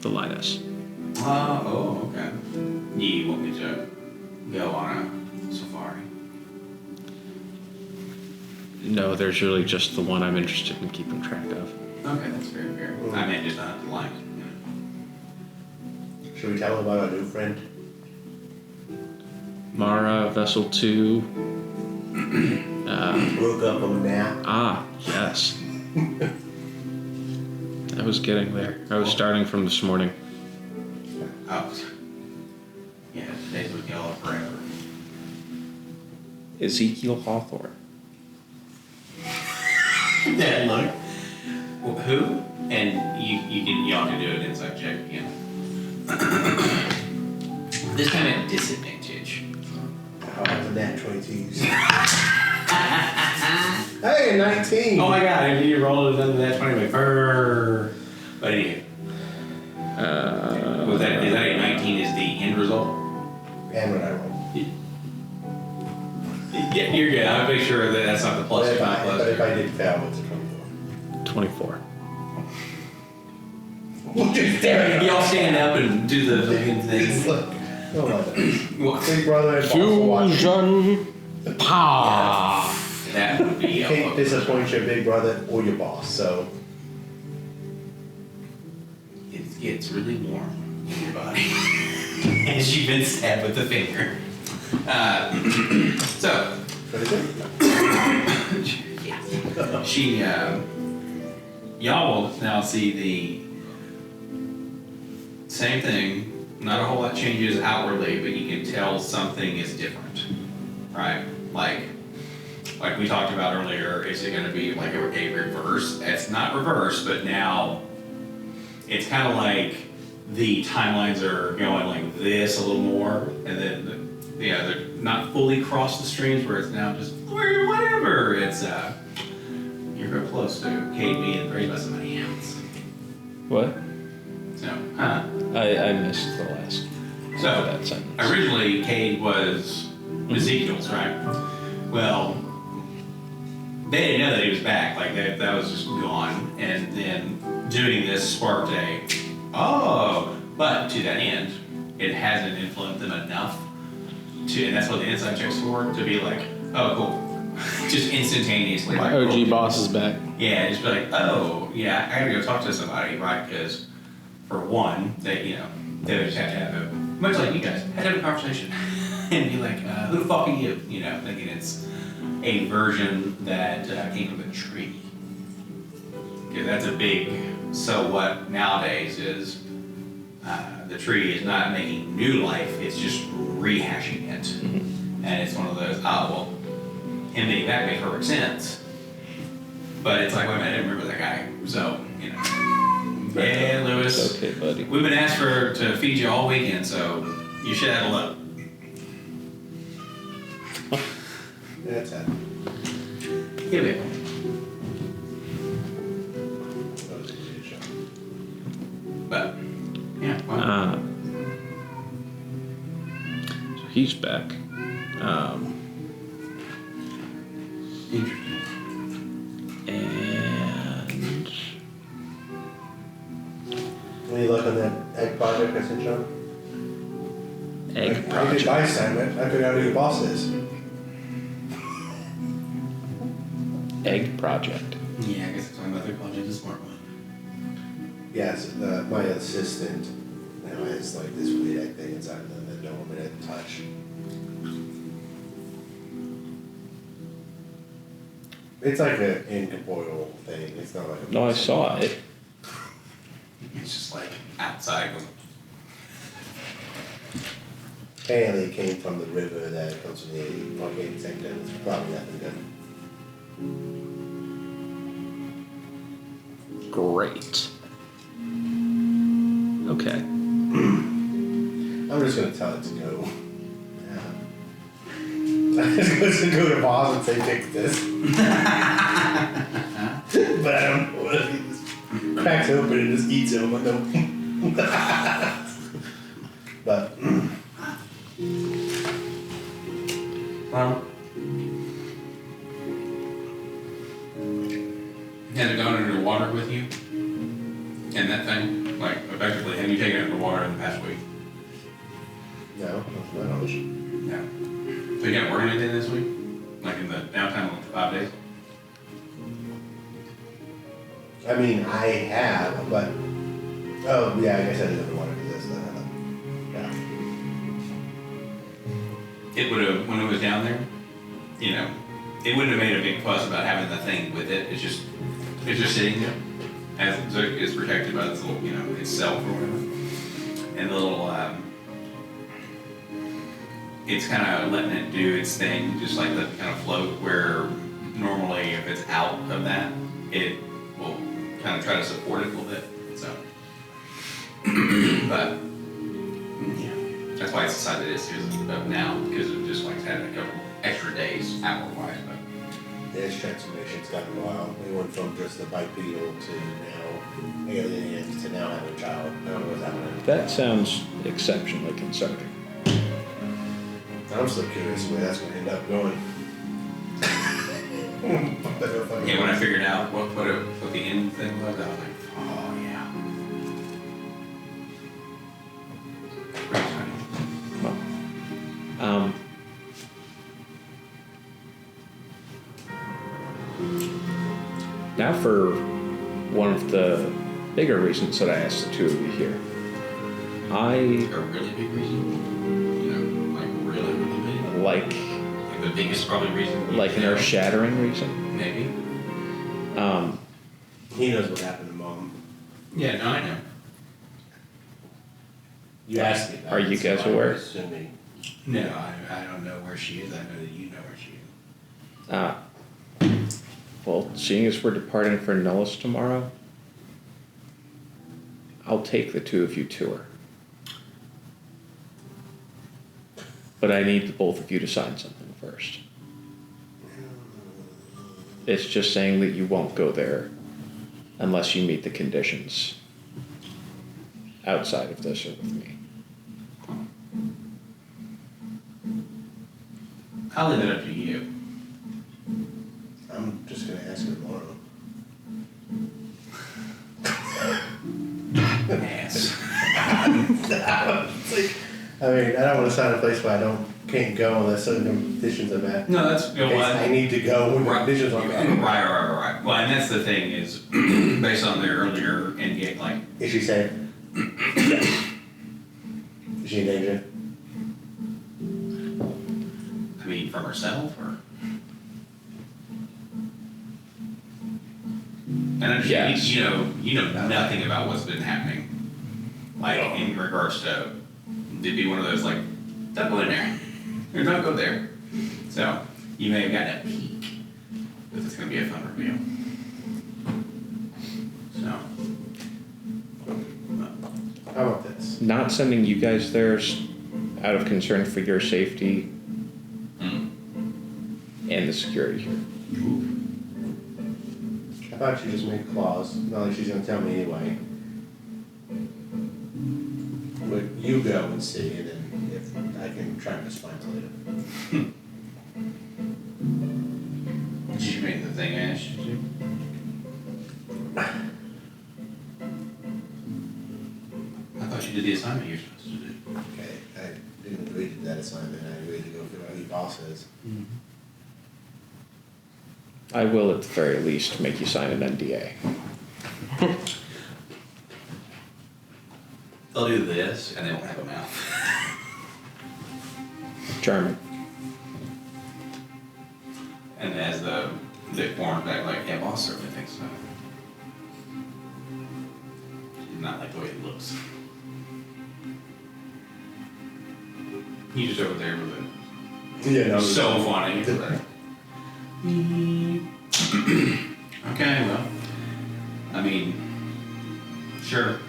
The lioness. Oh, okay. You want me to go on a safari? No, there's really just the one I'm interested in keeping track of. Okay, that's very fair. I meant just not the lions. Should we tell him about our new friend? Mara, Vessel 2. Woke up from a nap. Yes. I was getting there. I was starting from this morning. Oh. Yeah, today's looking yellow forever. Ezekiel Hawthorne. That look. Well, who? And y'all can do an insight check again. This time at disadvantage. Oh, the nat 20s. Hey, 19! Oh my god, I need to roll it under that 20 by fur. But anyway. Is that a 19 is the end result? And when I roll. Yeah, you're good. I'll make sure that that's not the plus or not But plus. if I did fail, it's a 24. 24. Look at staring. Y'all stand up and do the fucking thing. Look. Oh my god. Well, Big brother and boss will watch. Fusion power. that would be You can't disappoint your big brother or your boss, so. It gets really warm in your body as you've been stabbed with the finger. So, What is it? she, y'all will now see the same thing. Not a whole lot changes outwardly, but you can tell something is different, right? Like we talked about earlier, is it going to be like a reverse? It's not reverse, but now it's kind of like the timelines are going like this a little more, and then they're not fully cross the streams where it's now just whatever. It's you're real close to Cade being very less of money. What? So, I missed the last So, of that sentence. originally Cade was Ezekiel's, right? Well, they didn't know that he was back. Like that was just gone, and then doing this sparked but to that end, it hasn't influenced them enough to, and that's what the inside check's for, to be like, oh, cool. Just instantaneously. My like, OG oh, boss is back. Yeah, just be like, oh, yeah, I gotta go talk to somebody, right? Because, for one, they would just have to have much like you guys, had to have a conversation. And be like, who the fuck are you? Thinking it's a version that came from a tree. Because that's a big, so what nowadays is, the tree is not making new life, it's just rehashing it. Mm-hmm. And it's one of those, him being back made perfect sense. But it's like, wait a minute, I didn't remember that guy. So, yeah, Lewis. It's okay, buddy. We've been asked to feed you all weekend, so you should have a look. Yeah, that's it. Give it. That was a good show. But, yeah, well, So he's back. interesting. And When you look on that egg project I sent you, egg I did project. my assignment. I figured out who your boss is. Egg project. Yeah, I guess it's talking about their project, a smart one. Yes, my assistant has like this weird egg thing inside of them that no one would touch. It's like an incorporeal thing. It's not like a. No, I saw it. It's just like outside. Apparently, it came from the river that comes from the volcanic sanctum. It's probably nothing good. Great. Okay. I'm just gonna tell it to go. I'm just gonna go to the boss and say, fix this. But I don't know what it is. Cracks open and just eats them. But no. But Well, has it gone underwater with you? And that thing? Like, effectively, have you taken it underwater in the past week? no, not my knowledge. No. So you got work anything this week? Like in the downtime of 5 days? I mean, I have, but oh yeah, I guess I didn't want to do this. Yeah. It would have, when it was down there, it wouldn't have made a big fuss about having the thing with it. It's just sitting there, as so it's protected by this little, itself or whatever. and the little, it's kind of letting it do its thing, just like let it kind of float, where normally if it's out of that, it will kind of try to support it a little bit, so. But, yeah, that's why it's the size it is up now, because it just like had a couple extra days hour-wise, but. His transformation's gotten a while. We went from just the bipedal to now aliens to now having a child. I don't know what's happening. That sounds exceptionally concerning. I'm still curious where that's gonna end up going. Yeah, when I figured out what the end thing was, I was like, oh yeah. Pretty funny. Well, now for one of the bigger reasons that I asked the two of you here. A really big reason? You know, like really, really big? Like The biggest probably reason. like an earth-shattering reason. Maybe. He knows what happened to Mom. Yeah, no, I know. You asked me about Are it, you so guys I was aware? assuming. No, I don't know where she is. I know that you know where she is. Well, seeing as we're departing for Nellis tomorrow, I'll take the two of you to her. But I need the both of you to sign something first. It's just saying that you won't go there unless you meet the conditions outside of this or with me. I'll leave it up to you. I'm just gonna ask her tomorrow. Yes. I mean, I don't wanna sign a place where can't go unless certain conditions are met. No, that's, you know In case what? I need to go when the Right, conditions are met. right. Well, and that's the thing is, based on their earlier engage, like, Is she safe? Is she in danger? I mean, from herself or? And I'm sure Yes. you know nothing about what's been happening, like in regards to, it'd be one of those like, don't go in there, or don't go there. So you may have gotten a peek, but it's gonna be a fun reveal. So. How about this? Not sending you guys there is out of concern for your safety and the security here. I thought she just made claws. Not like she's gonna tell me anyway. But you go and see, and then if I can try and just find it later. Did you make the thing I asked you to do? I thought you did the assignment you were supposed to do. Okay, I didn't agree to that assignment. I agreed to go through what the boss says. I will at the very least make you sign an NDA. They'll do this, and they won't have a mouth. Charming. And as the form back, like, yeah, boss certainly thinks so. Not like the way it looks. You just over there with it. Yeah, no. So funny. It's like, okay, well, I mean, sure.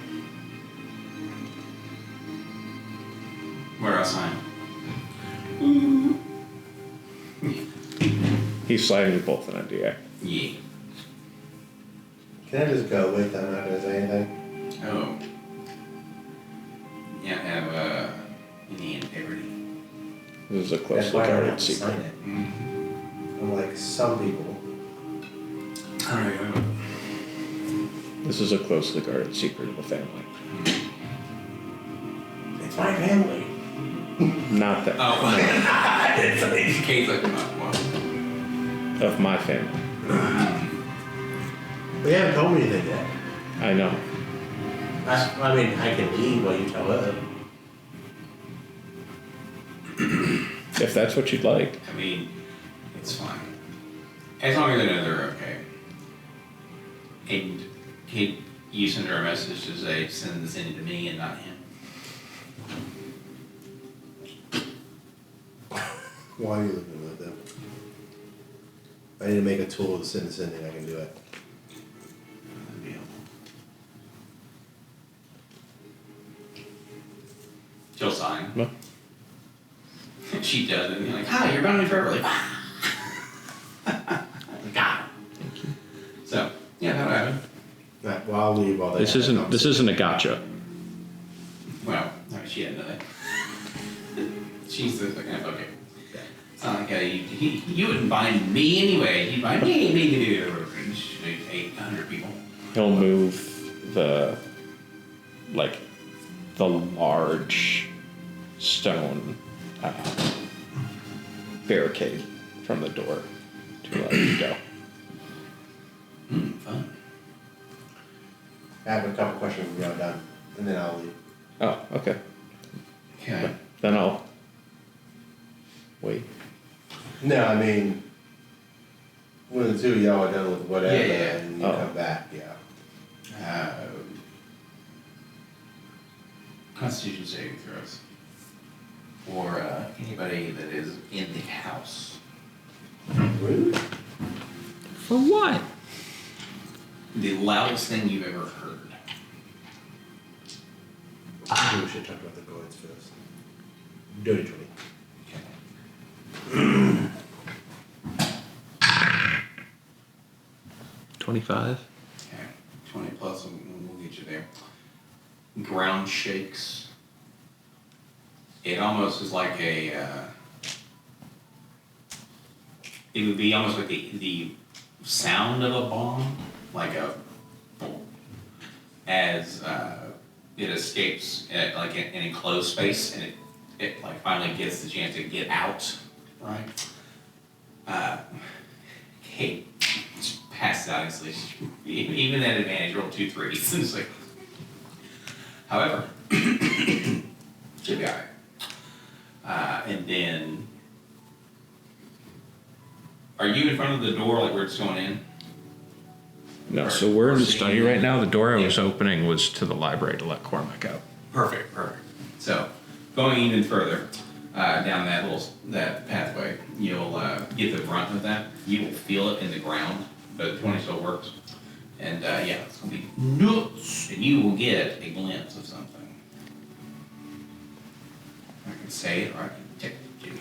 Where else sign? He's sliding you both an NDA. Yeah. Can I just go with? I'm not gonna say anything. Oh. Yeah, have any integrity. This is a That's closely why I don't guarded have to sign secret. it. Unlike some people. I don't know. This is a closely guarded secret of the family. It's my family. Not that. Oh, Kate's like, well, Of my family. They haven't told me anything yet. I know. I mean, I can leave while you tell her. If that's what you'd like. I mean, it's fine. As long as I know they're okay. And Kate, you send her a message to say, send this in to me and not him. Why are you looking at them? I need to make a tool to send this ending, I can do it. That'd be helpful. She'll sign. Well, She does it, and you're like, hi, you're bound forever. Like, got it. thank you. So, yeah, that'll happen. Right, well, I'll leave while they This have that isn't a gotcha. Well, no, she had nothing. She's the kind of, okay. It's not like you wouldn't bind me anyway. You'd bind me to do 800 people. He'll move the large stone barricade from the door to let you go. Fun. I have a couple questions when you're done, and then I'll leave. Oh, okay. Okay. Then I'll wait. No, I mean, when the two of y'all are done with whatever, Yeah. and you Oh. come back, yeah. Constitution saving throws. For anybody that is in the house. Rude? For what? The loudest thing you've ever heard. I think we should talk about the gourds first. Dirty 20. 25. Okay, 20 plus, and we'll get you there. Ground shakes. It almost is like a, it would be almost like the sound of a bomb, like a boom, as it escapes like an enclosed space, and it like finally gets the chance to get out, right? Kate just passed out and sleep. Even at advantage, rolled 2 3s. It's like, however, should be alright. And then, are you in front of the door, like where it's going in? No, so we're in the Or study seeing- right now. The door I was Yeah. opening was to the library to let Cormac out. Perfect. So, going even further down that pathway, you'll get the brunt of that. You will feel it in the ground, but 20 still works. And yeah, it's gonna be nuts, and you will get a glimpse of something. I can say it, or I can text it to you.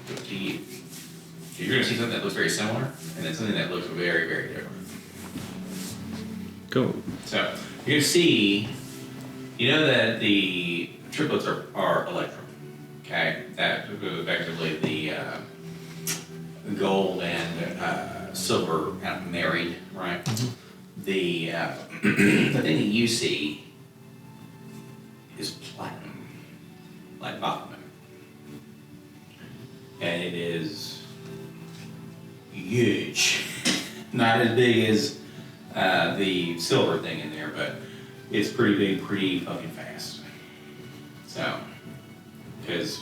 Do it to you. So you're gonna see something that looks very similar, and then something that looks very, very different. Go. So you're gonna see, you know that the triplets are electrum, okay? That is effectively the gold and silver kind of married, right? The the thing that you see is platinum, like Bachman, and it is huge, not as big as the silver thing in there, but it's pretty big, pretty fucking fast. So, because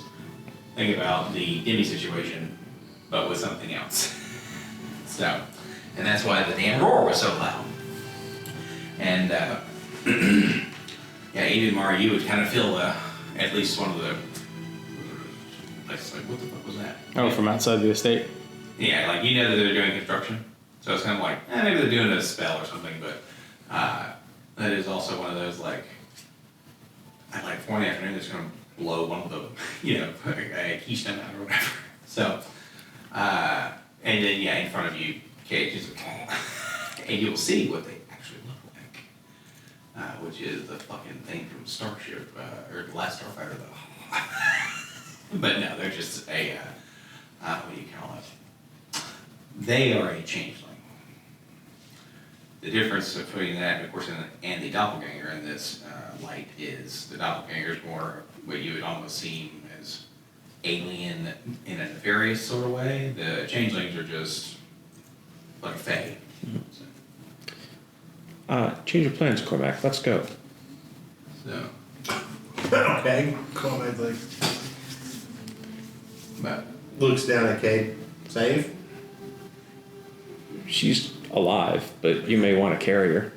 think about the Demi situation, but with something else. So, and that's why the damn roar was so loud. And yeah, even Mara, you would kind of feel at least one of the. Like, what the fuck was that? Oh, from outside the estate? Yeah, like you know that they're doing construction, so it's kind of like maybe they're doing a spell or something, but that is also one of those like at like 4 in the afternoon that's gonna blow one of the a keystone out or whatever. So and then yeah, in front of you, Kate, just and you'll see what they actually look like, which is the fucking thing from Starship or the last Starfighter though. But no, they're just a what do you call it? They are a changeling. The difference between that, of course, and the doppelganger in this light is the doppelganger is more what you would almost seem as alien in a nefarious sort of way. The changelings are just like a fae. Change of plans, Cormac. Let's go. So, Okay, comment like, but looks down at Kate, safe? She's alive, but you may want to carry her.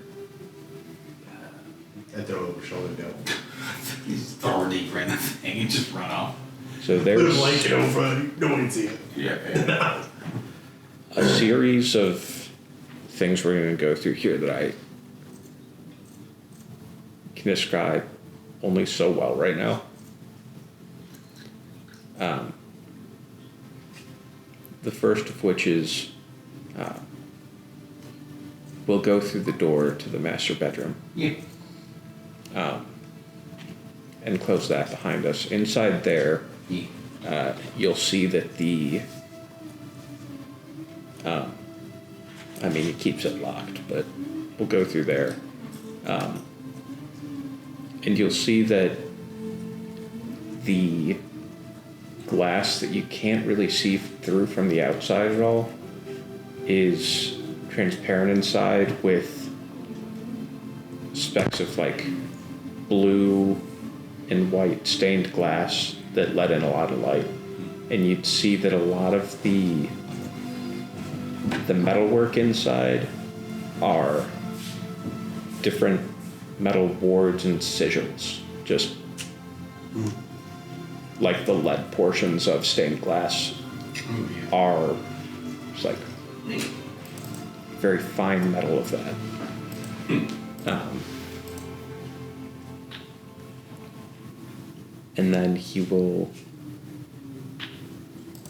I throw over shoulder go. he's throw her deeper in the thing and just run off. So Put a there's blanket over, no one can see it. Yeah. a series of things we're going to go through here that I can describe only so well right now. The first of which is we'll go through the door to the master bedroom Yeah. and close that behind us. Inside there, Yeah. you'll see that I mean, he keeps it locked, but we'll go through there. And you'll see that the glass that you can't really see through from the outside at all is transparent inside with specks of like blue and white stained glass that let in a lot of light. And you'd see that a lot of the metalwork inside are different metal boards and sigils, just like the lead portions of stained glass are just like very fine metal of that. And then he will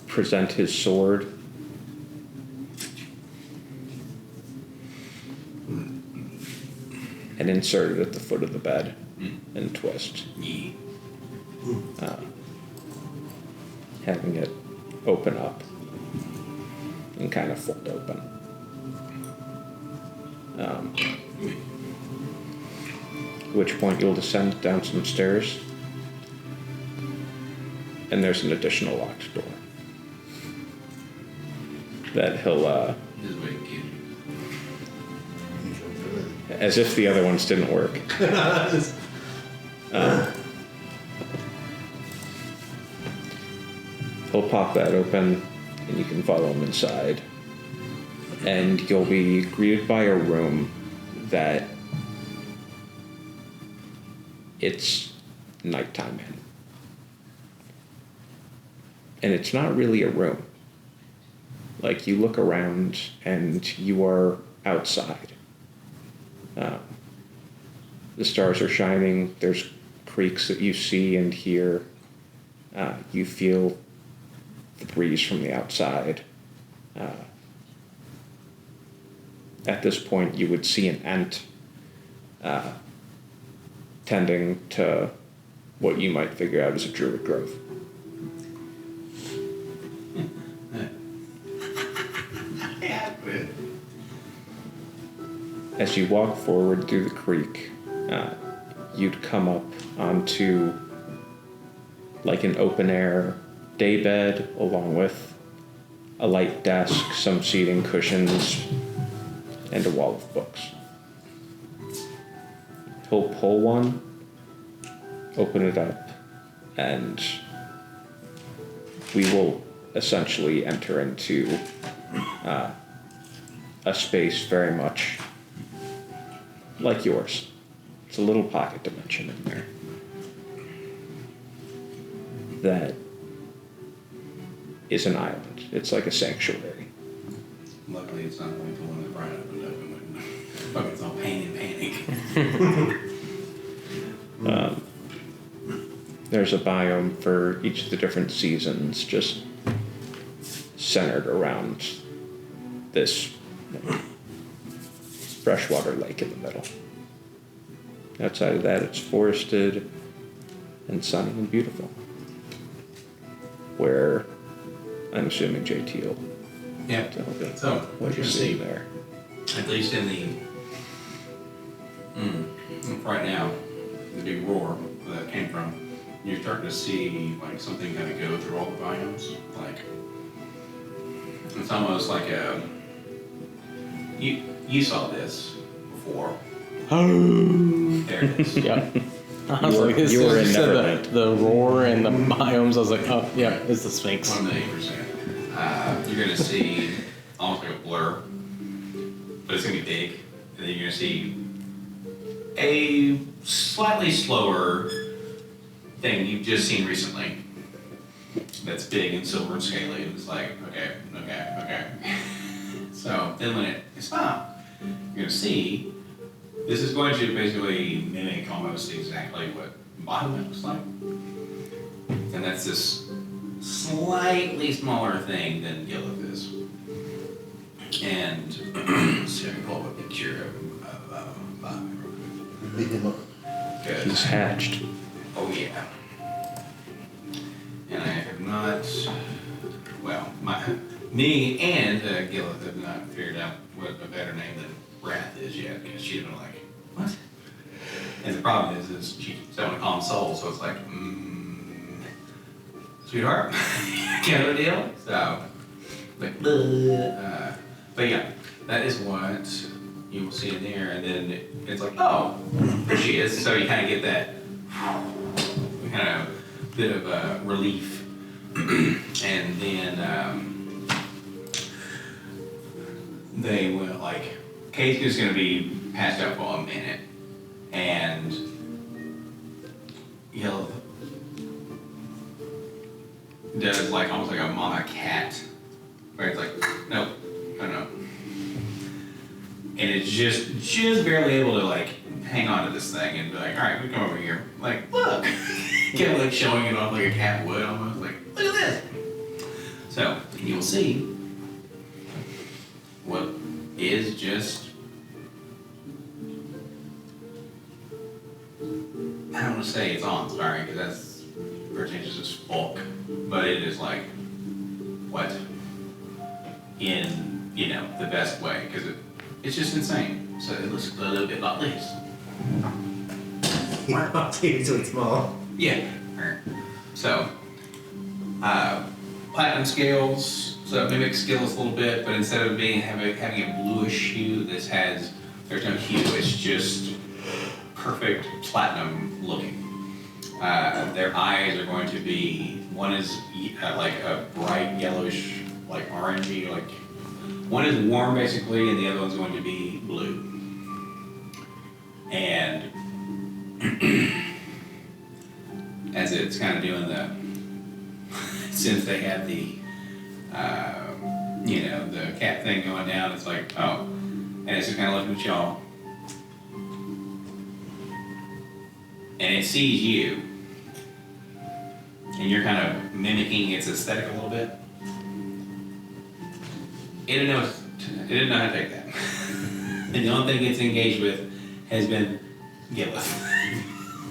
present his sword and insert it at the foot of the bed and twist, Yeah. having it open up and kind of fold open. At which point you'll descend down some stairs and there's an additional locked door that he'll This is what it gives you. as if the other ones didn't work. He'll pop that open and you can follow him inside. And you'll be greeted by a room that it's nighttime in. And it's not really a room. Like, you look around and you are outside. The stars are shining, there's creaks that you see and hear. You feel the breeze from the outside. At this point, you would see an ant tending to what you might figure out as a druid grove. As you walk forward through the creek, you'd come up onto like an open air daybed along with a light desk, some seating cushions, and a wall of books. He'll pull one, open it up, and we will essentially enter into a space very much like yours. It's a little pocket dimension in there that is an island. It's like a sanctuary. Luckily, it's not like the one that Brian opened up and went, fuck, it's all pain and panic. There's a biome for each of the different seasons, just centered around this freshwater lake in the middle. Outside of that, it's forested and sunny and beautiful. Where I'm assuming JT will Yeah. tell me So, what what you're you seeing see, there. at least in the, right now, the big roar where that came from, you're starting to see like something kind of go through all the biomes. Like, it's almost like a, you saw this before. There it is. Yeah. I was like, as you soon were as in you said Neverland. the roar and the biomes, I was like, oh, yeah, it's the Sphinx. 1,000,000%. You're gonna see almost like a blur, but it's gonna be big, and then you're gonna see a slightly slower thing you've just seen recently. that's big and silver and scaly, and it's like, okay. So then when it stops, you're gonna see, this is going to basically mimic almost exactly what Bahamut looks like. And that's this slightly smaller thing than Gilith is. And so I can pull up a picture of Bahamut real quick. Beat him up. Good. He's hatched. Oh yeah. And I have not, well, me and Gilith have not figured out what a better name than Wrath is yet, because she's been like, what? And the problem is she doesn't want to call him Soul, so it's like, sweetheart, kind of a deal. So, like, but yeah, that is what you will see in there, and then it's like, oh, there she is. So you kind of get that kind of bit of relief, and then they will, like, Kate's just gonna be passed out for a minute, and he'll does like almost like a mama cat, where it's like, nope, no. And it's just barely able to like hang on to this thing and be like, all right, we come over here. Like, look, kind of like showing it off like a cat would almost, like, look at this. So you'll see what is just, I don't want to say it's awe-inspiring because that's pretentious as fuck, but it is like, what? In, you know, the best way, because it's just insane. So it looks a little bit like this. Wow, it's so small. Yeah. So, platinum scales, so it mimics scales a little bit, but instead of having a bluish hue, there's no hue, it's just perfect platinum looking. Their eyes are going to be, one is like a bright yellowish, like orangey, like, one is warm basically, and the other one's going to be blue. And as it's kind of doing the, since they have the, you know, the cat thing going down, it's like, oh, and it's just kind of looking at y'all. And it sees you, and you're kind of mimicking its aesthetic a little bit. It didn't know how to take that. And the only thing it's engaged with has been Gillis.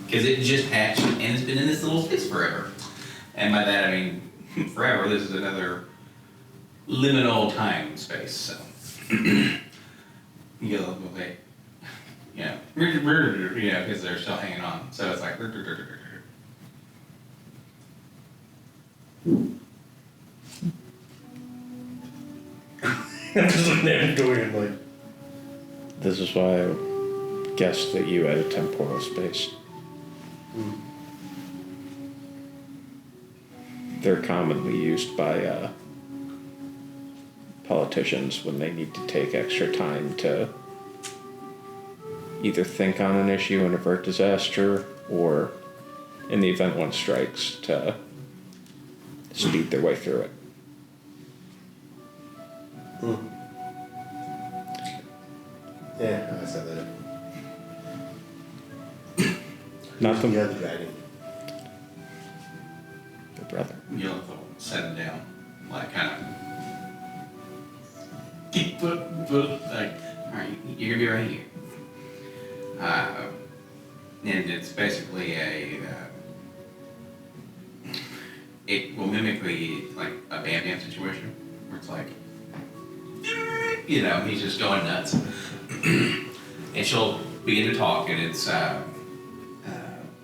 Because it just hatched and it's been in this little space forever. And by that I mean forever. This is another liminal time space. So Gillis will be, you know, because they're still hanging on. So it's like. I'm just looking at him doing like. This is why I guessed that you had a temporal space. They're commonly used by politicians when they need to take extra time to either think on an issue and avert disaster, or in the event one strikes, to speed their way through it. Yeah, I said that. Not the, The other dragon. the brother. Gillis will set it down, like kind of. Keep put, like, all right, you're gonna be right here. And it's basically it will mimic like a Bam Bam situation, where it's like, you know, he's just going nuts. And she'll begin to talk, and it's a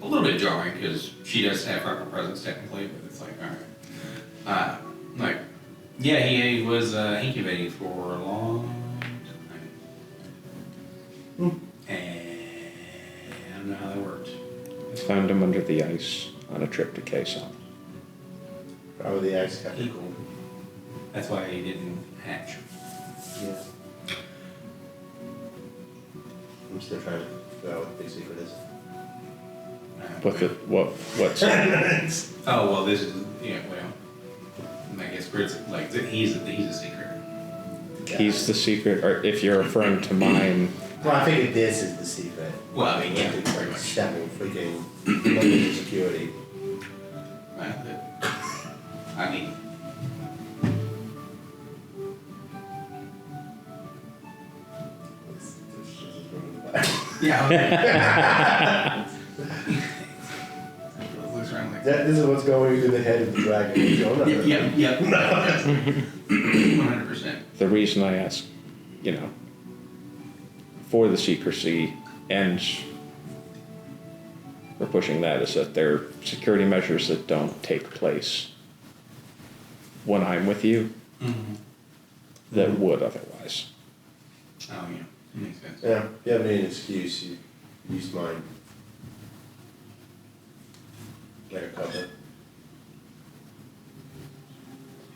little bit jarring, because she does have her presence technically, but it's like, all right. Like, yeah, he was incubating for a long time. And I don't know how that worked. I found him under the ice on a trip to Quezon. Probably the axe kept it cool. That's why he didn't hatch. Yeah. I'm still trying to figure out what the big secret is. What's Oh, well, this is, yeah, well, secrets, like, he's a secret. He's the secret, or if you're referring to mine, Well, I figured this is the secret. Well, I mean, yeah, It's pretty like much. several freaking layers of security. I mean, This shit is running back. yeah. Looks around like. This is what's going through the head of the dragon. Jonah. Yep. 100%. the reason I ask, you know, for the secrecy and for pushing that is that there are security measures that don't take place when I'm with you that would otherwise. Oh, yeah. Makes sense. Yeah, if you have any excuse, you use mine. Like a cover.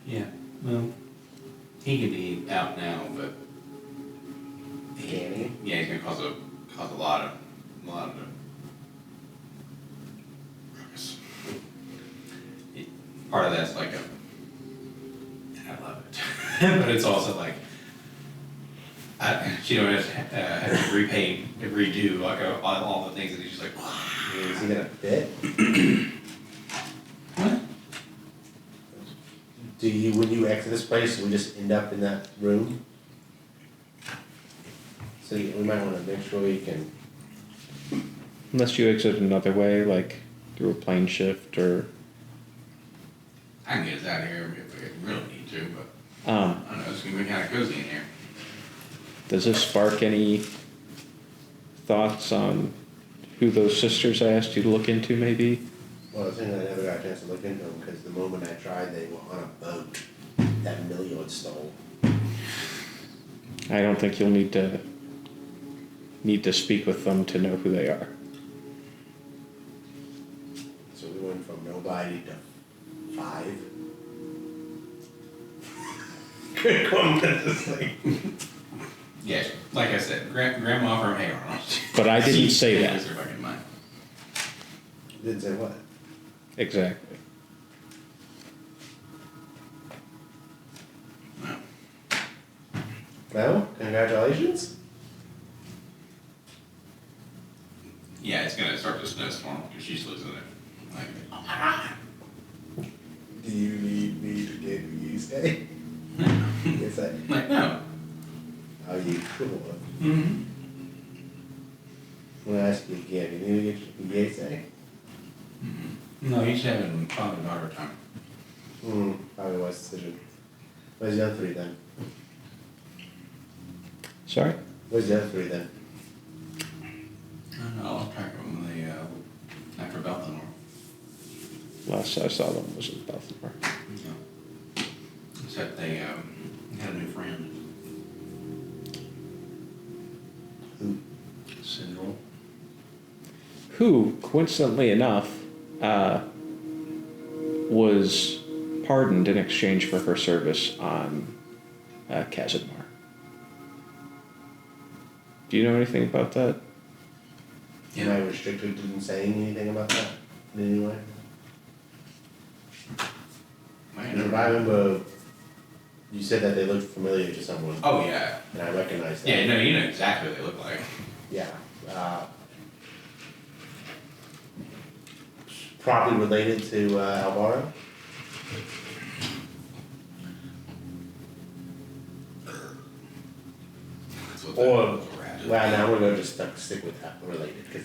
Yeah. Well, he could be out now, but. Can he? Yeah, he's gonna cause a lot of ruckus. Part of that's like I love it, but it's also like, she don't have to redo like all the things that he's just like. Is he gonna fit? What? Do you, when you exit this place, we just end up in that room? So we might wanna make sure we can, Unless you exit another way, like through a plane shift or I can get us out of here if we really need to, but I don't know. It's gonna be kind of cozy in here. does this spark any thoughts on who those sisters I asked you to look into maybe? well, the thing I never got a chance to look into them, because the moment I tried, they were on a boat that Milliard stole. I don't think you'll need to speak with them to know who they are. So we went from nobody to 5. Good one, Yes, like I said, Grandma from Hey Arnold. But I didn't say that. They're fucking mine. Didn't say what? Exactly. No. Well, congratulations. Yeah, it's gonna start to snowstorm because she's losing it. Like, Do you need me to give you stay? Yes, I. like no. Are you cool? Mm-hmm. I'm gonna ask you again. You need to get your gay say? No, he's having father-daughter time. Probably wise decision. Where's the other 3 then? Sorry? Where's the other 3 then? I don't know, I lost track of them when they, after Baltimore. Last I saw them was in Baltimore. Yeah. Except they, had a new friend. Who? Syndrome. Who, coincidentally enough, was pardoned in exchange for her service on Kazimar. Do you know anything about that? Am I restricted to saying anything about that in any way? Because if I remember, you said that they looked familiar to someone, Oh, yeah. and I recognized that. Yeah, no, you know exactly what they look like. Yeah. Probably related to Alvaro. That's what Or, that's what rat is. well, now we're gonna just stick with that related. 'Cause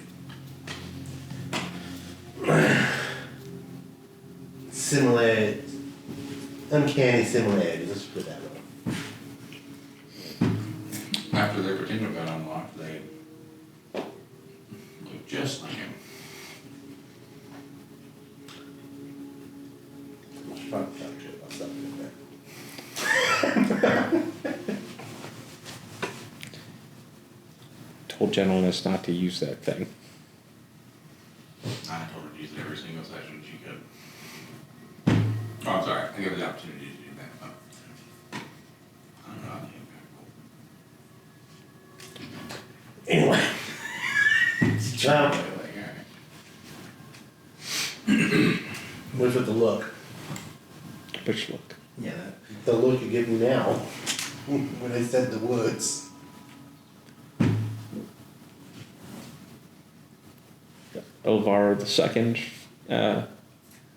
similar, uncanny similarities. Let's put it that way. After their pretender got unlocked, they looked just like him. Should probably talk to you about something like that. Told gentleness not to use that thing. I told her to use it every single session she could. Oh, I'm sorry. I gave her the opportunity to do that. But I don't know. I think Anyway. Now, it's like, what's with the look? Which look. yeah, that the look you give me now when I said the woods. Elvira II,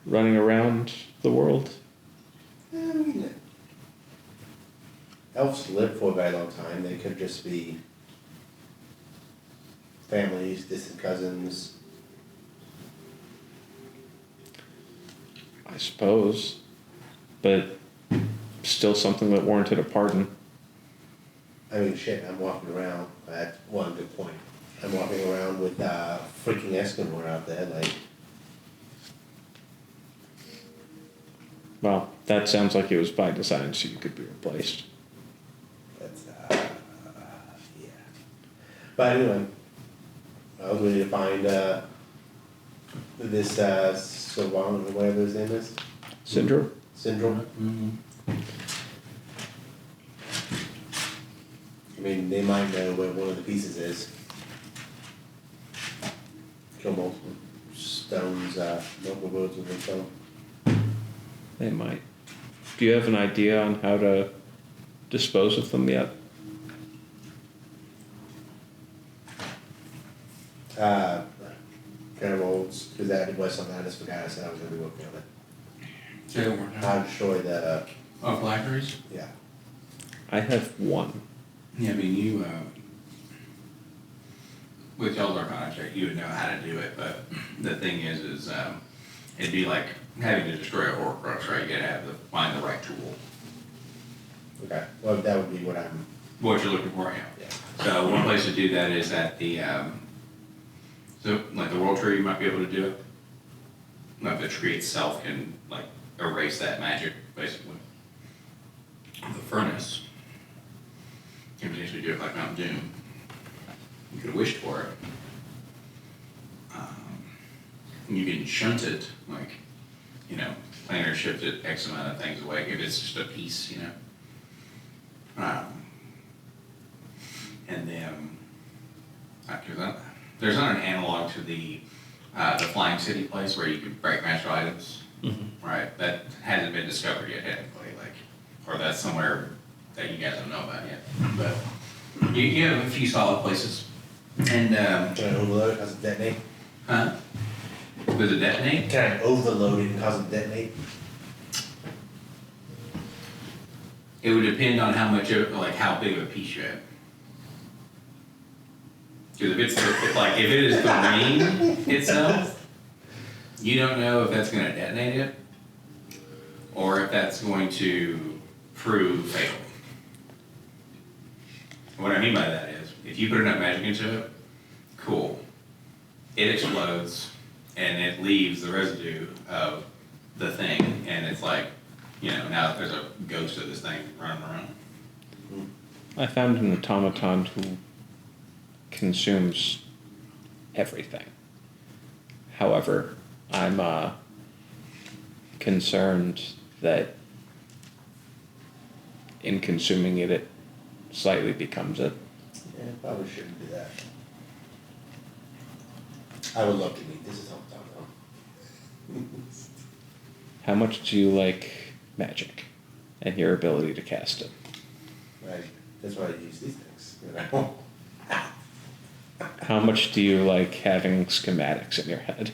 running around the world. I mean, elves live for a very long time. They could just be families, distant cousins. I suppose, but still something that warranted a pardon. I mean, shit, I'm walking around. That's one good point. I'm walking around with freaking Eskimo out there, like, Well, that sounds like it was by design so you could be replaced. that's, yeah. But anyway, I was ready to find this Savant, or whatever his name is. Syndrome? Syndrome. I mean, they might know where one of the pieces is. Kill multiple stones, multiple birds with a stone. They might. Do you have an idea on how to dispose of them yet? Kind of olds, because that was something I just forgot. I said I was going to be working on it. Say it one more time. How to destroy the, Oh, blackberries? yeah. I have one. Yeah, I mean, you, with y'all's Arcana check, you would know how to do it, but the thing is, it'd be like having to destroy a Horcrux, right? You gotta find the right tool. Okay, well, that would be what I'm, What you're looking for, yeah. yeah. So one place to do that is at the, so like the World Tree, you might be able to do it. Like the tree itself can like erase that magic, basically. The furnace can potentially do it like Mount Doom. You could have wished for it. You can shunt it, like, you know, planar shift it X amount of things away if it's just a piece, you know. And then, there's not an analog to the Flying City place where you can break magical items, right? That hasn't been discovered yet, technically, like, or that's somewhere that you guys don't know about yet. But you have a few solid places, and Can I overload it, cause it detonate? does it detonate? Can I overload it and cause it detonate? It would depend on how much of, like, how big of a piece you have. Because if it's like, if it is the ring itself, you don't know if that's gonna detonate it, or if that's going to prove fatal. What I mean by that is, if you put enough magic into it, cool. It explodes, and it leaves the residue of the thing, and it's like, you know, now there's a ghost of this thing running around. I found an automaton who consumes everything. However, I'm concerned that in consuming it, it slightly becomes it. Yeah, probably shouldn't do that. I would love to meet this is all How much do you like magic and your ability to cast it? right? That's why I use these things, you know? How much do you like having schematics in your head?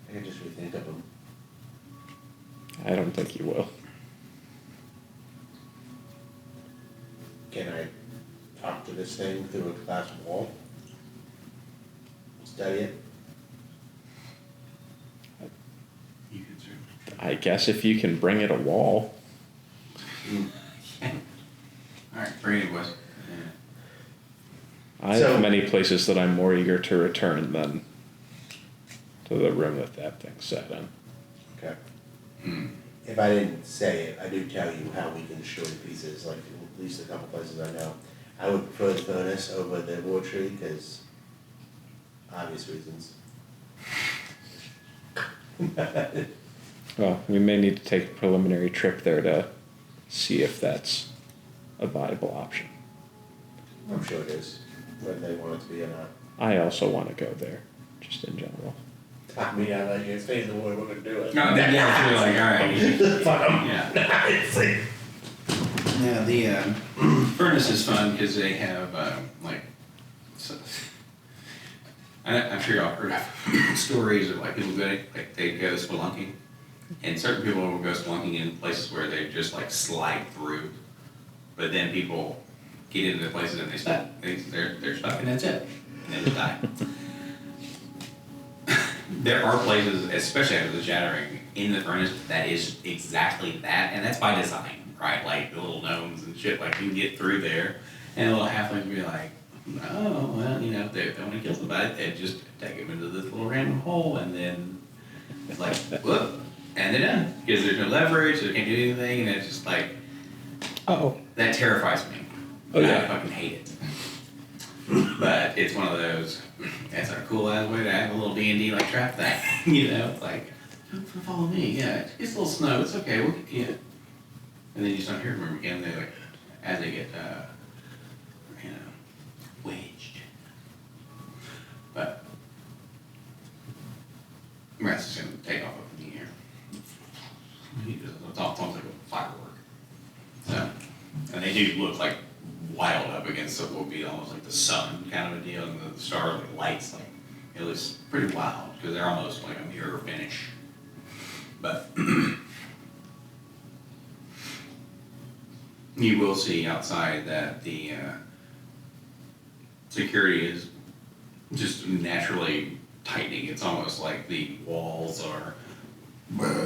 I can just rethink of them. I don't think you will. Can I talk to this thing through a glass wall? Study it? You can certainly. I guess if you can bring it a wall. Alright, bring it, Wes. I So- have many places that I'm more eager to return than to the room that thing sat in. Okay. If I didn't say it, I do tell you how we can destroy the pieces, like at least a couple places I know. I would prefer the furnace over the wood tree, because obvious reasons. Well, we may need to take a preliminary trip there to see if that's a viable option. I'm sure it is, whether they want it to be or not. I also want to go there, just in general. I mean, I like you say the way we're gonna do it. No, that, yeah, it's really like, alright. Fuck 'em. Yeah. It's like, Yeah, the furnace is fun because they have like, so, I'm sure y'all heard of stories of like people going, like they go spelunking, and certain people will go spelunking in places where they just like slide through, but then people get into places and they stuck. They're stuck and that's it, and they just die. There are places, especially after the shattering, in the furnace that is exactly that, and that's by design, right? Like the little gnomes and shit, like you can get through there, and the little halflings will be like, oh, well, you know, if they want to kill somebody, they just take them into this little random hole, and then it's like, whoop, and they're done. Because there's no leverage, so they can't do anything, and it's just like, Oh. that terrifies me. Oh, yeah. I fucking hate it. But it's one of those, that's a cool ass way to have a little D&D like trap thing, you know? It's like, follow me, yeah, it's a little snow, it's okay, we'll get you. And then you start hearing them again, they like, as they get, you know, wedged. But, Rat's just gonna take off up in the air. It's almost like a firework. So, and they do look like wild up against what would be almost like the sun kind of a deal, and the star like lights, like it looks pretty wild because they're almost like a mirror finish. But you will see outside that the security is just naturally tightening. It's almost like the walls are.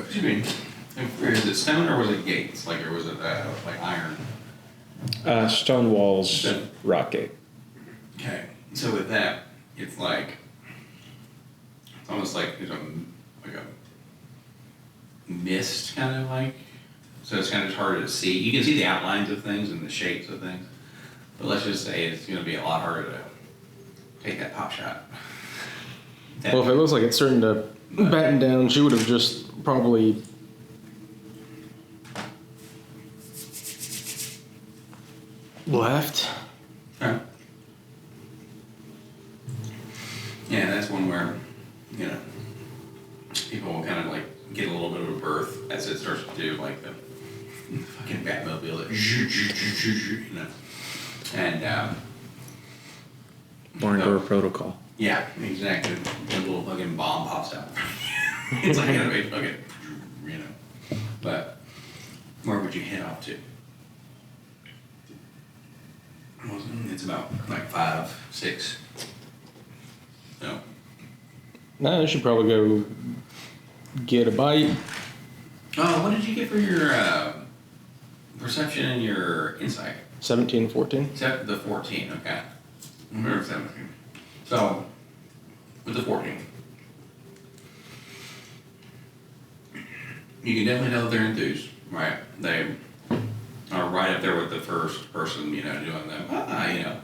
Excuse me. Is it stone or was it gates? Like, or was it like iron? Stone walls, Stone. rock gate. Okay, so with that, it's like, it's almost like, you know, like a mist kind of like, so it's kind of harder to see. You can see the outlines of things and the shapes of things, but let's just say it's going to be a lot harder to take that pop shot. Well, if it looks like it's starting to batten down, she would have just probably. Left. Okay. Yeah, that's one where, you know, people will kind of like get a little bit of a birth as it starts to do like the fucking Batmobile, that you know, and Barn door protocol. yeah, exactly. A little fucking bomb pops out. It's like a big fucking, you know. But where would you head off to? It's about like 5, 6. No. Nah, I should probably go get a bite. Oh, what did you get for your perception and your insight? 17, 14. Except the 14, okay. Remember 17. So, with the 14, you can definitely tell that they're enthused, right? They are right up there with the first person, you know, doing them, you know.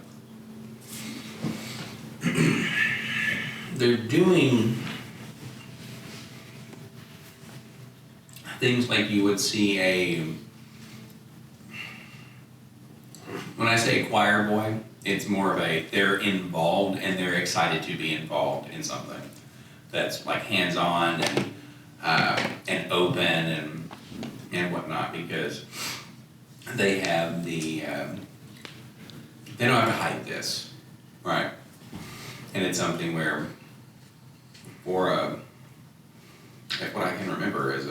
They're doing things like you would see when I say choir boy, it's more of they're involved and they're excited to be involved in something that's like hands-on and open and whatnot, because they have they don't have to hide this, right? And it's something where, like what I can remember is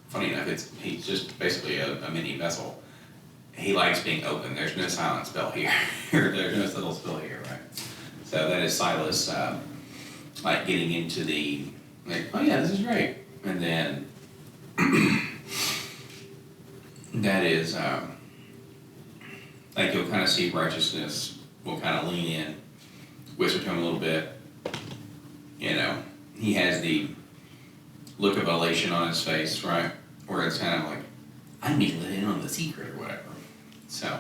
funny enough, he's just basically a mini vessel. He likes being open. There's no silent spell here. There's no subtle spell here, right? So that is Silas, like getting into like, oh yeah, this is great. And then that is, like you'll kind of see righteousness will kind of lean in, whisper to him a little bit. You know, he has the look of elation on his face, right? Where it's kind of like, I'm being let in on the secret or whatever. So,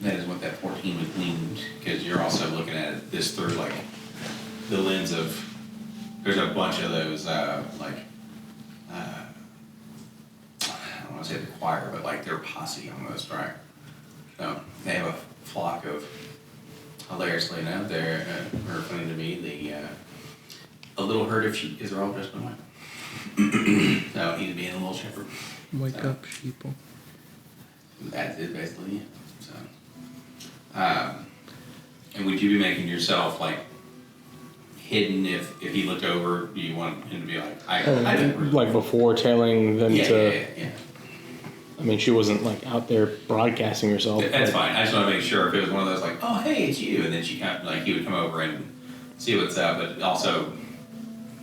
that is what that 14 would glean, because you're also looking at this through like the lens of, there's a bunch of those, like, I don't want to say the choir, but like their posse almost, right? So, they have a flock of, hilariously enough, they're funny to me, a little hurt if she is all dressed in white. So he's being a little shepherd. Wake up, sheeple. That's it, basically. So, and would you be making yourself like hidden if he looked over? Do you want him to be like, I Like before telling them to. yeah. I mean, she wasn't like out there broadcasting herself. That's but- fine. I just want to make sure if it was one of those like, oh hey, it's you, and then she kind of like he would come over and see what's up, but also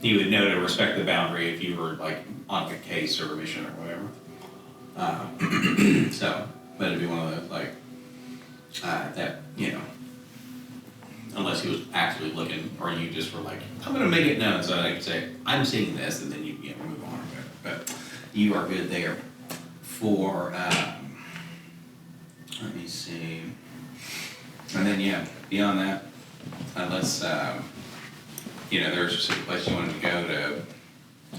he would know to respect the boundary if you were like on a case or a mission or whatever. So, but it'd be one of those like that, unless he was actually looking, or you just were like, I'm gonna make it known so I can say I'm seeing this, and then you move on or whatever. But you are good there. For let me see, and then beyond that, unless there's a specific place you wanted to go to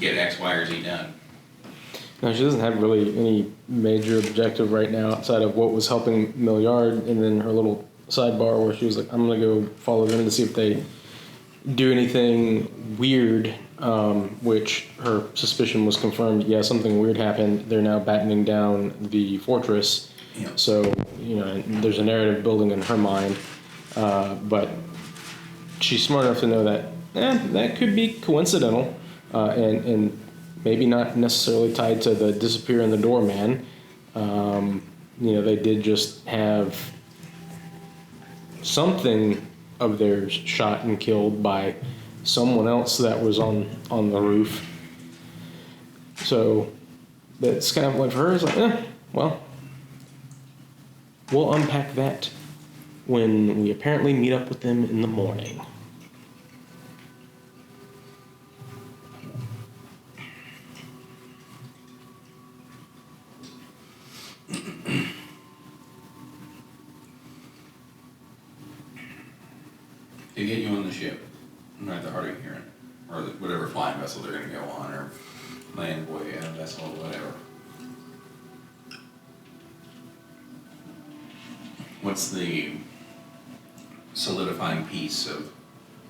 get X, Y, or Z done. No, she doesn't have really any major objective right now outside of what was helping Milliard, and then her little sidebar where she was like, I'm gonna go follow them to see if they do anything weird, which her suspicion was confirmed. Yeah, something weird happened. They're now battening down the fortress. Yeah. So, there's a narrative building in her mind. But she's smart enough to know that that could be coincidental, and maybe not necessarily tied to the disappear in the door man. They did just have something of theirs shot and killed by someone else that was on the roof. So that's kind of like for her, it's like, well, we'll unpack that when we apparently meet up with them in the morning. To get you on the ship, right, the Hardy Heron, or whatever flying vessel they're going to go on, or land boy vessel, or whatever. What's the solidifying piece of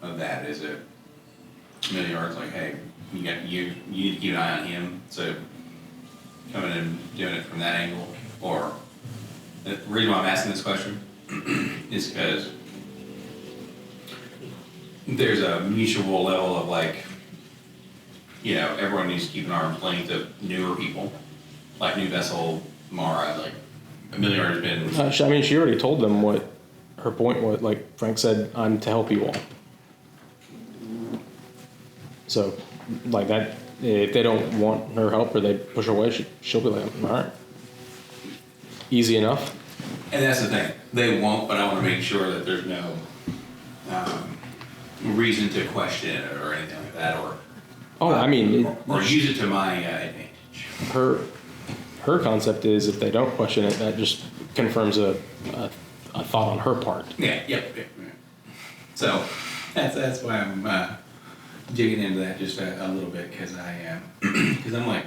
that? Is it Milliard's like, hey, you need to keep an eye on him, so coming and doing it from that angle? Or the reason why I'm asking this question is because there's a mutual level of like, everyone needs to keep an arm's length of newer people, like New Vessel, Mara, like Milliard has been. She already told them what her point was. Like Frank said, I'm to help you all. So, like that, if they don't want her help or they push her away, she'll be like, all right, easy enough. And that's the thing, they won't, but I want to make sure that there's no reason to question it or anything like that, or or use it to my advantage. Her concept is if they don't question it, that just confirms a thought on her part. Yep. So that's why I'm digging into that just a little bit, because I'm like,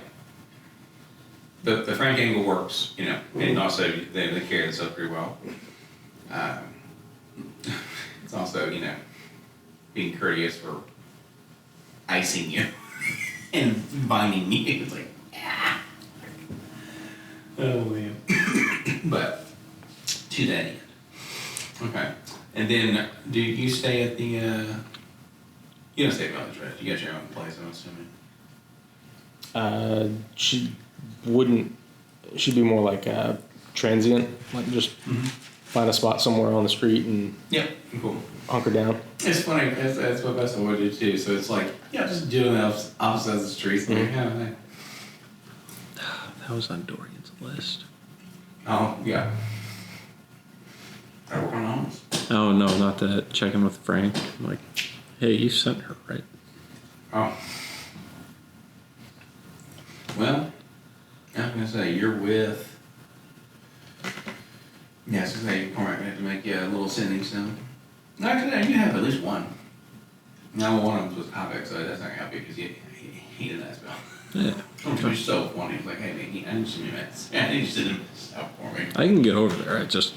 the Frank angle works, and also they carry this up pretty well. It's also, being courteous for icing you and binding you. It's like, oh man. But to that end. Okay. And then do you stay at the you don't stay at Village, right? You got your own place, I'm assuming. She'd be more like a transient, like just find a spot somewhere on the street and Yep, cool. hunker down. It's funny, that's what Bessa would do too. So it's like, just doing the opposite ends of the streets. Like, That was on Dorian's list. oh, yeah. Are we working on this? Oh, no, not that. Checking with Frank. I'm like, hey, you sent her, right? Oh. Well, I was gonna say, you're with. Yeah, I was gonna say, you're gonna have to make you a little sending stone. No, actually, you have at least one. Now, one of them was Havoc, so that's not gonna help you because he did that spell. Yeah. I'm pretty so funny. He's like, hey, man, I need some new meds. I need you to send him stuff for me. I can get over there. I just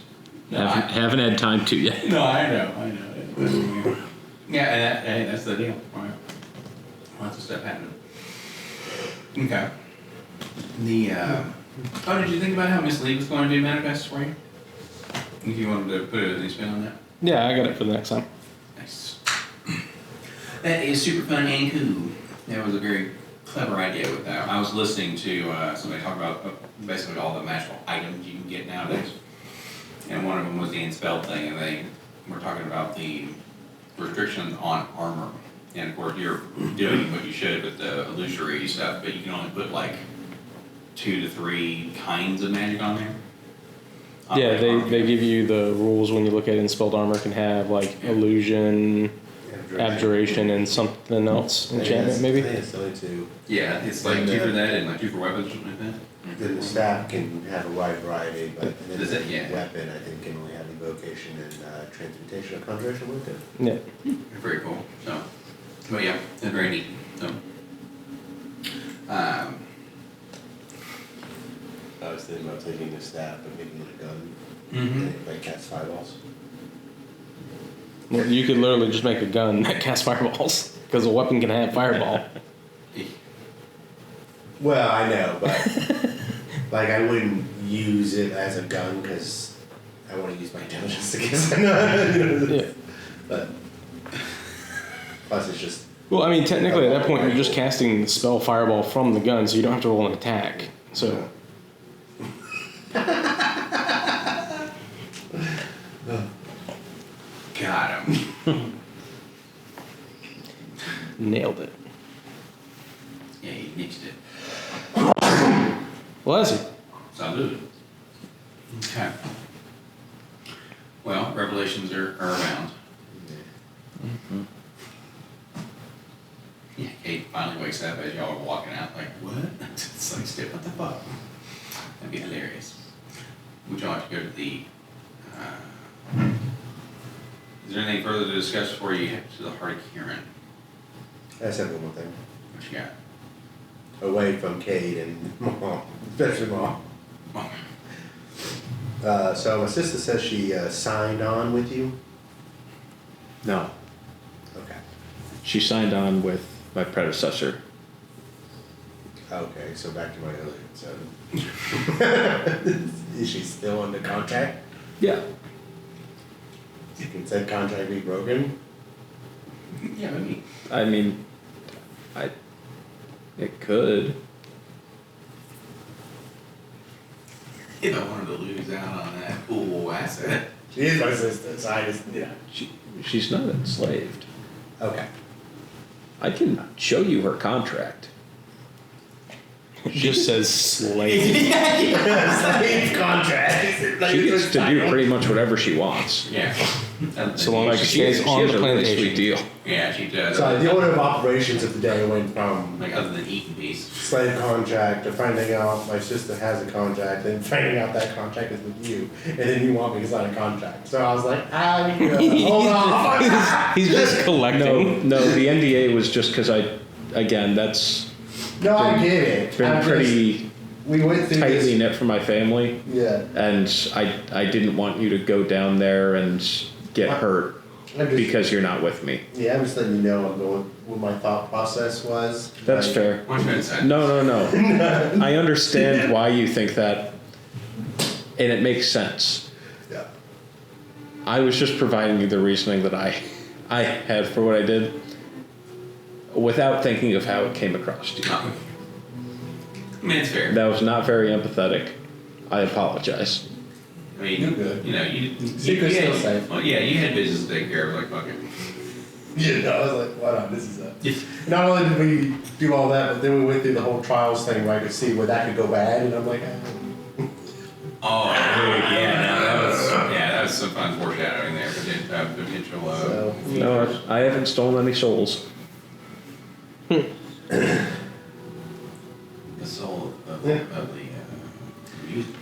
haven't had time to yet. No, I know. Yeah, and that's the deal. All right. Lots of stuff happening. Okay. The, oh, did you think about how Miss Lee was going to be manifest for you? If you wanted to put a spin on that? Yeah, I got it for the next time. Nice. That is super fun and cool. That was a very clever idea with that. I was listening to somebody talk about basically all the magical items you can get nowadays. And one of them was the Enspelled thing, and they were talking about the restrictions on armor. And of course, you're doing what you should with the illusory stuff, but you can only put like 2 to 3 kinds of magic on there. Yeah, they give you the rules when you look at Enspelled Armor. Can have like illusion, abjuration, and something else. Enchantment, maybe? I think it's only 2. Yeah, it's like 2 for that and like 2 for weapons or something like that. Then the staff can have a wide variety, but then Does it? Yeah. the weapon, I think, can only have evocation and transmutation or conjuration with it. Yeah. Very cool. So, but yeah, they're very neat. So, I was thinking about taking the staff and making it a gun, mhm. and like cast fireballs. Well, you could literally just make a gun that casts fireballs because a weapon can have fireball. Well, I know, but like I wouldn't use it as a gun because I want to use my intelligence against it. Yeah. But plus, it's just Well, I mean, technically at that point you're just casting spell fireball from the gun, so you don't have to roll an attack. So. Got him. Nailed it. Yeah, he nixed it. Well, that's it. Salud. Okay. Well, revelations are around. Mm-hmm. Yeah, Kate finally wakes up as y'all are walking out, like, what? It's like, Step, what the fuck? That'd be hilarious. Would y'all like to go to the, is there anything further to discuss before you head to the Heart of Kieran? I just have one more thing. What you got? Away from Cade and Mom, especially Mom. Oh, So my sister says she signed on with you. No, Okay. she signed on with my predecessor. Okay, so back to my earlier concern. Is she still under contract? Yeah. Can said contract be broken? yeah, maybe. I mean, it could. If I wanted to lose out on that cool asset. She is my sister, so I just, She's not enslaved. Okay. I can show you her contract. It just says slave. Slave contract. She gets to do pretty much whatever she wants. Yeah. So long Like as she she stays has on the a really plantation. sweet deal. Yeah, she does. So the order of operations of the day went from Like, other than eating peace. slave contract to finding out my sister has a contract, then finding out that contract is with you, and then you want me to sign a contract. So I was like, hold on. He's just collecting. No, the NDA was just because that's No, I get it. been I'm pretty just- we went through tightly this. knit for my family, Yeah. and I didn't want you to go down there and get hurt I'm just, because you're not with me. yeah, I'm just letting you know I'm going, what my thought process was. That's Like, fair. What's that say? No. I understand why you think that, and it makes sense. Yeah. I was just providing you the reasoning that I had for what I did, without thinking of how it came across to you. Oh. I mean, it's fair. That was not very empathetic. I apologize. I mean, You're good. You know, you Secret's had, still safe. Well, yeah, you had business to take care of, like, fuck it. Yeah, I was like, why not? This is a. Yes. Not only did we do all that, but then we went through the whole trials thing where I could see where that could go bad, and I'm like, Oh, that was some fun foreshadowing there, potential, so. No, I haven't stolen any souls. the soul of Yeah. the music.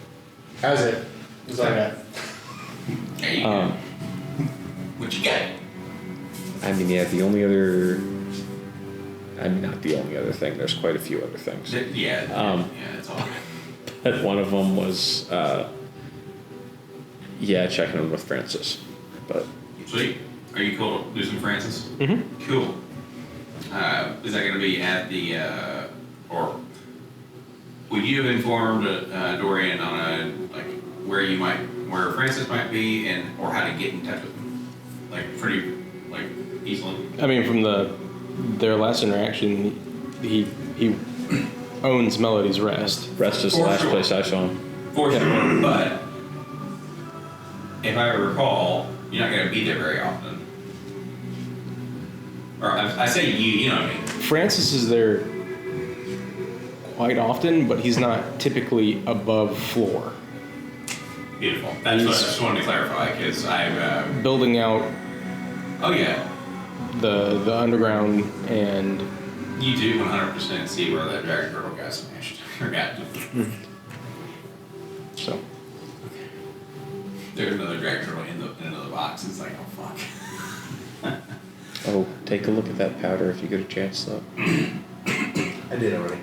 How's it? That's all I got. There you go. Um, What you got? I mean, yeah, the only other. I mean, not the only other thing. There's quite a few other things. Yeah, Um, yeah, that's all good. But one of them was, checking in with Francis. But Sweet. Are you cool losing Francis? Mm-hmm. Cool. Is that gonna be at the, or would you have informed, Dorian on where Francis might be and, or how to get in touch with him? Like, pretty, like, easily? I mean, from their last interaction, he owns Melody's Rest. Rest is the For last sure. place I saw him. For sure, but if I recall, you're not gonna be there very often. Or I say you know what I mean? Francis is there quite often, but he's not typically above floor. Beautiful. That's what I just wanted to clarify, because I've, Building out oh yeah, the underground, and you do 100% see where that dragon turtle got smashed. Or got. so There's another dragon turtle in another box. It's like, oh fuck. Oh, take a look at that powder if you get a chance, though. I did already.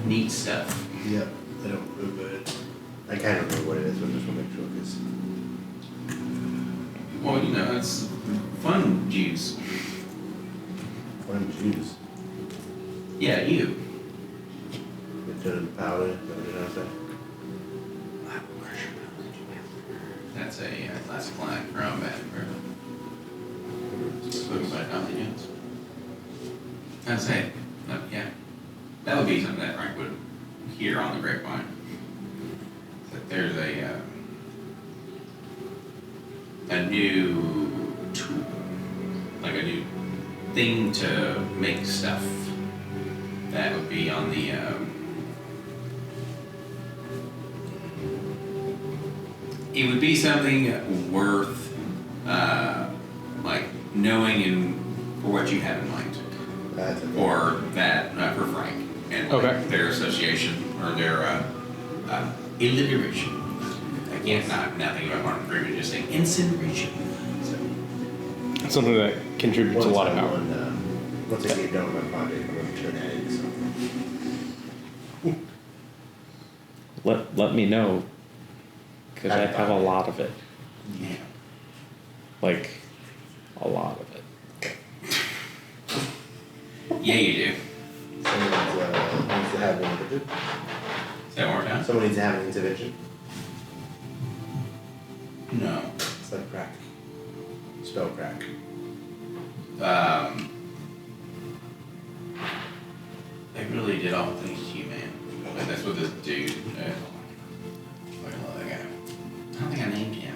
Neat stuff. Yep. I don't remember it. I kind of remember what it is, but I just want to make sure because Well, you know, it's fun juice. I'm juice. Yeah, you. It's in powder. What did I say? That's a classic line from Batman. Spoken by Tommy Jones. I'd say, yeah, that would be something that Frank would hear on the grapevine. That there's a new tool, like a new thing to make stuff that would be on the it would be something worth like knowing and for what you have in mind, That's a or that for Frank and like, Okay. their association or their alliteration. Again, nothing about Martin Freeman, just saying incineration. So, it's something that contributes a lot of power. Once I get done with my project, I'm going to turn that into something. Let me know, because I have a lot of it. yeah. Like, a lot of it. Yeah, you do. Someone needs to have an intervention. Say that one more time. Someone needs to have an intervention. No. It's like crack. Spell crack. They really did all the things to you, man. Like, that's what this dude. Fucking love that guy. I don't think I named him.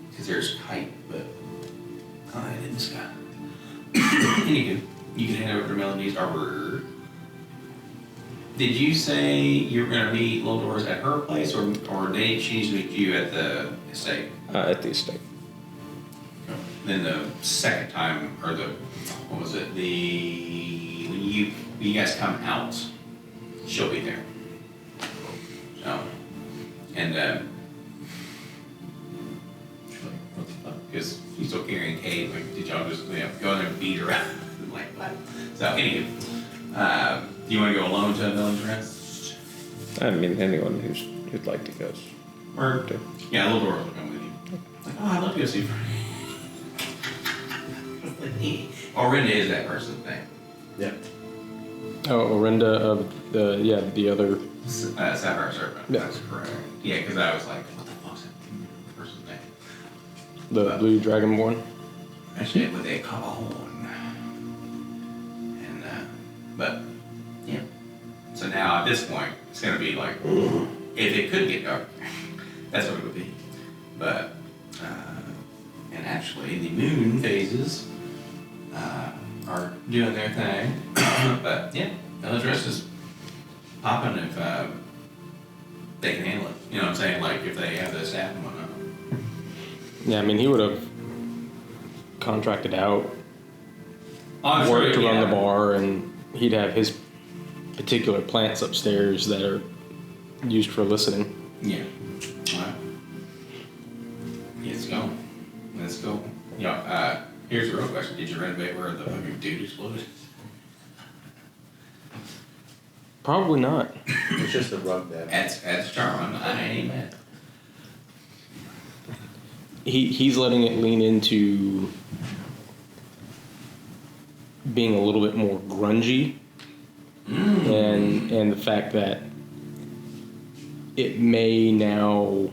Because there's kite, but I didn't Scott. Anywho, you can head over to Melody's Arbor. Did you say you were going to meet Little Doris at her place, or did she need to meet you at the estate? At the estate. Then the second time, or what was it? When you guys come out, she'll be there. So, and she's like, what the fuck? Because she's still carrying Kate. Like, did y'all just go in there and beat her up? Like, what? So, anyway, do you want to go alone to Melody's Rest? I mean, anyone who'd like to go. Or, yeah, Little Doris will come with you. Like, oh, I'd love to go see Frank. Orinda is that person's name. Yep. Oh, Orinda of the other. Sapphire Serpent. Yeah. That's correct. Yeah, because I was like, what the fuck's that person's name? The blue dragonborn. Actually, with a horn. And, but, yeah. So now at this point, it's going to be like, if it could get dark, that's what it would be. But, and actually, the moon phases are doing their thing. But, yeah, Village Rest is popping if they can handle it. You know what I'm saying? Like, if they have the staff and whatnot. Yeah, I mean, he would have contracted out I'm work sure, to run yeah. the bar, and he'd have his particular plants upstairs that are used for listening. Yeah. Alright. Let's go. Let's go. Yeah, here's the real question. Did you renovate where the fucking dude exploded? Probably not. It's just a rug that. That's charming. I ain't mad. He's letting it lean into being a little bit more grungy, and the fact that it may now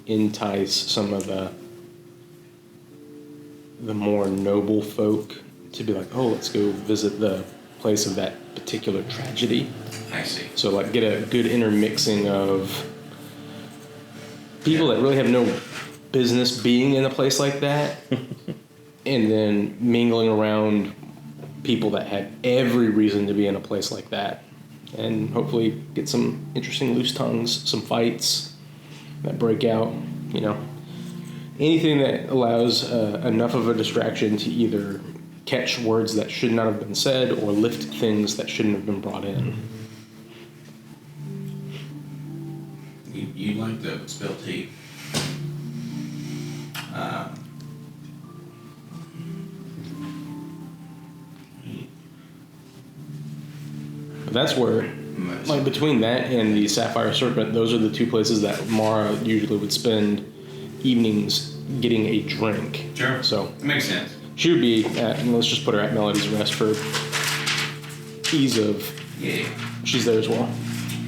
entice some of the more noble folk to be like, oh, let's go visit the place of that particular tragedy. I see. So like get a good intermixing of people that really have no business being in a place like that, and then mingling around people that have every reason to be in a place like that, and hopefully get some interesting loose tongues, some fights that break out, you know. Anything that allows enough of a distraction to either catch words that should not have been said or lift things that shouldn't have been brought in. You like to spill tea. But that's where, like between that and the Sapphire Serpent, those are the two places that Mara usually would spend evenings getting a drink. Sure. So It makes sense. she would be at, and let's just put her at Melody's Rest for ease of, Yeah. she's there as well.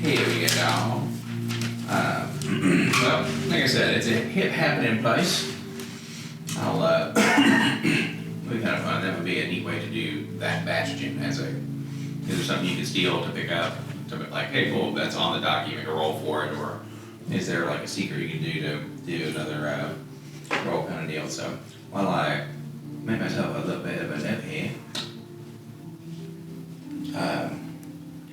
Here we go. Well, like I said, it's a hip happening place. I'll we kind of fun. That would be a neat way to do that bastion as a. Is there something you can steal to pick up? To be like, hey, cool, that's on the dock. You make a roll for it, or is there like a secret you can do to do another roll kind of deal? So while I make myself a little bit of a note here,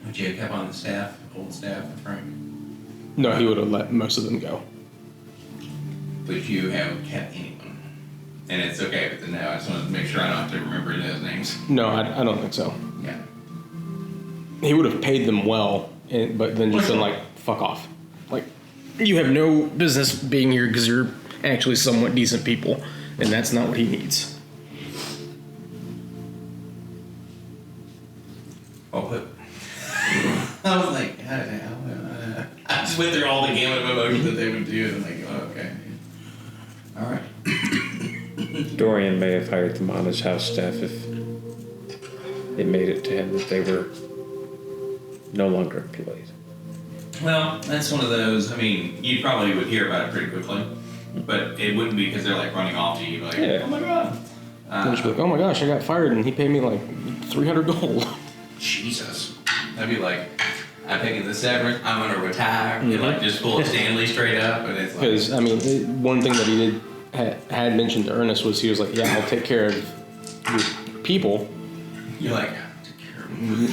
would you have on the staff, old staff, Frank? No, he would have let most of them go. But you haven't kept anyone. And it's okay with the no. I just wanted to make sure I don't have to remember those names. No, I don't think so. Yeah. He would have paid them well, but then just been like, fuck off. Like, you have no business being here because you're actually somewhat decent people, and that's not what he needs. Well put. I was like, I just went through all the gamut of emotions that they would do, and I'm like, oh, okay. All right. Dorian may have hired them on his house staff if it made it to him that they were no longer employed. Well, that's one of those. I mean, you probably would hear about it pretty quickly, but it wouldn't be because they're like running off to you, like, Yeah. oh my god. And just be like, oh my gosh, I got fired, and he paid me like 300 gold. Jesus. That'd be like, I'm taking the severance, I'm gonna retire, and like just pull a Stanley straight up, and it's like. Because, I mean, one thing that he did had mentioned to Ernest was he was like, yeah, I'll take care of your people. You're like, take care of me.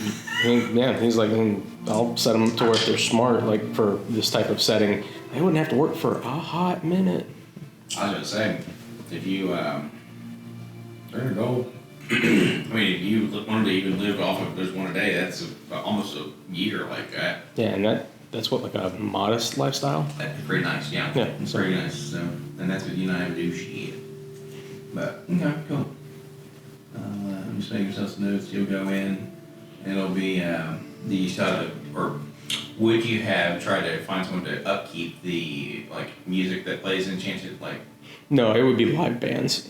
Yeah, he's like, and I'll set them to where if they're smart, like for this type of setting, they wouldn't have to work for a hot minute. I was gonna say, if you, there you go. I mean, if you wanted to even live off of just one a day, that's almost a year like that. Yeah, and that's what, like a modest lifestyle? That's pretty nice, yeah. Yeah, It's so- pretty nice, so, and that's what you and I would do, shit. But, okay, cool. Just make yourself some notes, you'll go in, it'll be, do you start, or would you have tried to find someone to upkeep the, like, music that plays Enchanted, like, No, it would be live bands.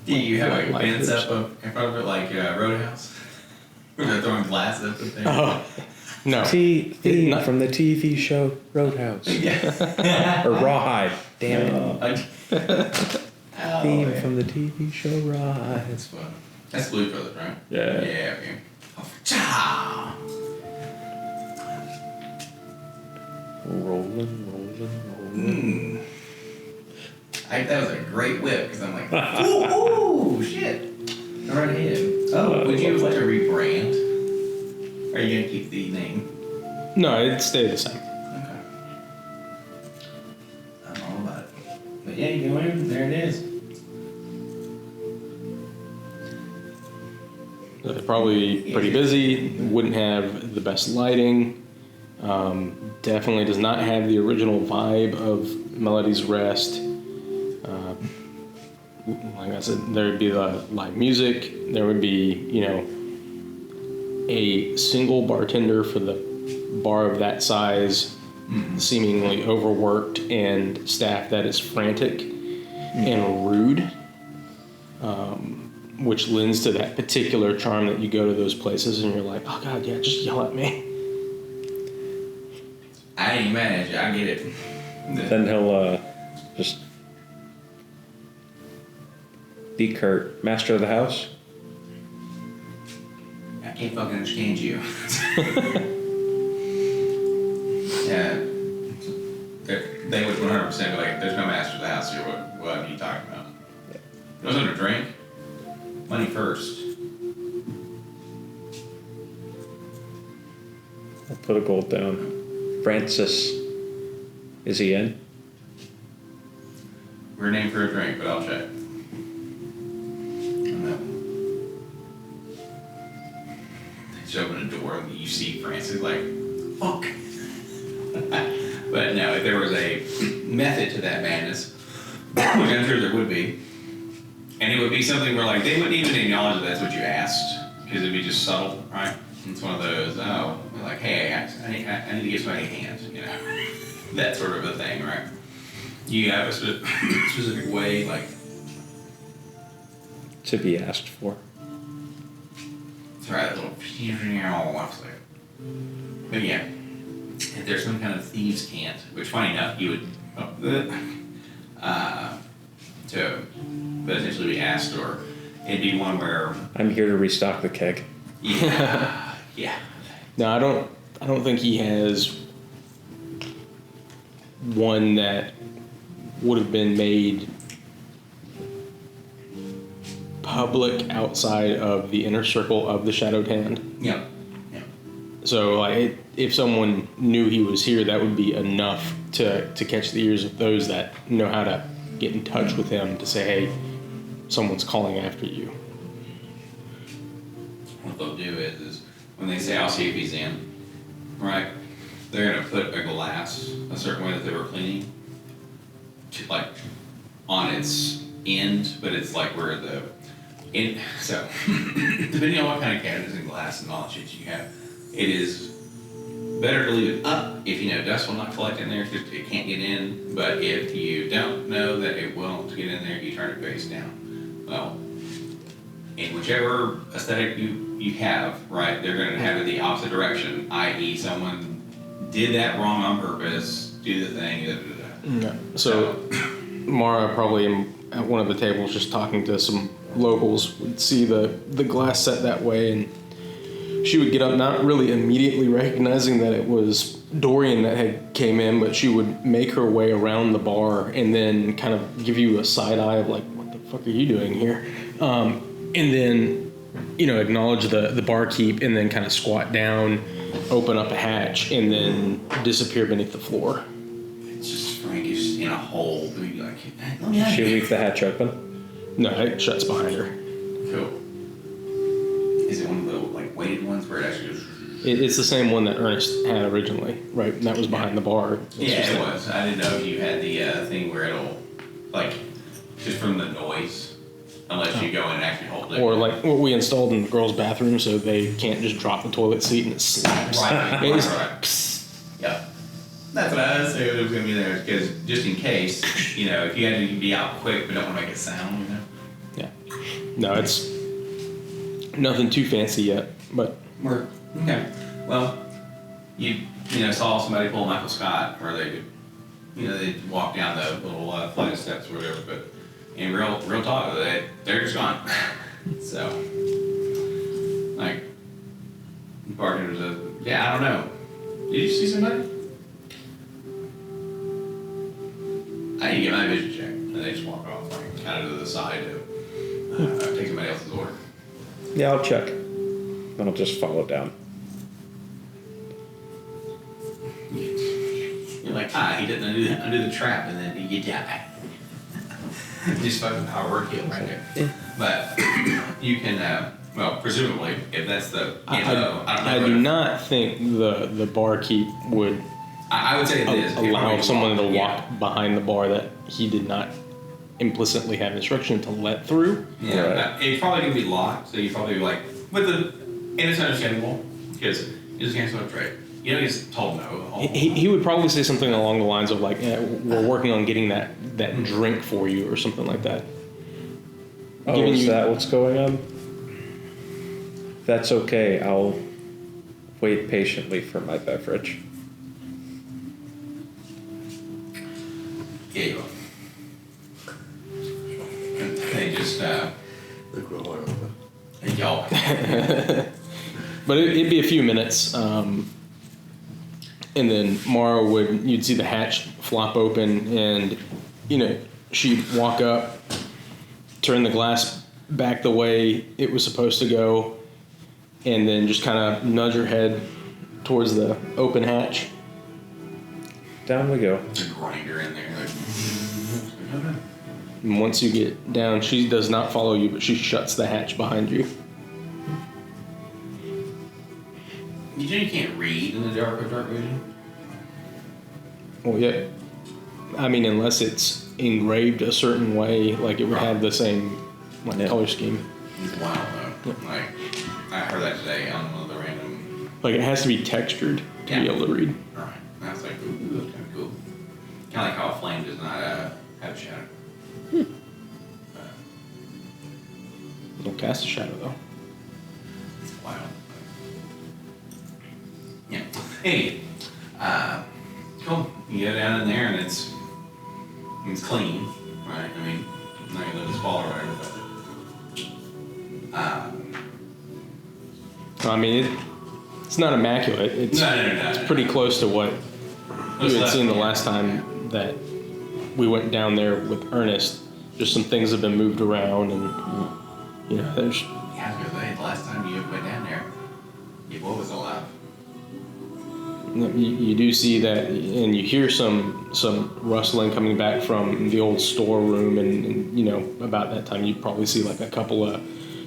do you have like a Like band this. set up in front of it, like Roadhouse? Where they're throwing glass up in there? Oh, no. Theme Not- from the TV show Roadhouse. Yeah. Or Rawhide. Damn it. Oh, Theme man. from the TV show Rawhide. That's fun. That's Blues Brothers, right? Yeah. Yeah, okay. Cha! Rolling, rolling, rolling. That was a great whip, because I'm like, ooh, shit. Go right ahead. Oh, would you like to rebrand? Or are you going to keep the name? No, it'd stay the same. Okay. I'm all about it. But yeah, you go in, there it is. They're probably pretty busy, wouldn't have the best lighting, definitely does not have the original vibe of Melody's Rest. Like I said, there would be the live music, there would be, you know, a single bartender for the bar of that size, seemingly overworked, and staff that is frantic and rude. which lends to that particular charm that you go to those places and you're like, oh God, yeah, just yell at me. I ain't mad at you. I get it. Then he'll just be curt. Master of the house? I can't fucking understand you. Yeah. They would 100% be like, there's no master of the house here. What are you talking about? It wasn't a drink. Money first. I'll put a gold down. Francis, is he in? We're named for a drink, but I'll check. No. Just open a door and you see Francis like, fuck. But no, if there was a method to that madness, which I'm sure there would be, and it would be something where like they wouldn't even acknowledge that that's what you asked, because it'd be just subtle, right? It's one of those, oh, like, hey, I need to give somebody a hand, you know, that sort of a thing, right? You have a specific way, like, To be asked for. sorry, that little, but yeah, if there's some kind of thieves' cant, which funny enough, you would, to essentially be asked, or it'd be one where, I'm here to restock the keg. yeah, yeah. No, I don't think he has one that would have been made public outside of the inner circle of the Shadowed Hand. Yep. Yep. So like, if someone knew he was here, that would be enough to catch the ears of those that know how to get in touch with him to say, hey, someone's calling after you. What they'll do is when they say, I'll see if he's in, right, they're going to put a glass a certain way that they were cleaning, to, like, on its end, but it's like where the, so, depending on what kind of cabinets and glass and all that shit you have, it is better to leave it up if you know dust will not collect in there because it can't get in, but if you don't know that it won't get in there, you turn it face down. Well, in whichever aesthetic you have, right, they're going to have it the opposite direction, i.e. someone did that wrong on purpose, do the thing, Yeah. So Mara probably at one of the tables just talking to some locals would see the glass set that way, and she would get up, not really immediately recognizing that it was Dorian that had came in, but she would make her way around the bar and then kind of give you a side eye of like, what the fuck are you doing here? And then, you know, acknowledge the barkeep and then kind of squat down, open up a hatch, and then disappear beneath the floor. It's just Frank is in a hole. We'd be like, She leave the hatch open? No, it shuts behind her. cool. Is it one of the like weighted ones where it actually goes? It's the same one that Ernest had originally, right? And that was behind the bar. Yeah, it was. I didn't know if you had the thing where it'll, like, just from the noise, unless you go in and actually hold it. Or like what we installed in the girls' bathroom so they can't just drop the toilet seat and it slaps. Right, It's- right. Yep. That's what I assumed it was going to be there, because just in case, you know, if you had to be out quick but don't want to make a sound, you know. Yeah. No, it's nothing too fancy yet, but Work. Okay. Well, you know, saw somebody pull Michael Scott, where they could, you know, they'd walk down the little flight of steps or whatever, but in real talk, they're just gone. So, like, bartenders, yeah, I don't know. Did you see somebody? I need to get my vision checked, and they just walk off, like, kind of to the side to take somebody else's order. Yeah, I'll check. Then I'll just follow down. You're like, he didn't undo the trap, and then you die. Just fucking power work you right there. Yeah. But you can, well, presumably, if that's the MO, I don't know. I do not think the barkeep would I would say it is. allow someone to walk Yeah. behind the bar that he did not implicitly have instruction to let through. Yeah, Right. it's probably gonna be locked, so you probably like with the, and it's understandable because you just can't smoke trade. You know, he's told no. He would probably say something along the lines of like, we're working on getting that drink for you or something like that. Oh, giving is you. that what's going on? That's okay. I'll wait patiently for my beverage. Yeah, you are. They just, Look real hard. y'all. But it'd be a few minutes, and then Mara you'd see the hatch flop open, and she'd walk up, turn the glass back the way it was supposed to go, and then just kind of nudge her head towards the open hatch. Down we go. There's a grinder in there. Like, And once you get down, she does not follow you, but she shuts the hatch behind you. you know you can't read in the dark with dark vision? Well, yeah. I mean, unless it's engraved a certain way, like it would have the same color scheme. It's wild though. Like, I heard that today on one of the random. Like it has to be textured to be able to read. Right. And I was like, ooh, that's kind of cool. Kind of like how a flame does not have a shadow. It'll cast a shadow though. It's wild. Yeah. Hey, cool. You go down in there and it's clean, right? I mean, I'm not gonna let this fall or whatever, but I mean, it's not immaculate. It's No. it's pretty close to what you had seen the last time that we went down there with Ernest. Just some things have been moved around, and there's. Yeah, because the last time you went down there, your boy was alive. You do see that, and you hear some rustling coming back from the old storeroom, and about that time you'd probably see like a couple of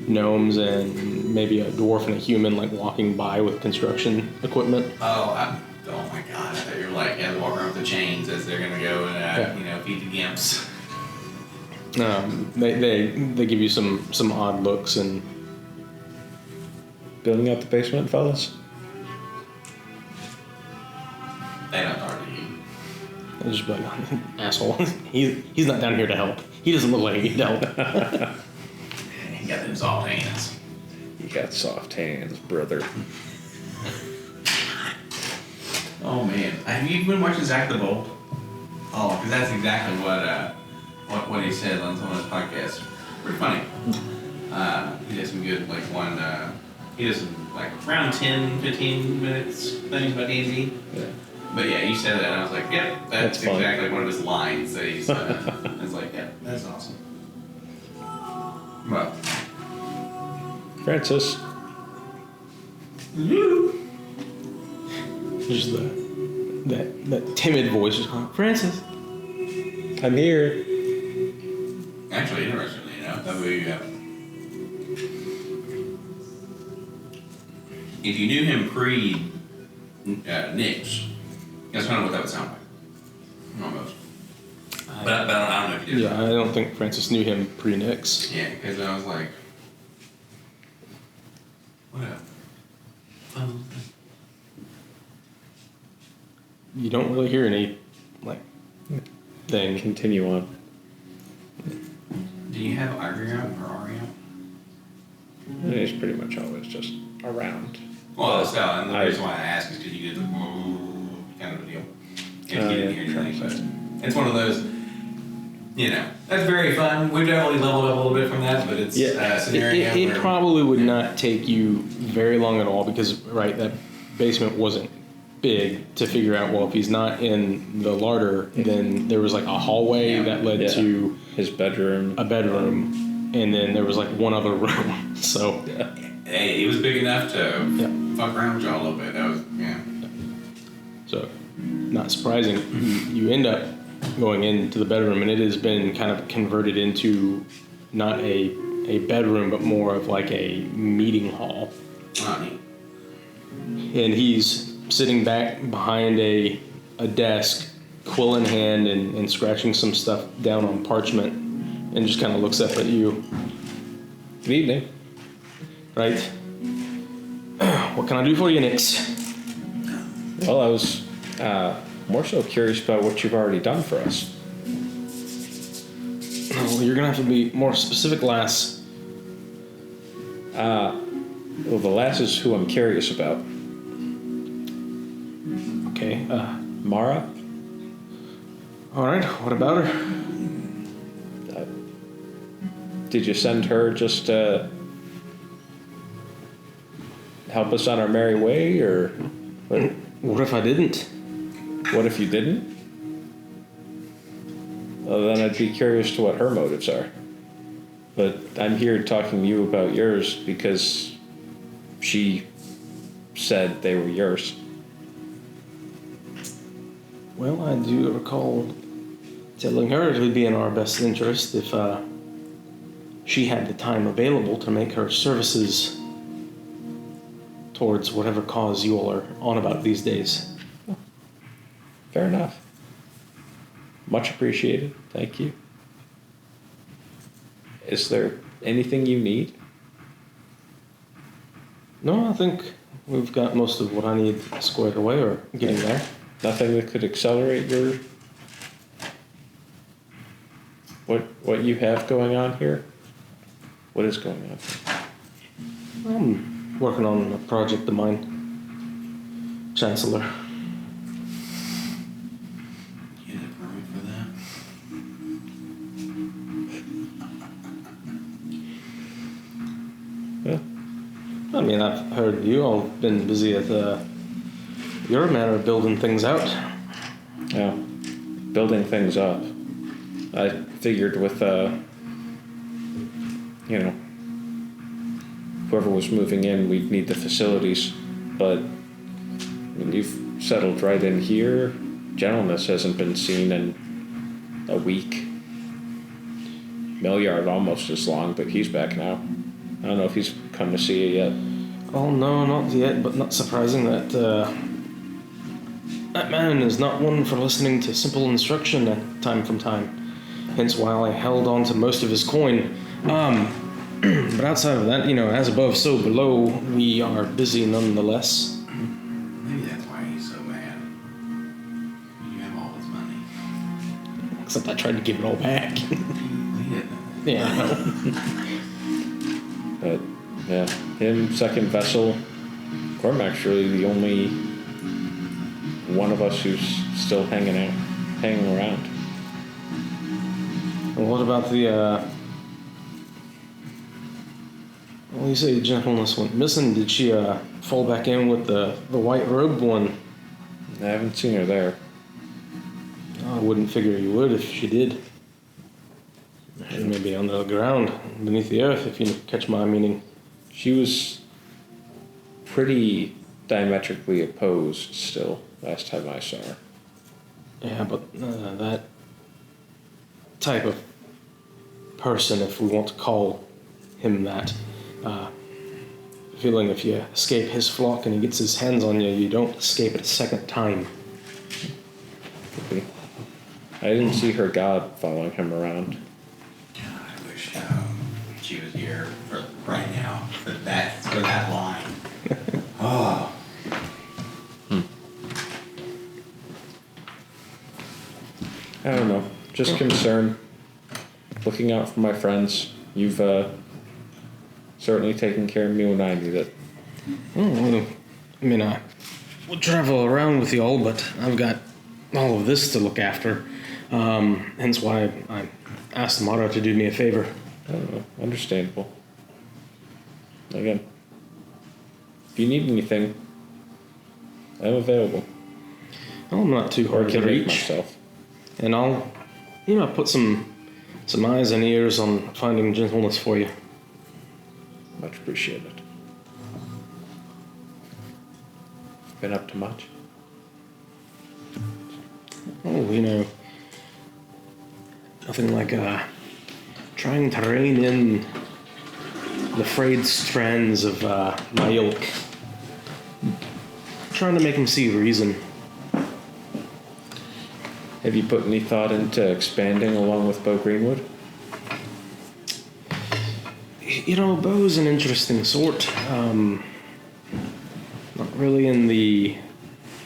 gnomes and maybe a dwarf and a human like walking by with construction equipment. Oh my god! I thought you were like, yeah, walk around with the chains as they're gonna go and feed the gimps. They give you some odd looks and Building out the basement, fellas? They don't talk to you. they're just like, asshole. He's not down here to help. He doesn't look like he need help. He got them soft hands. You got soft hands, brother. Oh man, have you been watching Zach the Bold? Oh, because that's exactly what he said on some of his podcasts. Pretty funny. He does some good he does some like around 10-15 minutes things about D&D. Yeah. But yeah, you said that and I was like, yep, that's fun. exactly one of his lines that he's. I was like, yeah, that's awesome. Well, Francis. Just that timid voice just going, Francis. I'm here. actually, interestingly enough, that way if you knew him pre Nick's, that's kind of what that would sound like. Almost. But I don't know if you did. Yeah, I don't think Francis knew him pre-Nix. Yeah, because I was like, what up? You don't really hear any thing. Continue on. Do you have Ivory out or Ari out? He's pretty much always just around. Well, so, and the reason why I ask is because you did the kind of a deal. If you didn't hear anything, but it's one of those, that's very fun. We've definitely leveled up a little bit from that, but it's a scenario It where probably would not take you very long at all because, that basement wasn't big to figure out, well, if he's not in the larder, then there was like a hallway that led to his bedroom. a bedroom, and then there was like one other room. So, hey, it was big enough to fuck around with y'all a little bit. That was, So, not surprising. You end up going into the bedroom, and it has been kind of converted into not a bedroom, but more of like a meeting hall. Oh, neat. And he's sitting back behind a desk, quill in hand, and scratching some stuff down on parchment, and just kind of looks up at you. Good evening. Right? What can I do for you, Nix? Well, I was more so curious about what you've already done for us. Well, you're gonna have to be more specific, lass. Well, the lass is who I'm curious about. Okay, Mara? alright, what about her? Did you send her just to help us on our merry way, or What if I didn't? what if you didn't? Well, then I'd be curious to what her motives are. But I'm here talking to you about yours because she said they were yours. Well, I do recall telling her it would be in our best interest if she had the time available to make her services towards whatever cause you all are on about these days. Fair enough. Much appreciated. Thank you. Is there anything you need? No, I think we've got most of what I need squared away, or getting there. Nothing that could accelerate your what you have going on here? What is going on here? I'm working on a project of mine. Chancellor. You get a permit for that? Yeah. I mean, I've heard you all been busy at your manner of building things out. Yeah. Building things up. I figured with whoever was moving in, we'd need the facilities, but I mean, you've settled right in here. Gentleness hasn't been seen in a week. Milliard almost as long, but he's back now. I don't know if he's come to see you yet. Oh no, not yet, but not surprising that that man is not one for listening to simple instruction at time from time. Hence why I held on to most of his coin. But outside of that, as above, so below, we are busy nonetheless. Maybe that's why he's so mad. You have all his money. Except I tried to give it all back. He didn't. Yeah, I know. But yeah, him, second vessel. Cormac's really the only one of us who's still hanging around. And what about the, well, you say gentleness went missing. Did she fall back in with the white robed one? I haven't seen her there. I wouldn't figure you would if she did. And maybe on the ground, beneath the earth, if you catch my meaning. She was pretty diametrically opposed still last time I saw her. Yeah, but that type of person, if we want to call him that, feeling if you escape his flock and he gets his hands on you, you don't escape it a second time. Could be. I didn't see her god following him around. God, I wish she was here for right now for that line. Oh. I don't know. Just concerned. Looking out for my friends. You've certainly taken care of me when I need it. Oh, well, I mean, I would travel around with y'all, but I've got all of this to look after. Hence why I asked Mara to do me a favor. I don't know. Understandable. Again, if you need anything, I'm available. Well, I'm not too Or hard to can make reach. myself. And I'll, put some eyes and ears on finding gentleness for you. Much appreciated. Been up to much? Oh, nothing like trying to rein in the frayed strands of my ilk. Trying to make him see reason. Have you put any thought into expanding along with Bo Greenwood? Bo's an interesting sort. Not really in the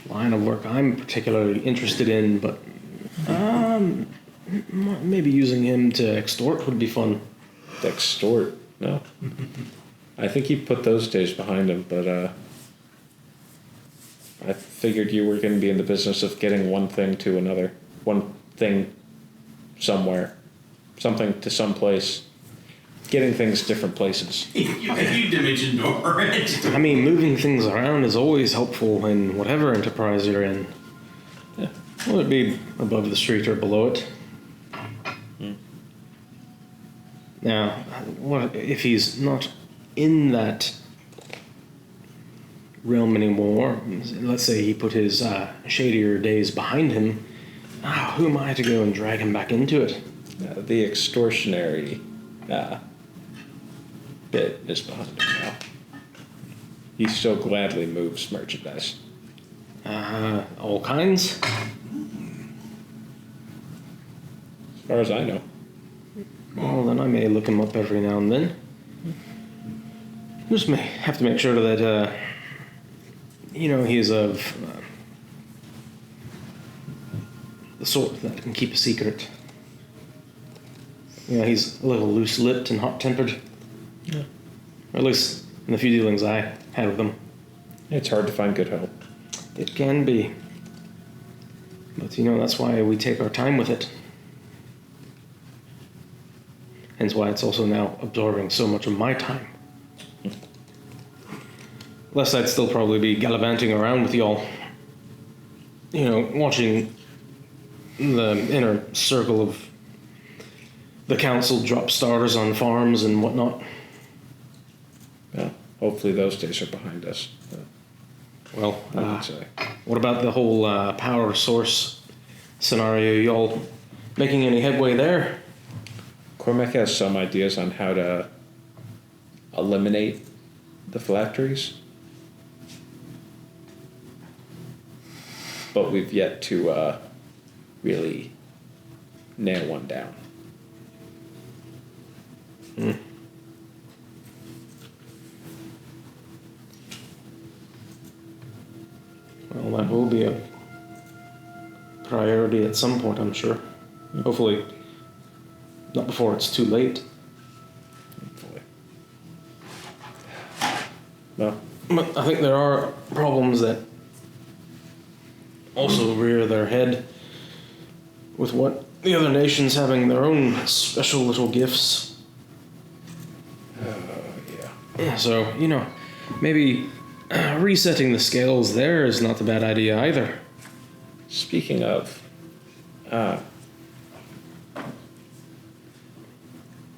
line of work I'm particularly interested in, but Maybe using him to extort would be fun. To extort? No. I think he put those days behind him, but I figured you were going to be in the business of getting one thing to another. One thing somewhere. Something to some place. Getting things different places. You dimension door it. I mean, moving things around is always helpful in whatever enterprise you're in. Yeah. Will it be above the street or below it? Now, what if he's not in that realm anymore? Let's say he put his shadier days behind him. Who am I to go and drag him back into it? The extortionary bit is behind him now. He so gladly moves merchandise. All kinds? As far as I know. Well, then I may look him up every now and then. Just may have to make sure that, he's of the sort that can keep a secret. He's a little loose-lipped and hot-tempered. Yeah. Or at least in the few dealings I had with him. It's hard to find good help. It can be. But, that's why we take our time with it. Hence why it's also now absorbing so much of my time. Lest I'd still probably be gallivanting around with y'all. Watching the inner circle of the council drop starters on farms and whatnot. Yeah, hopefully those days are behind us. Well, I would say. what about the whole power source scenario? Y'all making any headway there? Cormac has some ideas on how to eliminate the phylacteries. But we've yet to really nail one down. Well, that will be a priority at some point, I'm sure. Hopefully, not before it's too late. Hopefully. No. But I think there are problems that also rear their head with what the other nations having their own special little gifts. Yeah. So, maybe resetting the scales there is not a bad idea either. Speaking of,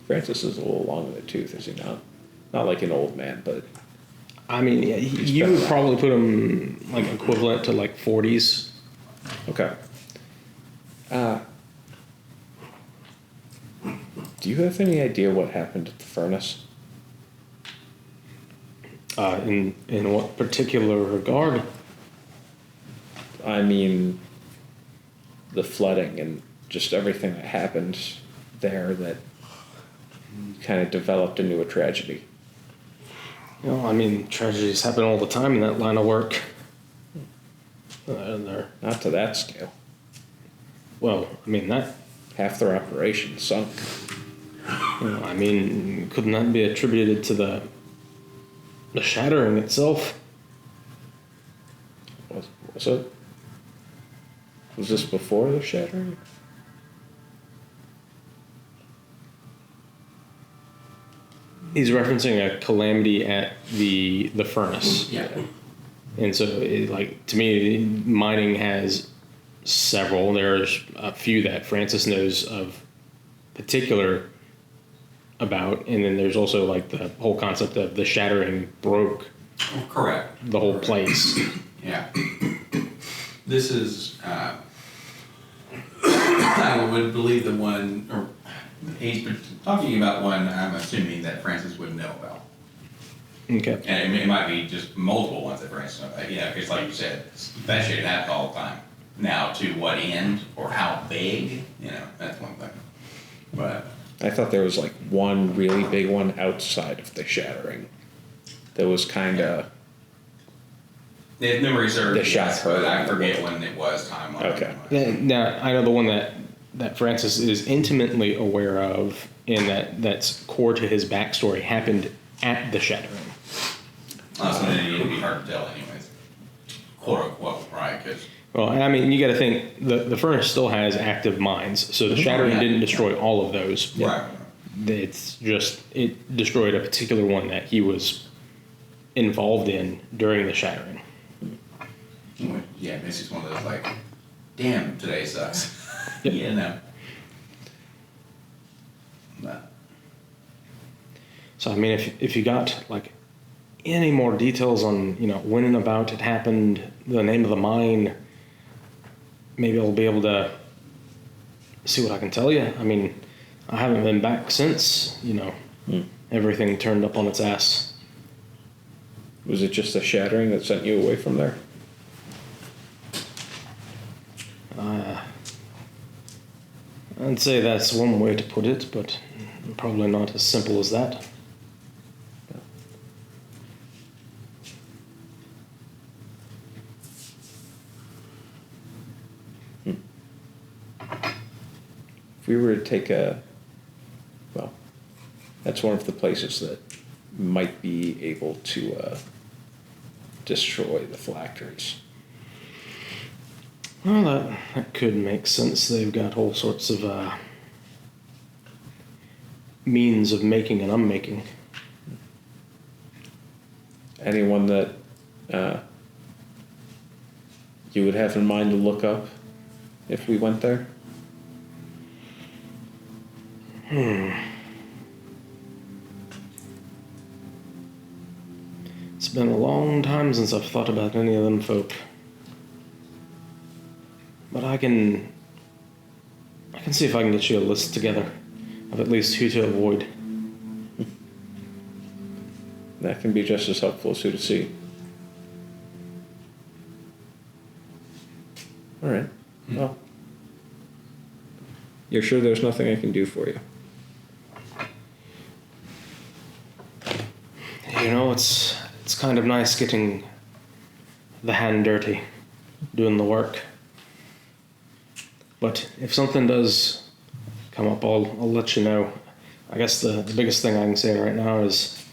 Francis is a little long in the tooth, is he not? Not like an old man, but I mean, yeah, you would probably put him like equivalent to like 40s. okay. Do you have any idea what happened at the furnace? In what particular regard? I mean, the flooding and just everything that happened there that kind of developed into a tragedy. Tragedies happen all the time in that line of work. Not to that scale. That, Half their operation sunk. couldn't that be attributed to the shattering itself? Was it? Was this before the shattering? He's referencing a calamity at the furnace. Yeah. And so, to me, mining has several. There's a few that Francis knows of particular about, and then there's also the whole concept of the shattering broke Correct. the whole place. Yeah. This is, I would believe the one, or he's been talking about one I'm assuming that Francis would know about. Okay. And it might be just multiple ones that Francis knows about. Because like you said, that shit happens all the time. Now, to what end or how big, that's one thing. But I thought there was one really big one outside of the shattering. That was kind of. if memory serves, The shot yes, but heard. I forget when it was timeline. Okay. Now, I know the one that that Francis is intimately aware of, and that's core to his backstory, happened at the Shattering. That's gonna need to be hard to tell anyways. Quote unquote, right? Because Well, I mean, you got to think the furnace still has active mines, so the Shattering Yeah. didn't destroy all of those. right. It's just it destroyed a particular one that he was involved in during the Shattering. Yeah, this is one of those like, damn, today sucks. Yep. You know. But So I mean, if you got like any more details on when and about it happened, the name of the mine, maybe I'll be able to see what I can tell you. I mean, I haven't been back since everything turned up on its ass. Was it just the Shattering that sent you away from there? I'd say that's one way to put it, but probably not as simple as that. If we were to take well, that's one of the places that might be able to destroy the phylacteries. Well, that could make sense. They've got all sorts of means of making and unmaking. Anyone that you would have in mind to look up if we went there? It's been a long time since I've thought about any of them folk. But I can see if I can get you a list together of at least who to avoid. That can be just as helpful as who to see. All right. Well, you're sure there's nothing I can do for you? It's kind of nice getting the hand dirty, doing the work. But if something does come up, I'll let you know. I guess the biggest thing I can say right now is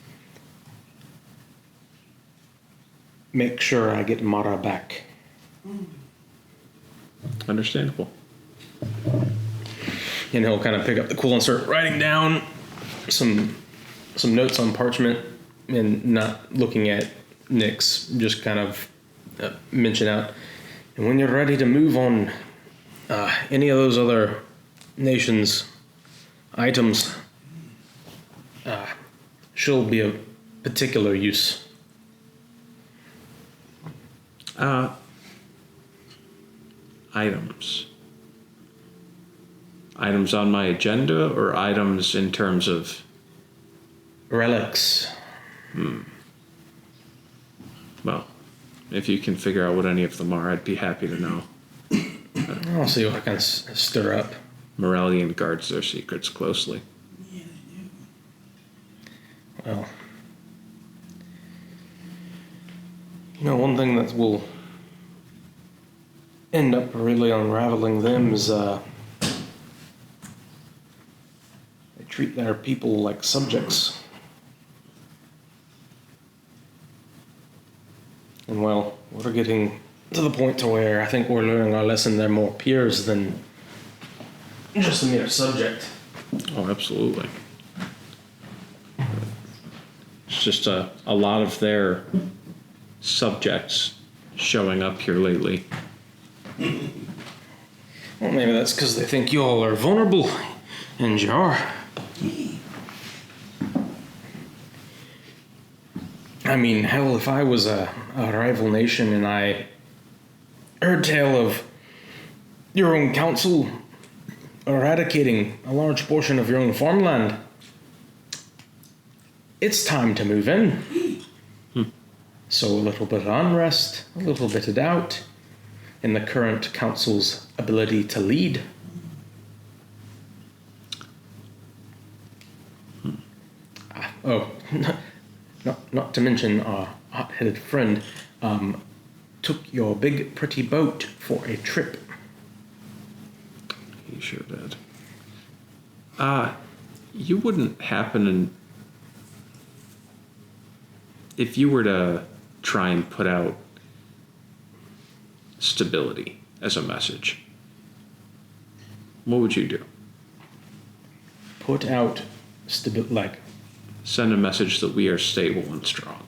make sure I get Mara back. Understandable. And he'll kind of pick up the quill and start writing down some notes on parchment, and not looking at Nick's, just kind of mention out. And when you're ready to move on any of those other nations' items, she'll be of particular use. Items. Items on my agenda, or items in terms of... Relics. Well, if you can figure out what any of them are, I'd be happy to know. I'll see what I can stir up. Morellian guards their secrets closely. Well, one thing that will end up really unraveling them is they treat their people like subjects. And well, we're getting to the point to where I think we're learning our lesson. They're more peers than just a mere subject. Oh, absolutely. It's just a lot of their subjects showing up here lately. Well, maybe that's because they think you all are vulnerable, and you are. I mean, hell, if I was a rival nation and I heard tale of your own council eradicating a large portion of your own farmland, it's time to move in. So a little bit of unrest, a little bit of doubt in the current council's ability to lead. Not to mention our hot-headed friend took your big pretty boat for a trip. He sure did. You wouldn't happen and if you were to try and put out stability as a message, what would you do? Put out Send a message that we are stable and strong.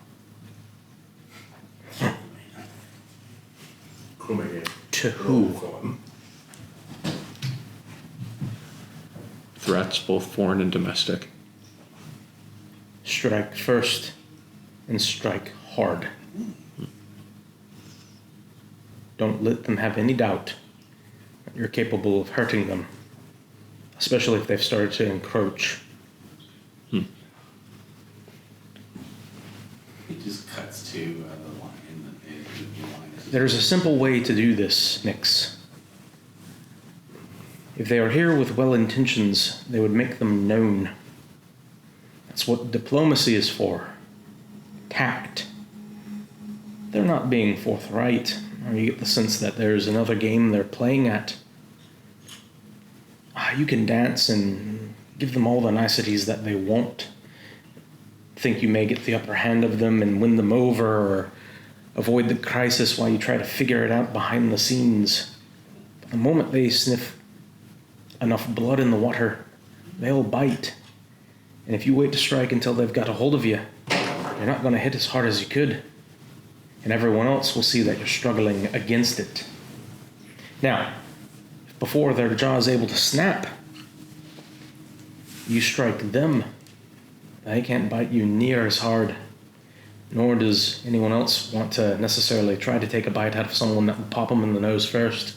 to who? Threats, both foreign and domestic. Strike first and strike hard. Don't let them have any doubt that you're capable of hurting them, especially if they've started to encroach. It just cuts to the line. The line is There's a simple way to do this, Nix. If they are here with well intentions, they would make them known. That's what diplomacy is for. Tact. They're not being forthright, or you get the sense that there's another game they're playing at. You can dance and give them all the niceties that they want. Think you may get the upper hand of them and win them over, or avoid the crisis while you try to figure it out behind the scenes. But the moment they sniff enough blood in the water, they'll bite. And if you wait to strike until they've got a hold of you, you're not going to hit as hard as you could. And everyone else will see that you're struggling against it. Now, before their jaw is able to snap, you strike them. They can't bite you near as hard, nor does anyone else want to necessarily try to take a bite out of someone that will pop them in the nose first.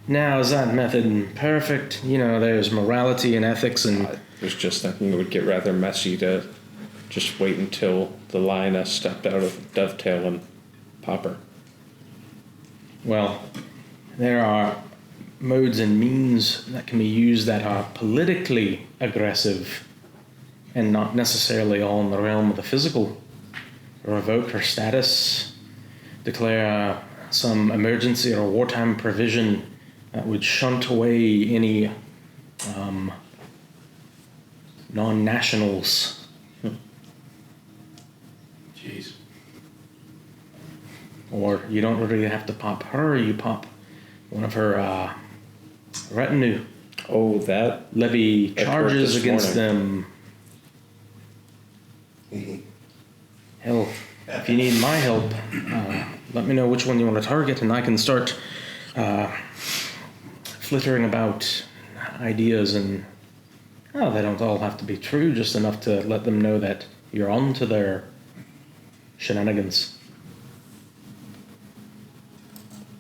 Now, is that method perfect? There's morality and ethics and... I was just thinking it would get rather messy to just wait until the lioness stepped out of the dovetail and pop her. Well, there are modes and means that can be used that are politically aggressive and not necessarily all in the realm of the physical. Revoke her status, declare some emergency or wartime provision that would shunt away any non-nationals. Jeez. Or you don't really have to pop her, you pop one of her retinue. Oh, that... Levy I've heard charges this against morning. them. Hell, if you need my help, let me know which one you want to target, and I can start flittering about ideas, and they don't all have to be true, just enough to let them know that you're on to their shenanigans.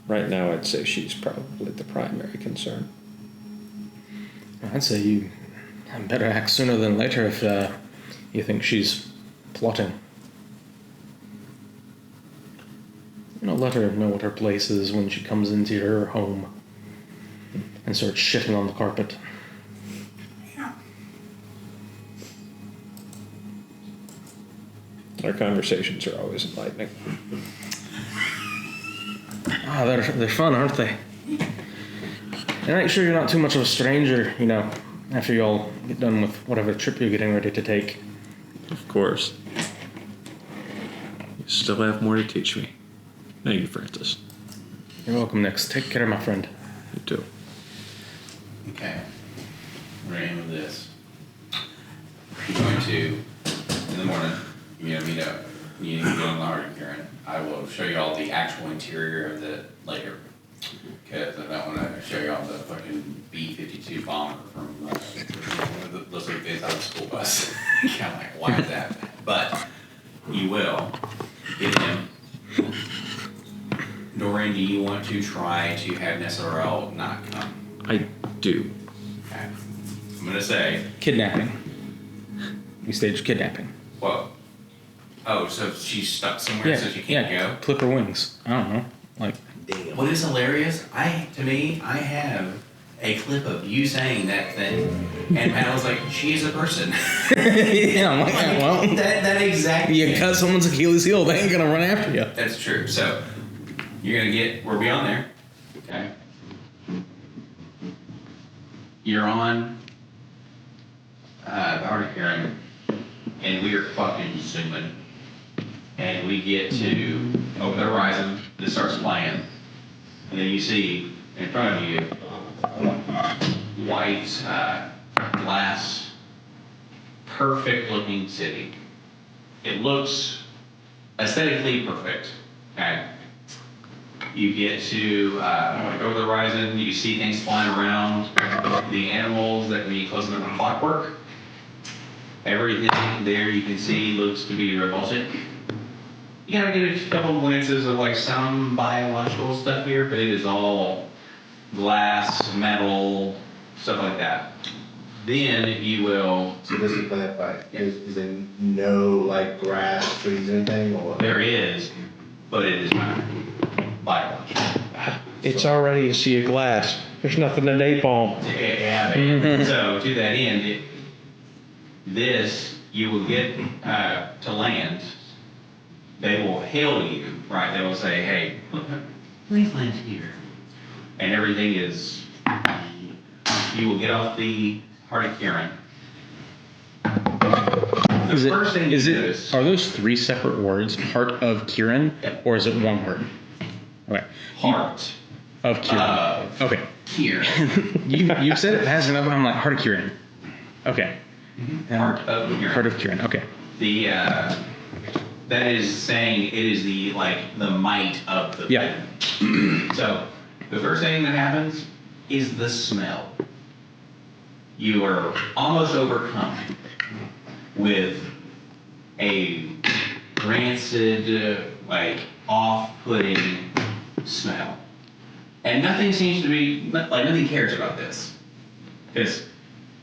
Right now, I'd say she's probably the primary concern. I'd say you better act sooner than later if you think she's plotting. Let her know what her place is when she comes into your home and starts shitting on the carpet. Our conversations are always enlightening. They're fun, aren't they? And make sure you're not too much of a stranger, after you all get done with whatever trip you're getting ready to take. Of course. You still have more to teach me. Thank you, Francis. You're welcome, Nix. Take care, my friend. You too. Okay. We're gonna end with this. You're going to, in the morning, meet up. You can go on the hard Karen. I will show you all the actual interior of the later. Because I don't want to show you all the fucking B-52 bomber from looks like it's out of the school bus. Kind of like, why is that? But you will get him. Dorian, do you want to try to have SRL not come? I do. Okay. I'm going to say... Kidnapping. You staged kidnapping. Whoa. Oh, so she's stuck somewhere so she can't go? Clip her wings. I don't know. Damn. What is hilarious, I have a clip of you saying that thing, and Pat was like, she is a person. Yeah, I'm like, well, that exact you thing. cut someone's Achilles heel, they ain't gonna run after you. That's true. So, you're gonna get, we're beyond there. Okay. you're on the hard of hearing, and we are fucking zooming, and we get to over the horizon. It starts playing, and then you see in front of you white glass, perfect looking city. It looks aesthetically perfect. Okay. You get to over the horizon, you see things flying around, the animals that be close enough to clockwork. Everything there you can see looks to be repulsive. You gotta get a couple glances of like some biological stuff here, but it is all glass, metal, stuff like that. Then you will. So just to clarify, is there no like grass, trees, anything, or? There is, but it is not biological. It's already a sea of glass. There's nothing to napalm. Yeah, man. So to that end, you will get to land. They will hail you, right? They will say, "Hey, please land here," and everything is. You will get off the Heart of Kieran. Are those 3 separate words? Heart of Kieran? Yep. Or is it one word? Okay. Heart Of Kieran. of Okay. Kieran. You said it fast enough. I'm like, Heart of Kieran. Okay. Heart of Kieran. Heart of Kieran. Okay. The that is saying it is the might of the thing. So the first thing that happens is the smell. You are almost overcome with a rancid, off-putting smell. And nothing seems to be, nothing cares about this. Because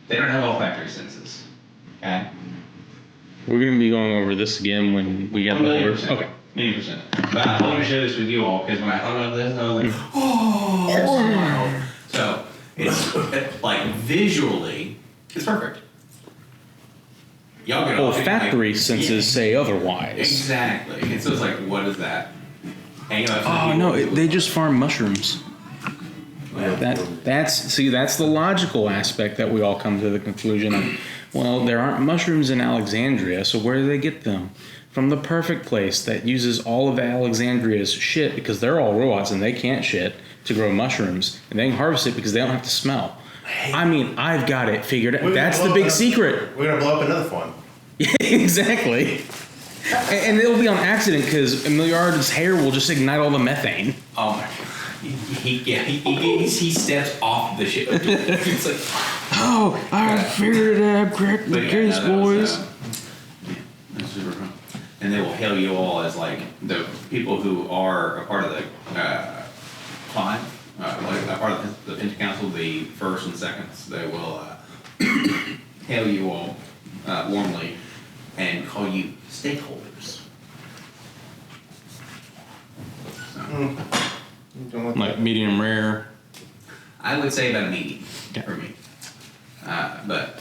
they don't have olfactory senses. Okay? We're going to be going over this again when we get the horse. Okay. 1,000,000%. But I want to share this with you all because when I thought about this, I was like, oh! So, it's like visually, it's perfect. Y'all get all Olfactory senses say otherwise. Exactly. And so it's like, what is that? And, Oh no, they just farm mushrooms. That's the logical aspect that we all come to the conclusion of. Well, there aren't mushrooms in Alexandria, so where do they get them? From the perfect place that uses all of Alexandria's shit because they're all robots and they can't shit to grow mushrooms, and they can harvest it because they don't have to smell. I mean, I've got it figured out. That's the big secret. We're gonna blow up another one. Yeah, exactly. And it'll be on accident because Emiliard's hair will just ignite all the methane. Oh my god. He steps off the ship. It's like, oh, I figured it out. Crack the case, boys. That's super fun. And they will hail you all as like the people who are a part of the climb, a part of the Pinch Council, the first and seconds. They will hail you all warmly and call you stakeholders. So. Like medium rare. I would say about a medium Okay. for me. But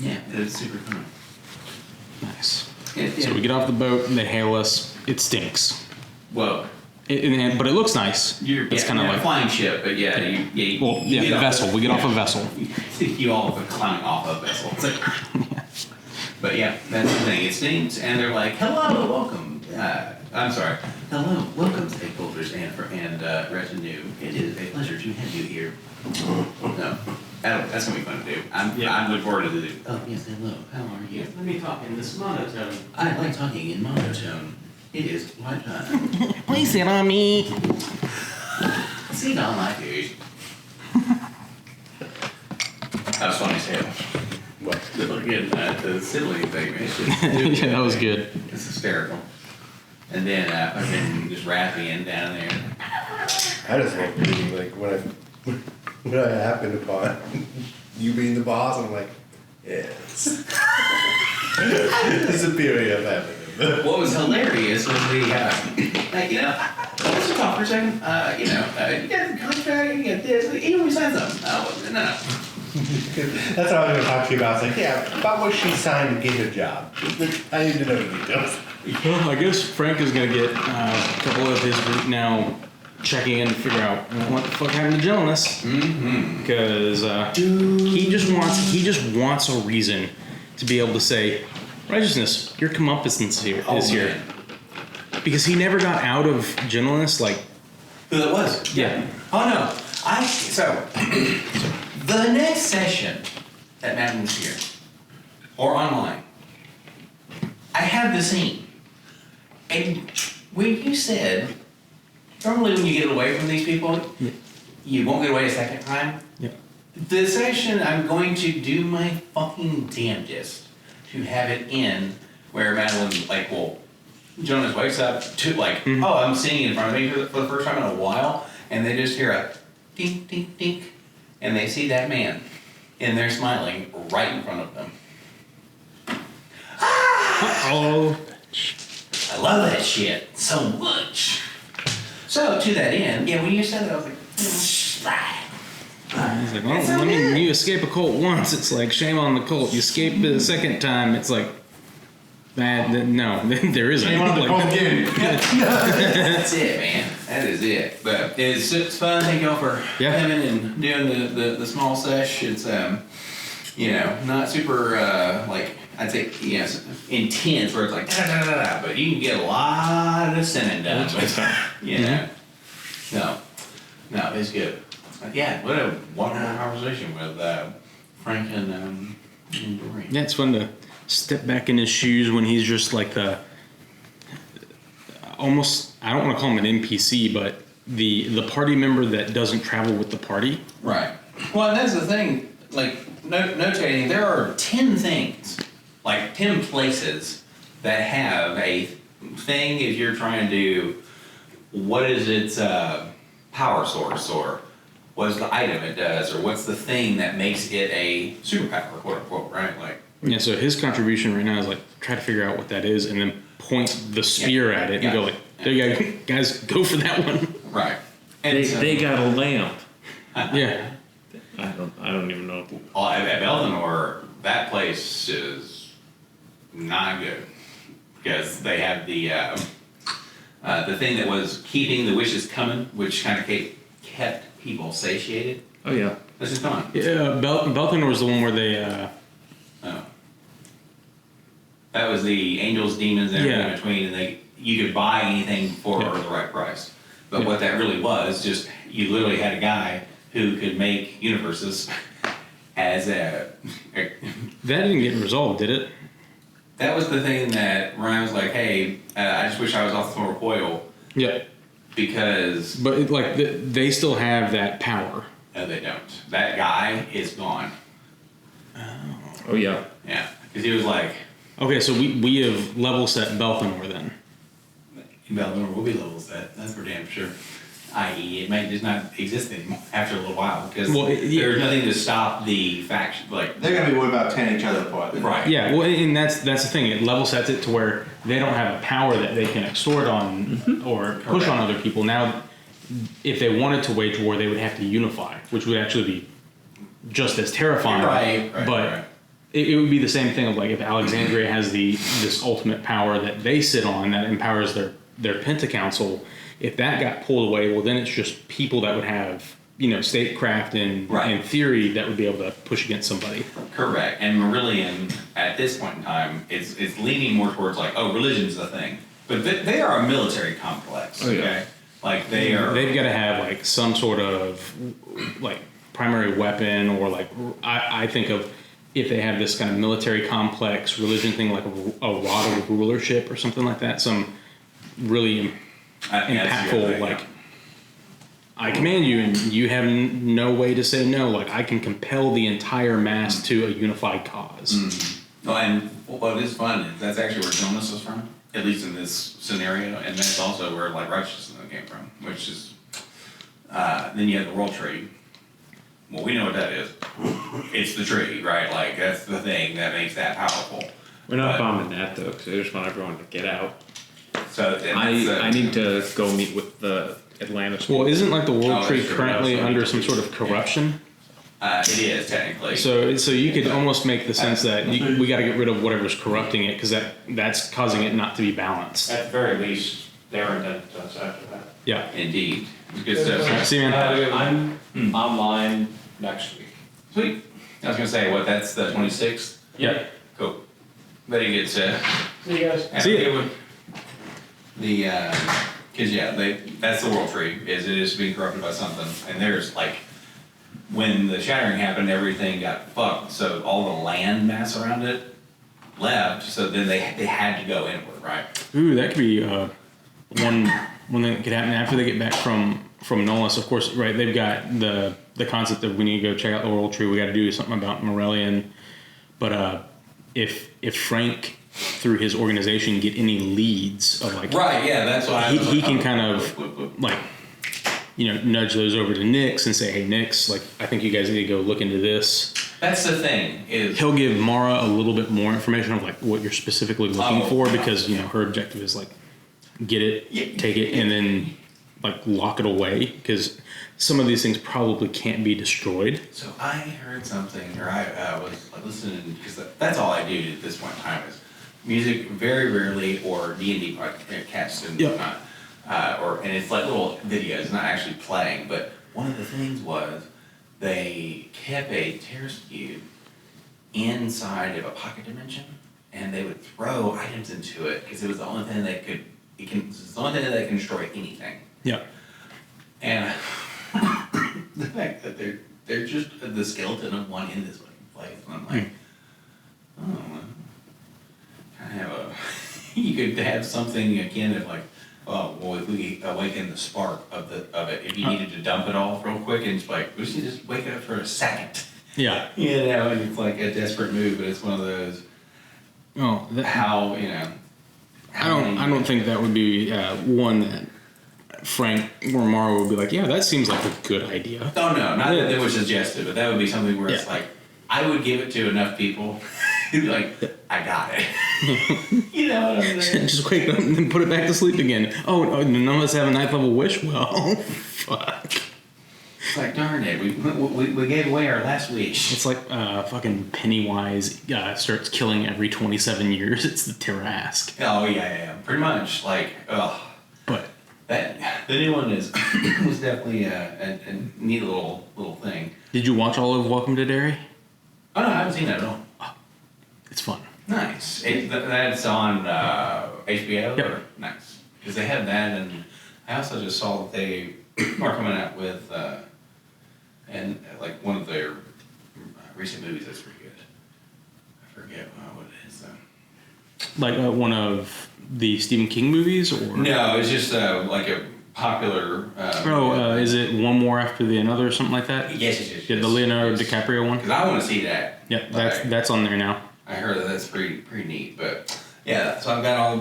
yeah, it's super fun. Nice. Yeah. So we get off the boat and they hail us. It stinks. Well, But it looks nice. It's kind of a like flying ship, but yeah, you the vessel. We get off a vessel. You all are climbing off a vessel. It's like, but yeah, that's the thing. It stinks, and they're like, "Hello, welcome." I'm sorry. Hello, welcome, stakeholders and retinue. It is a pleasure to have you here. No, that's gonna be fun to do. I'm looking forward to the. Oh yes, hello. How are you? Let me talk in this monotone. I like talking in monotone. It is my time. Please sit on me. Sit on my food. That was funny as hell. What? The sibling thing, man. Yeah, that was good. It's hysterical. And then fucking just rapping down there. I just love being like when I happened upon you being the boss, I'm like, yes. The superior of having him. What was hilarious was let's just talk for a second. You got the contract, you got this, you know, we signed something. Oh, no. That's what I was going to talk to you about. It's like, yeah, about what she signed to get her job. I need to know the details. Well, I guess Frank is going to get a couple of his group now checking in to figure out what the fuck happened to gentleness. Mm-hmm. Because he just wants a reason to be able to say, righteousness, your comeuppance is here. Man. Because he never got out of gentleness, like. Who that was? Yeah. Oh no. So the next session that Madeline was here, or online, I have the scene. And when you said, normally when you get away from these people, you won't get away a second time. Yeah. The session, I'm going to do my fucking damnedest to have it in where Madeline, like, well, Jonas wakes up to, like, oh, I'm sitting in front of me for the first time in a while, and they just hear a dink, dink, dink, and they see that man, and they're smiling right in front of them. Oh. I love that shit so much. So, to that end, yeah, when you said that, I was like, He's like, well, I mean, you escape a cult once, it's like, shame on the cult. You escape it a second time, it's like, no, there isn't. That's it, man. That is it. But it's fun. Thank y'all for coming and doing the small sesh. It's not super like I'd say intense where it's like da da da da, but you can get a lot of sinning done. No, it's good. Yeah, what a wonderful conversation with Frank and Doreen. Yeah, it's fun to step back in his shoes when he's just like almost, I don't want to call him an NPC, but the party member that doesn't travel with the party. Right. Well, and that's the thing, like, notating, there are 10 things, like 10 places that have a thing if you're trying to do, what is its power source, or what is the item it does, or what's the thing that makes it a superpower, quote unquote, right? Like, yeah, so his contribution right now is like, try to figure out what that is and then point the spear at it and go like, there you go, guys, go for that one. Right. And They got a lamp. Yeah. I don't even know. At Beldenor, that place is not good because they have the thing that was keeping the wishes coming, which kind of kept people satiated. Oh yeah. This is gone. Yeah, Belthanor was the one where they, that was the angels, demons, and everything Yeah. in between, and you could buy anything for the right price. But what that really was, just you literally had a guy who could make universes as a. that didn't get resolved, did it? That was the thing that Ryan was like, "Hey, I just wish I was off the floor coil." Yeah. Because. But they still have that power. No, they don't. That guy is gone. Oh yeah. Yeah, because he was like. Okay, so we have level set Belthanor then. Beldenor will be level set, that's for damn sure. I.e., it may just not exist anymore after a little while because there's nothing to stop the faction. Like they're gonna be worried about tearing each other apart. Right. Yeah, well, and that's the thing. It level sets it to where they don't have a power that they can extort on or push on other people. Now, if they wanted to wage war, they would have to unify, which would actually be just as terrifying. Right. But it would be the same thing of like if Alexandria has this ultimate power that they sit on that empowers their Pentacouncil. If that got pulled away, well, then it's just people that would have, statecraft and theory that would be able to push against somebody. Correct. And Marillion, at this point in time, it's leaning more towards like, oh, religion's the thing. But they are a military complex, okay? Like they've got to have like some sort of like primary weapon or like, I think of if they have this kind of military complex religion thing, like a rod of rulership or something like that, some really impactful, like, I command you and you have no way to say no. Like, I can compel the entire mass to a unified cause. Mm-hmm. Well, and what is fun is that's actually where Jonas is from, at least in this scenario, and that's also where, like, righteousness came from, which is, then you have the world tree. Well, we know what that is. It's the tree, right? Like, that's the thing that makes that powerful. We're not bombing that, though, because I just want everyone to get out. So I need to go meet with the Atlantis. Well, isn't like the world tree sure, currently under some sort of corruption? It is, technically. So you could almost make the sense that we got to get rid of whatever's corrupting it because that's causing it not to be balanced. At the very least, they're indebted to us after that. Yeah. Indeed. Good stuff. See you, man. I'm online next week. Sweet. I was gonna say, what, that's the 26th? Yeah. Cool. Very good, sir. See you guys. See ya. The, cause yeah, that's the World Tree, is it is being corrupted by something, and there's like, when the shattering happened, everything got fucked, so all the land mass around it left, so then they had to go inward, right? Ooh, that could be one thing that could happen after they get back from Nolus. Of course, right? They've got the concept of we need to go check out the World Tree. We got to do something about Morellian. But if Frank through his organization get any leads of like Right, yeah, that's why he can kind of like nudge those over to Nix and say, hey Nix, like I think you guys need to go look into this. That's the thing is He'll give Mara a little bit more information of like what you're specifically looking for because her objective is like get it, take it, and then like lock it away because some of these things probably can't be destroyed. So I heard something, or I was listening, because that's all I do at this point in time is music, very rarely, or D&D podcasts and whatnot. And it's like little videos, not actually playing, but one of the things was they kept a Terrace cube inside of a pocket dimension, and they would throw items into it, because it was the only thing that could, it's the only thing that can destroy anything. Yeah. And the fact that they're just the skeleton of one in this place, and I'm like, oh, kind of a you could have something akin of like, oh, well, if we awaken the spark of it, if you needed to dump it off real quick, and it's like, we should just wake it up for a second. Yeah. And it's like a desperate move, but it's one of those. Oh, I don't think that would be one that Frank or Mara would be like, yeah, that seems like a good idea. Oh no, not that they would suggest it, but that would be something where it's like, I would give it to enough people who'd be like, I got it. You know what I'm saying? Just wake up and then put it back to sleep again. Oh, none of us have a 9th level wish? Well, fuck. It's like, darn it, we gave away our last wish. It's like fucking Pennywise starts killing every 27 years. It's the Tarrasque. Oh, yeah, pretty much. Like, ugh. But the new one was definitely a neat little thing. did you watch all of Welcome to Derry? Oh, no, I haven't seen that at all. It's fun. Nice. That's on HBO? Yep. Or? Nice. Because they had that, and I also just saw that they are coming out with, and like one of their recent movies that's pretty good. I forget what it is, though. Like one of the Stephen King movies? Or No, it's just like a popular... is it One More After the Another or something like that? Yes. Yeah, the Leonardo DiCaprio one? Because I want to see that. Yeah, that's on there now. I heard that that's pretty neat, but yeah, so I've got all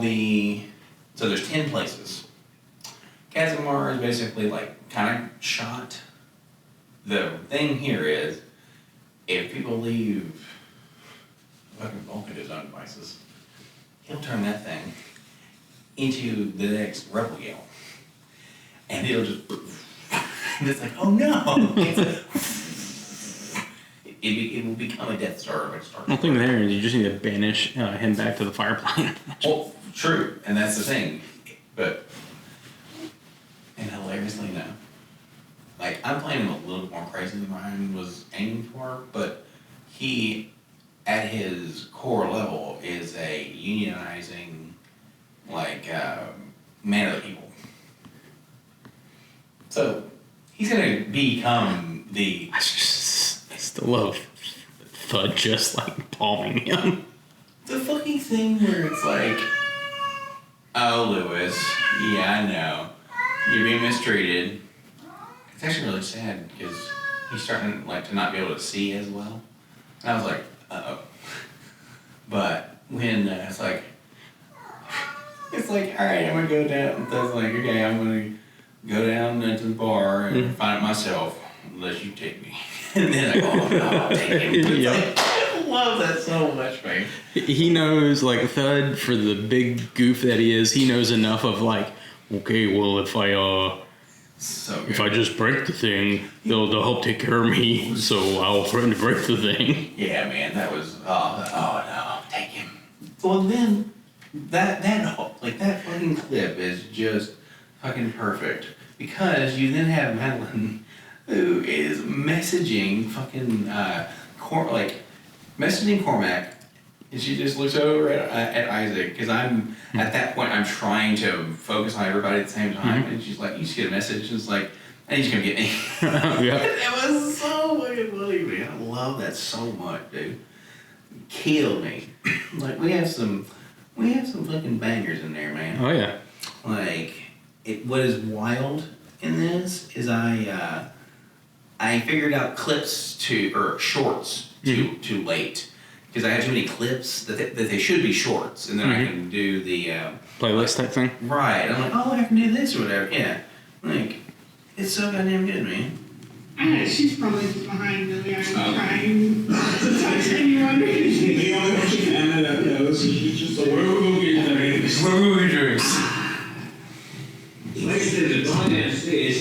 so there's 10 places. Kazimar is basically like kind of shot. The thing here is, if people leave fucking Vulcan design devices, he'll turn that thing into the next Rebel Yell. And it'll just, and it's like, oh no! It will become a Death Star of a Star. The thing there is you just need to banish him back to the fire plane. Well, true, and that's the thing. But, and hilariously no. Like, I'm playing him a little bit more crazy than mine was aiming for, but he, at his core level, is a unionizing, like, man of the people. So, he's gonna become the... I still love Thud just like palming him. The fucking thing where it's like, oh, Lewis, yeah, I know. You're being mistreated. It's actually really sad because he's starting like to not be able to see as well. And I was like, uh-oh. But when it's like, all right, I'm going to go down. And Thud's like, okay, I'm going to go down to the bar and find it myself unless you take me. And then I go, oh, no, I'll take him. Yep. I love that so much, man. He knows, like, Thud, for the big goof that he is, he knows enough of, like, okay, well, if I just break the thing, they'll help take care of me, so I'll threaten to break the thing. Yeah, man, that was, oh no, take him. Well, then, that fucking clip is just fucking perfect. Because you then have Madeline, who is messaging fucking, messaging Cormac, and she just looks over at Isaac, because I'm, at that point, I'm trying to focus on everybody at the same time, and she's like, you just get a message, and it's like, and he's gonna get me. Yeah. It was so fucking funny, man. I love that so much, dude. Killed me. Like, we have some fucking bangers in there, man. Oh yeah. Like, what is wild in this is I figured out clips or shorts too late, because I had too many clips that they should be shorts, and then I can do the Playlist type thing. right. I'm like, oh, I can do this or whatever. Yeah, like it's so goddamn good, man. She's probably just behind Lily. I'm trying to touch anyone. The only one she can that knows. She's just so where we go get drinks. Where were we drinks? Like I said, the dog downstairs.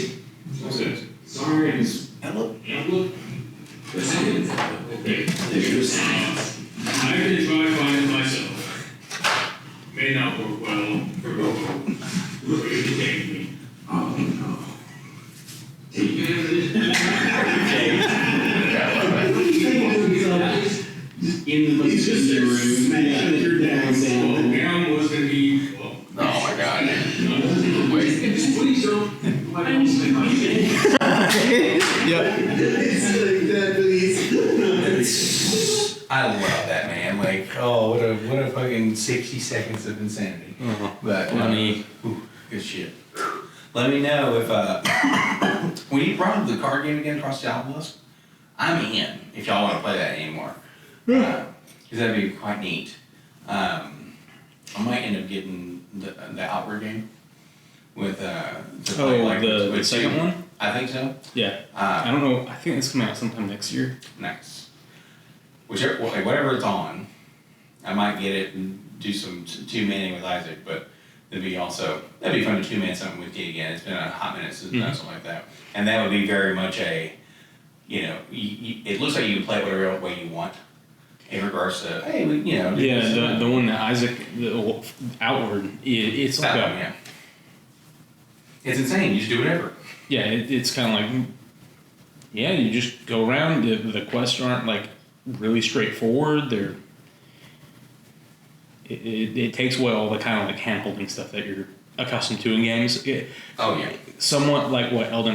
Sorry, and Hello. look. Listen. Okay. There's your signs. I can try finding myself. May not work well for both. Look, you can take me. Oh no. Take me out of this. In the emergency room. Smash your dad's down was gonna be. Oh my god. Please don't. I love that, man. Like, oh, what a fucking 60 seconds of insanity. But let me, good shit. Let me know if when you brought up the card game again, Across the Obelisk, I'm in. If y'all want to play that anymore, because that'd be quite neat. I might end up getting the Outward game with to play, the second two. one? I think so. Yeah. I don't know. I think it's coming out sometime next year. Nice. Whichever, whatever it's on, I might get it and do some two-manning with Isaac, but that'd be fun to two-man something with you again. It's been a hot minute since I've done something like that. And that would be very much it looks like you can play it whatever way you want in regards to, hey, Yeah, the one that Isaac, the Outward, it's like that one, yeah. It's insane. You just do whatever. Yeah, it's kind of like, yeah, you just go around. The quests aren't like really straightforward. It takes away all the kind of like hand-holding stuff that you're accustomed to in games. Oh yeah. Somewhat like what Elden